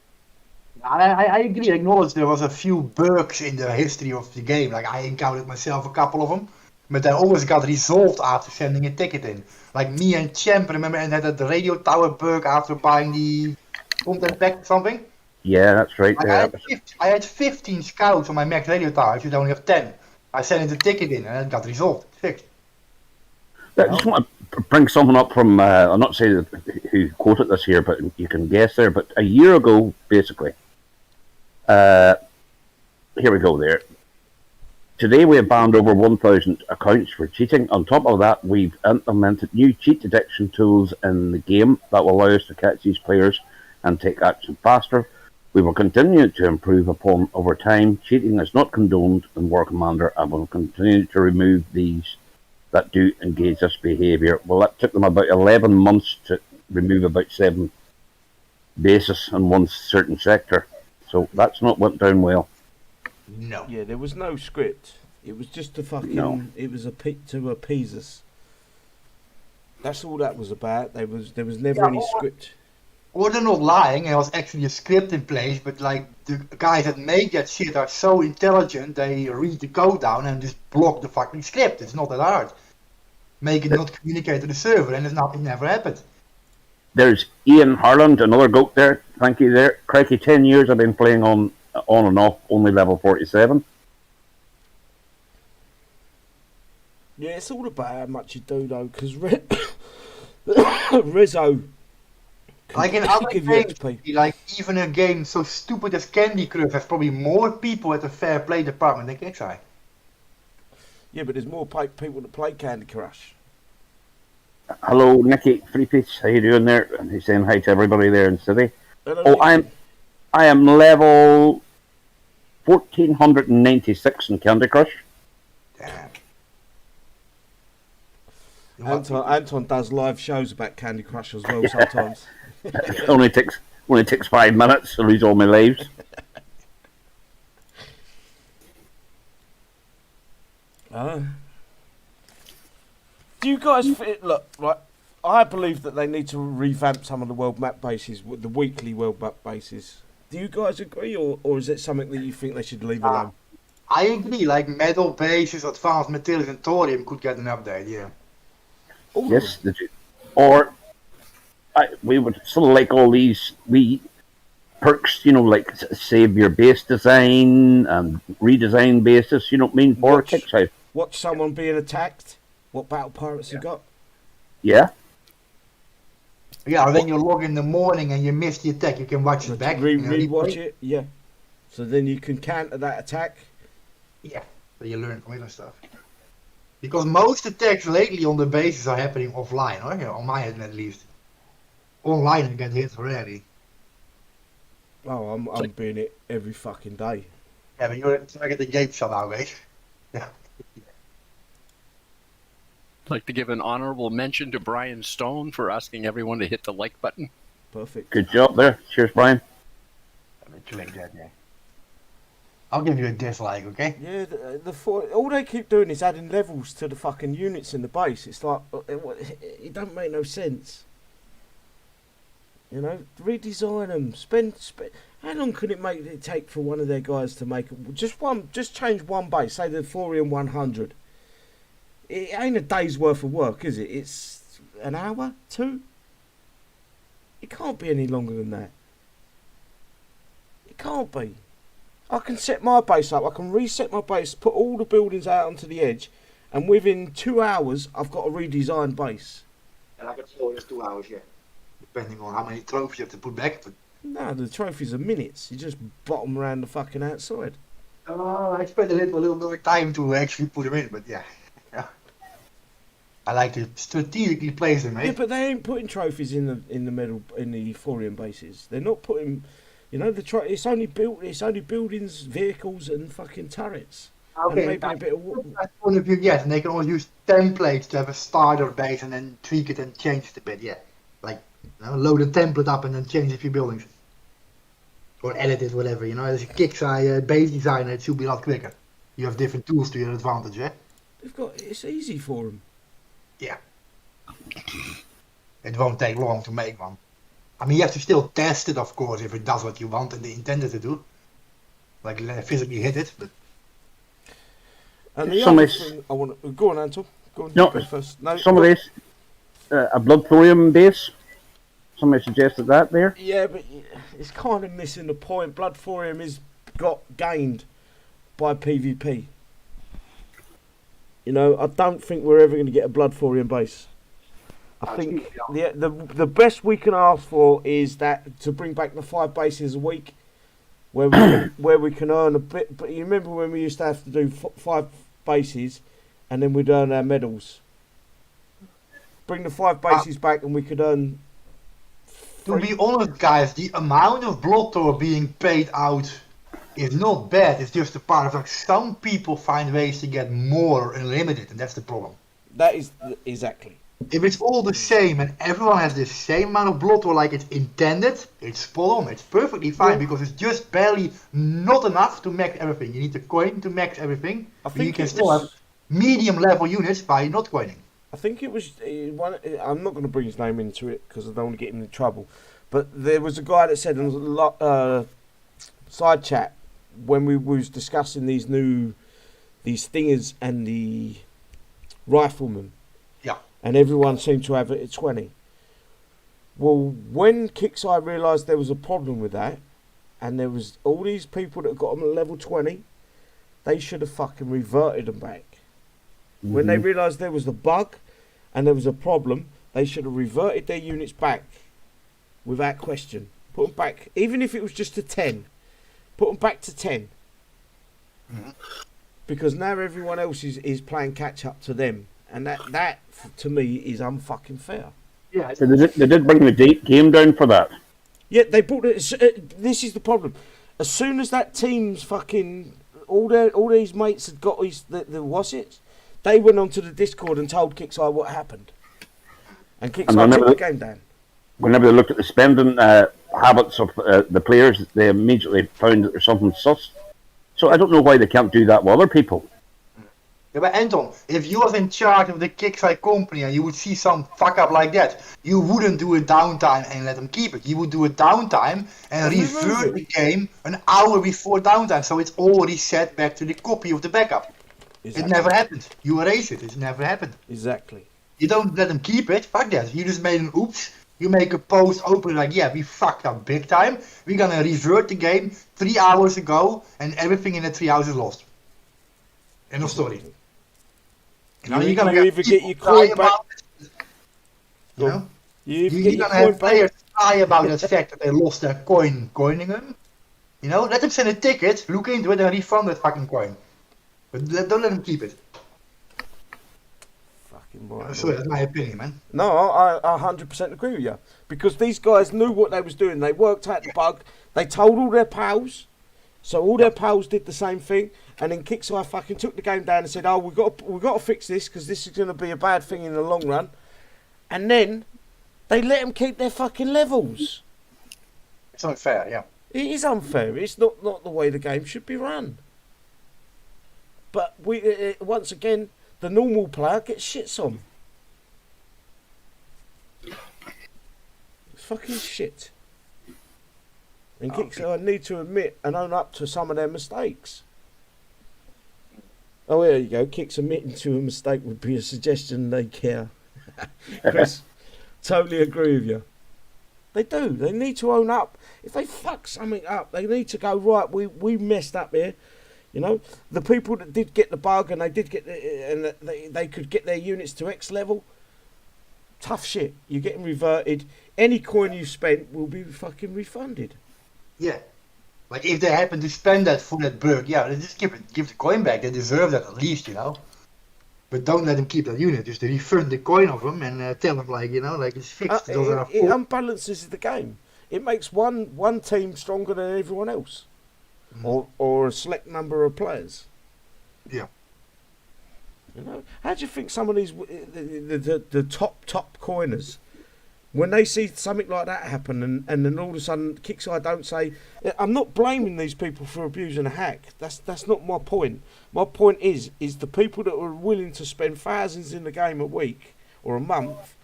I agree. I acknowledge there was a few bugs in the history of the game. Like I encountered myself a couple of them, but they always got resolved after sending a ticket in. Like me and Champ, remember, and had the radio tower bug after buying the content pack or something. Yeah, that's right. Like Yeah, I had 15 scouts on my max radio tower. I should only have 10. I sent in the ticket in, and it got resolved. Fixed. I just want to bring something up from, I'm not saying who quoted this here, but you can guess there. But a year ago, basically, here we go there. Today we have banned over 1,000 accounts for cheating. On top of that, we've implemented new cheat detection tools in the game that will allow us to catch these players and take action faster. We will continue to improve upon over time. Cheating is not condoned in War Commander and will continue to remove these that do engage this behaviour. Well, that took them about 11 months to remove about 7 bases in one certain sector. So that's not went down well. No. Yeah, there was no script. It was just a fucking. No. It was to appease us. That's all that was about. There was never any script. Or they're not lying, there was actually a script in place, but like the guys that make that shit are so intelligent, they read the code down and just block the fucking script. It's not that hard. Make it not communicate to the server, and it never happened. There's Ian Harland, another goat there. Thank you there. Crikey, 10 years I've been playing on and off, only level 47. Yeah, it's all about how much you do though, because Rizzo. Like in other games, like even a game so stupid as Candy Crush has probably more people at the fair play department than Kixeye. Yeah, but there's more people that play Candy Crush. Hello, Nicky, Free Piece. How you doing there? And he's saying hi to everybody there in the city. Hello, Oh, Nicky. I am level 1496 in Candy Crush. Damn. Anton does live shows about Candy Crush as well sometimes. only takes 5 minutes to read all my lives. Do you guys look right? I believe that they need to revamp some of the world map bases, the weekly world map bases. Do you guys agree, or is it something that you think they should leave alone? I agree, like metal bases, advanced materials, and thorium could get an update, yeah. Ooh. Yes, or we would sort of like all these wee perks, like save your base design and redesign bases. You know what I mean? For Kixeye. Watch someone being attacked. What battle pirates you got? Yeah. Yeah, when you log in the morning and you miss the attack, you can watch it back. Re-watch it, yeah. So then you can counter that attack. Yeah, so you learn from it and stuff. Because most attacks lately on the bases are happening offline, or on my end at least. Online you get hit already. Oh, I'm doing it every fucking day. Yeah, but you're trying to get the game shut out, mate. Yeah. I'd like to give an honorable mention to Brian Stone for asking everyone to hit the like button. Perfect. Good job there. Cheers, Brian. I'll give you a dislike, okay? Yeah, all they keep doing is adding levels to the fucking units in the base. It's like, it don't make no sense. Redesign them. Spend. How long can it take for one of their guys to make just change one base? Say the Thorium 100. It ain't a day's worth of work, is it? It's an hour, 2. It can't be any longer than that. It can't be. I can set my base up. I can reset my base, put all the buildings out onto the edge, and within 2 hours, I've got a redesigned base. And I can show you 2 hours, yeah. Depending on how many trophies you have to put back. But... No, the trophies are minutes. You just bottom around the fucking outside. I spent a little more time to actually put them in, but yeah. I like to strategically place them, mate. Yeah, but they ain't putting trophies in the Thorium bases. They're not putting, it's only buildings, vehicles, and fucking turrets. Okay, and maybe a bit of that point of view, yes, and they can only use templates to have a starter base and then tweak it and change it a bit, yeah. Like, load a template up and then change a few buildings. Or edit it, whatever, There's a Kixeye base designer, it should be a lot quicker. You have different tools to your advantage, yeah? It's easy for them. Yeah. It won't take long to make one. I mean, you have to still test it, of course, if it does what you want and they intended to do. Like physically hit it, but And the Some other is- thing I want to go on, Anton. Go on. No, you go first. No, Some of this, a blood thorium base. Somebody suggested that there. Yeah, but it's kind of missing the point. Blood thorium is got gained by PvP. You know, I don't think we're ever going to get a blood thorium base. I think the best we can ask for is that to bring back the 5 bases a week, where we can earn a bit. But you remember when we used to have to do 5 bases, and then we'd earn our medals. Bring the 5 bases back, and we could earn. to be honest, guys, the amount of blood tour being paid out is not bad. It's just a part of like some people find ways to get more unlimited, and that's the problem. That is exactly. If it's all the same and everyone has the same amount of blood tour like it's intended, it's spot on. It's perfectly fine because it's just barely not enough to max everything. You need the coin to max everything. I But think you can it still was- have medium level units by not coining. I think it was one. I'm not going to bring his name into it because I don't want to get him in trouble. But there was a guy that said in a side chat when we was discussing these stingers and the riflemen. Yeah. And everyone seemed to have it at 20. Well, when Kixeye realised there was a problem with that, and there was all these people that got them at level 20, they should have fucking reverted them back. When they realised there was a bug and there was a problem, they should have reverted their units back without question. Put them back, even if it was just to 10. Put them back to 10. Because now everyone else is playing catch up to them. And that to me, is unfucking fair. Yeah. So they did bring the game down for that. Yeah, they brought it. This is the problem. As soon as that team's fucking all these mates had got the Wassits, they went onto the Discord and told Kixeye what happened, and Kixeye took the game down. Whenever they looked at the spending habits of the players, they immediately found that there's something sus. So I don't know why they can't do that with other people. Yeah, but Anton, if you was in charge of the Kixeye company and you would see some fuck up like that, you wouldn't do a downtime and let them keep it. You would do a downtime and revert the game an hour before downtime, so it's already set back to the copy of the backup. Exactly. It never happened. You erase it. It never happened. Exactly. You don't let them keep it. Fuck that. You just made an oops. You make a post open like, yeah, we fucked up big time. We're gonna revert the game 3 hours ago, and everything in the 3 hours is lost. End of story. You know, You you're gonna either have get your people cry coin back- about it. You know, You you're get your gonna have coin back. players cry about the fact that they lost their coin coining them. You know, let them send a ticket, look into it, and refund that fucking coin. But don't let them keep it. Fucking right. So that's my opinion, man. No, I 100% agree with you. Because these guys knew what they was doing. They worked out the bug. They told all their pals. So all their pals did the same thing. And then Kixeye fucking took the game down and said, "Oh, we got to fix this because this is going to be a bad thing in the long run." And then they let them keep their fucking levels. It's unfair, yeah. It is unfair. It's not the way the game should be run. But once again, the normal player gets shits on. It's fucking shit. And Kixeye need to admit and own up to some of their mistakes. Oh, there you go. Kix admitting to a mistake would be a suggestion they care. Chris, totally agree with you. They do. They need to own up. If they fuck something up, they need to go, right, we messed up here. You know, the people that did get the bug and they did get they could get their units to X level. Tough shit. You're getting reverted. Any coin you spent will be fucking refunded. Yeah. Like if they happen to spend that for that bug, yeah, then just give the coin back. They deserve that at least, you know. But don't let them keep that unit. Just refund the coin of them and tell them like, you know, like it's fixed. Those are It unbalances the game. It makes one team stronger than everyone else, or a select number of players. Yeah. You know, how do you think some of these the top coiners, when they see something like that happen, and then all of a sudden Kixeye don't say, I'm not blaming these people for abusing a hack. That's not my point. My point is the people that are willing to spend thousands in the game a week or a month,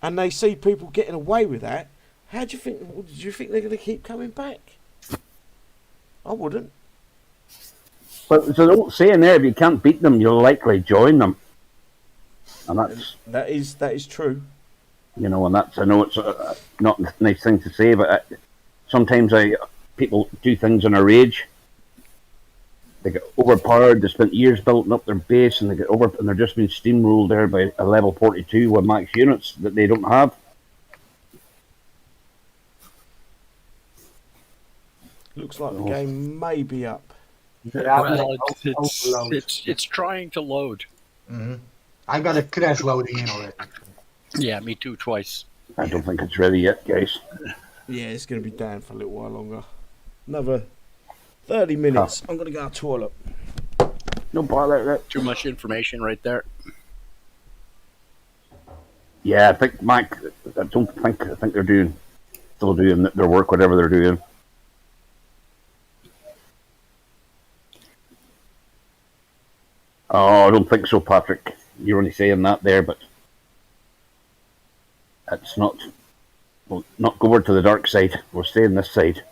and they see people getting away with that. How do you think? Do you think they're going to keep coming back? I wouldn't. But so don't say in there, if you can't beat them, you'll likely join them. And That is true. you know, and that's, I know it's not a nice thing to say, but sometimes people do things in a rage. They get overpowered. They spent years building up their base, and they get and they're just being steamrolled there by a level 42 with max units that they don't have. Looks like the game may be up. Well, it's trying to load. Mm-hmm. I got a crash loading in already. Yeah, me too, twice. I don't think it's ready yet, guys. Yeah, it's going to be down for a little while longer. Another 30 minutes. I'm going to go to the toilet. No bother that. Too much information right there. Yeah, I think Mac. I think they're still doing their work, whatever they're doing. Oh, I don't think so, Patrick. You're only saying that there, but it's not. We'll not go over to the dark side. We'll stay on this side,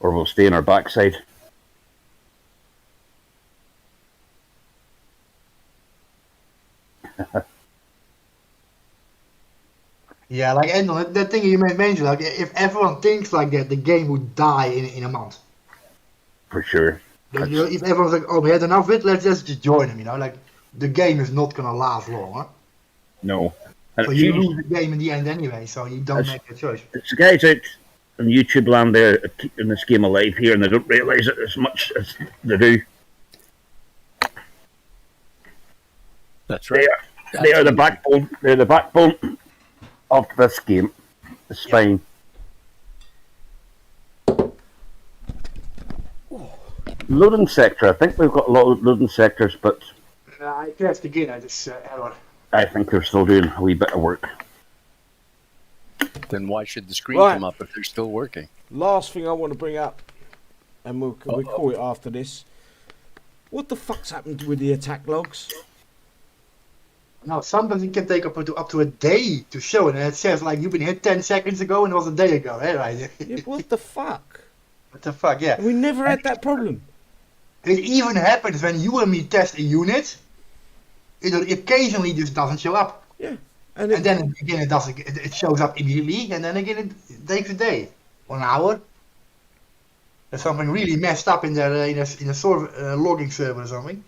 or we'll stay on our backside. Yeah, like, and that thing you mentioned, like, if everyone thinks like that, the game would die in a month. For sure. Like, you know, if everyone's like, oh, we had enough of it, let's just join them, you know, like, the game is not gonna last long, huh? No. And So you lose the game in the end anyway, so you don't make a choice. it's the guys out on YouTube land there keeping this game alive here, and they don't realise it as much as they do. That's right. They are the backbone. They're the backbone of this game. The spine. Loading sector. I think we've got a lot of loading sectors, but I crashed again, I just, error. I think they're still doing a wee bit of work. Then why should the screen Right. come up if they're still working? Last thing I want to bring up, and we'll call it after this. What the fuck's happened with the attack logs? No, sometimes it can take up to a day to show, and it says, like, you've been hit 10 seconds ago, and it was a day ago, eh, right? Yeah, what the fuck? What the fuck, yeah. We never had that problem. It even happens when you and me test a unit, it occasionally just doesn't show up. Yeah. And then again it shows up immediately, and then again it takes a day or an hour. There's something really messed up in there in a sort of logging server or something.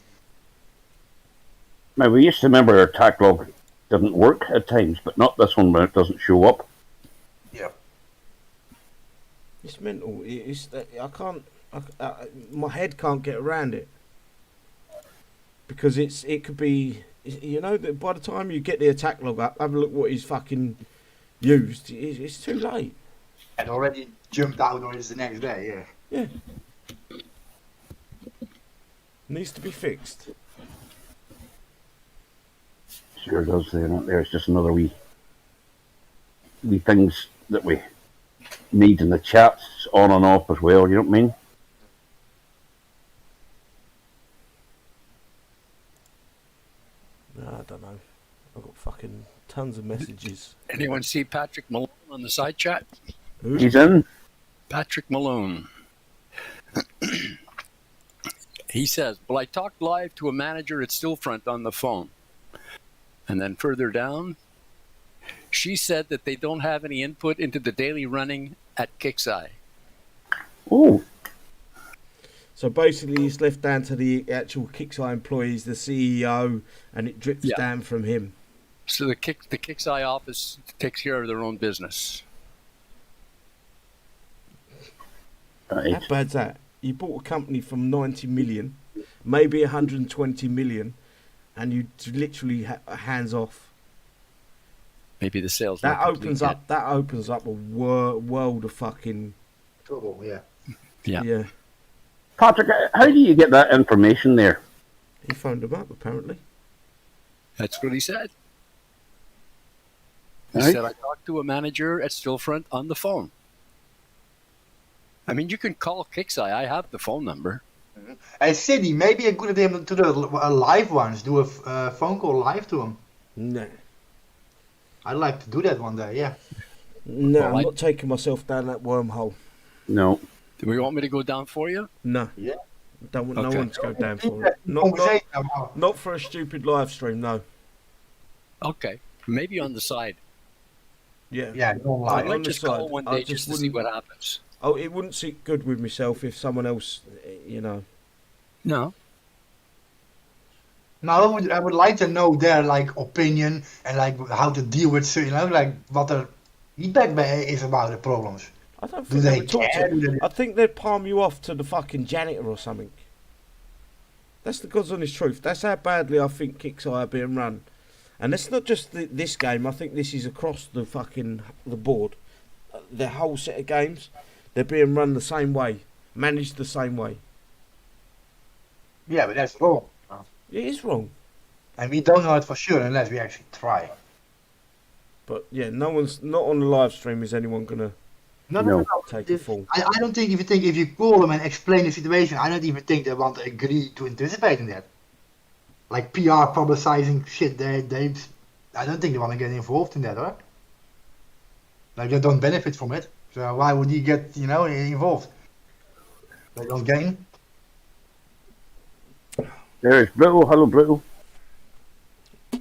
Now, we used to remember our attack log didn't work at times, but not this one when it doesn't show up. Yeah. It's mental. I can't. My head can't get around it because it could be. You know that by the time you get the attack log up, have a look what he's fucking used. It's too late. And already jumped out, or it's the next day. Yeah. Yeah. Needs to be fixed. Sure does. There's just another wee things that we need in the chats on and off as well. You know what I mean? No, I don't know. I've got fucking tons of messages. Anyone see Patrick Malone on the side chat? Who? He's in. Patrick Malone. He says, well, I talked live to a manager at Stillfront on the phone. And then further down, she said that they don't have any input into the daily running at Kixeye. Oh. So basically, it's left down to the actual Kixeye employees, the CEO, and it drips down from him. So the Kixeye office takes care of their own business. Right. How bad's that? You bought a company from 90 million, maybe 120 million, and you literally hands off. Maybe the sales. That opens up a world of fucking Trouble, yeah. Yeah. Patrick, how do you get that information there? He phoned them up apparently. That's what he said. He Right. said, I talked to a manager at Stillfront on the phone. I mean, you can call Kixeye. I have the phone number. Hey, Sidney, maybe a good idea to the live ones. Do a phone call live to them. No. I'd like to do that one day, yeah. No, Well, I'm not taking myself down that wormhole. No. Do you want me to go down for you? No. Yeah. Don't want no Okay. one to go down for it. Conversation about. Not for a stupid live stream, no. Okay. Maybe on the side. Yeah. Yeah, don't I lie. on might the just call side. one I day just just to see wouldn't- what happens. Oh, it wouldn't sit good with myself if someone else, you know. No. Now I would like to know their like opinion and like how to deal with certain, you know, like what their feedback is about the problems. I don't Do think they they would talk care? to Do they- I think they'd palm you off to the fucking janitor or something. That's the God's honest truth. That's how badly I think Kixeye are being run. And it's not just this game. I think this is across the board. The whole set of games, they're being run the same way, managed the same way. Yeah, but that's wrong. It is wrong. And we don't know it for sure unless we actually try. But yeah, no one's not on the live stream. Is anyone gonna No. take the fall? I don't think if you call them and explain the situation, I don't even think they want to agree to anticipate in that. Like PR publicizing shit, I don't think they want to get involved in that, right? Like they don't benefit from it, so why would you get involved? They don't gain. There's Brutal. Hello, Brutal.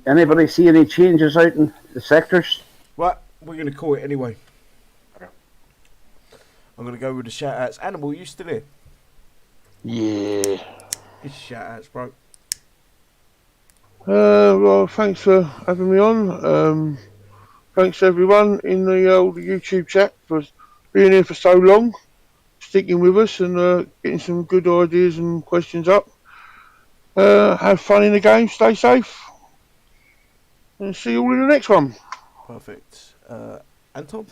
Anybody see any changes out in the sectors? Right, we're gonna call it anyway. Okay. I'm gonna go with the shout outs. Animal, you still here? Yeah. It's shout outs, bro. Well, thanks for having me on. Thanks everyone in the old YouTube chat for being here for so long, sticking with us and getting some good ideas and questions up. Have fun in the game, stay safe, and see you all in the next one. Perfect. Anton?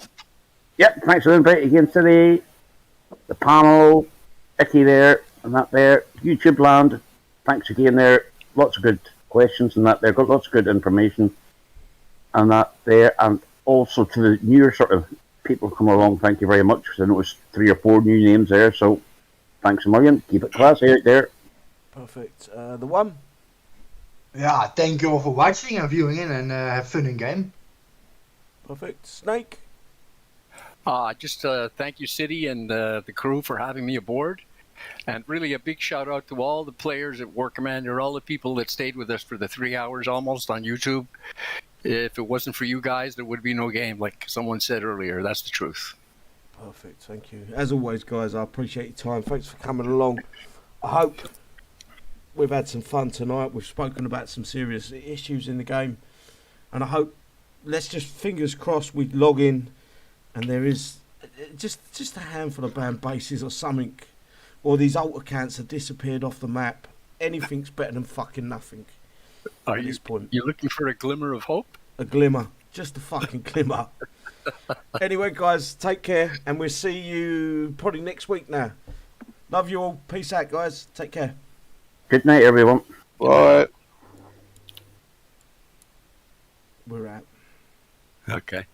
Yep, thanks for the invite again to the panel, Icky there, and that there, YouTube land. Thanks again there. Lots of good questions and that there. Got lots of good information and that there. And also to the newer sort of people come along, thank you very much. I noticed 3 or 4 new names there, so thanks a million. Keep it classy out there. Perfect. The one? Yeah, thank you all for watching and viewing in and have fun in game. Perfect. Snake? Just thank you, City, and the crew for having me aboard. And really a big shout out to all the players at War Commander, all the people that stayed with us for the 3 hours almost on YouTube. If it wasn't for you guys, there would be no game, like someone said earlier. That's the truth. Perfect. Thank you. As always, guys, I appreciate your time. Thanks for coming along. I hope we've had some fun tonight. We've spoken about some serious issues in the game. And I hope, let's just fingers crossed, we log in and there is just a handful of banned bases or something. Or these alt accounts have disappeared off the map. Anything's better than fucking nothing Are at you this point. you looking for a glimmer of hope? A glimmer. Just a fucking glimmer. Anyway, guys, take care. And we'll see you probably next week now. Love you all. Peace out, guys. Take care. Good night, everyone. Bye. We're out. Okay.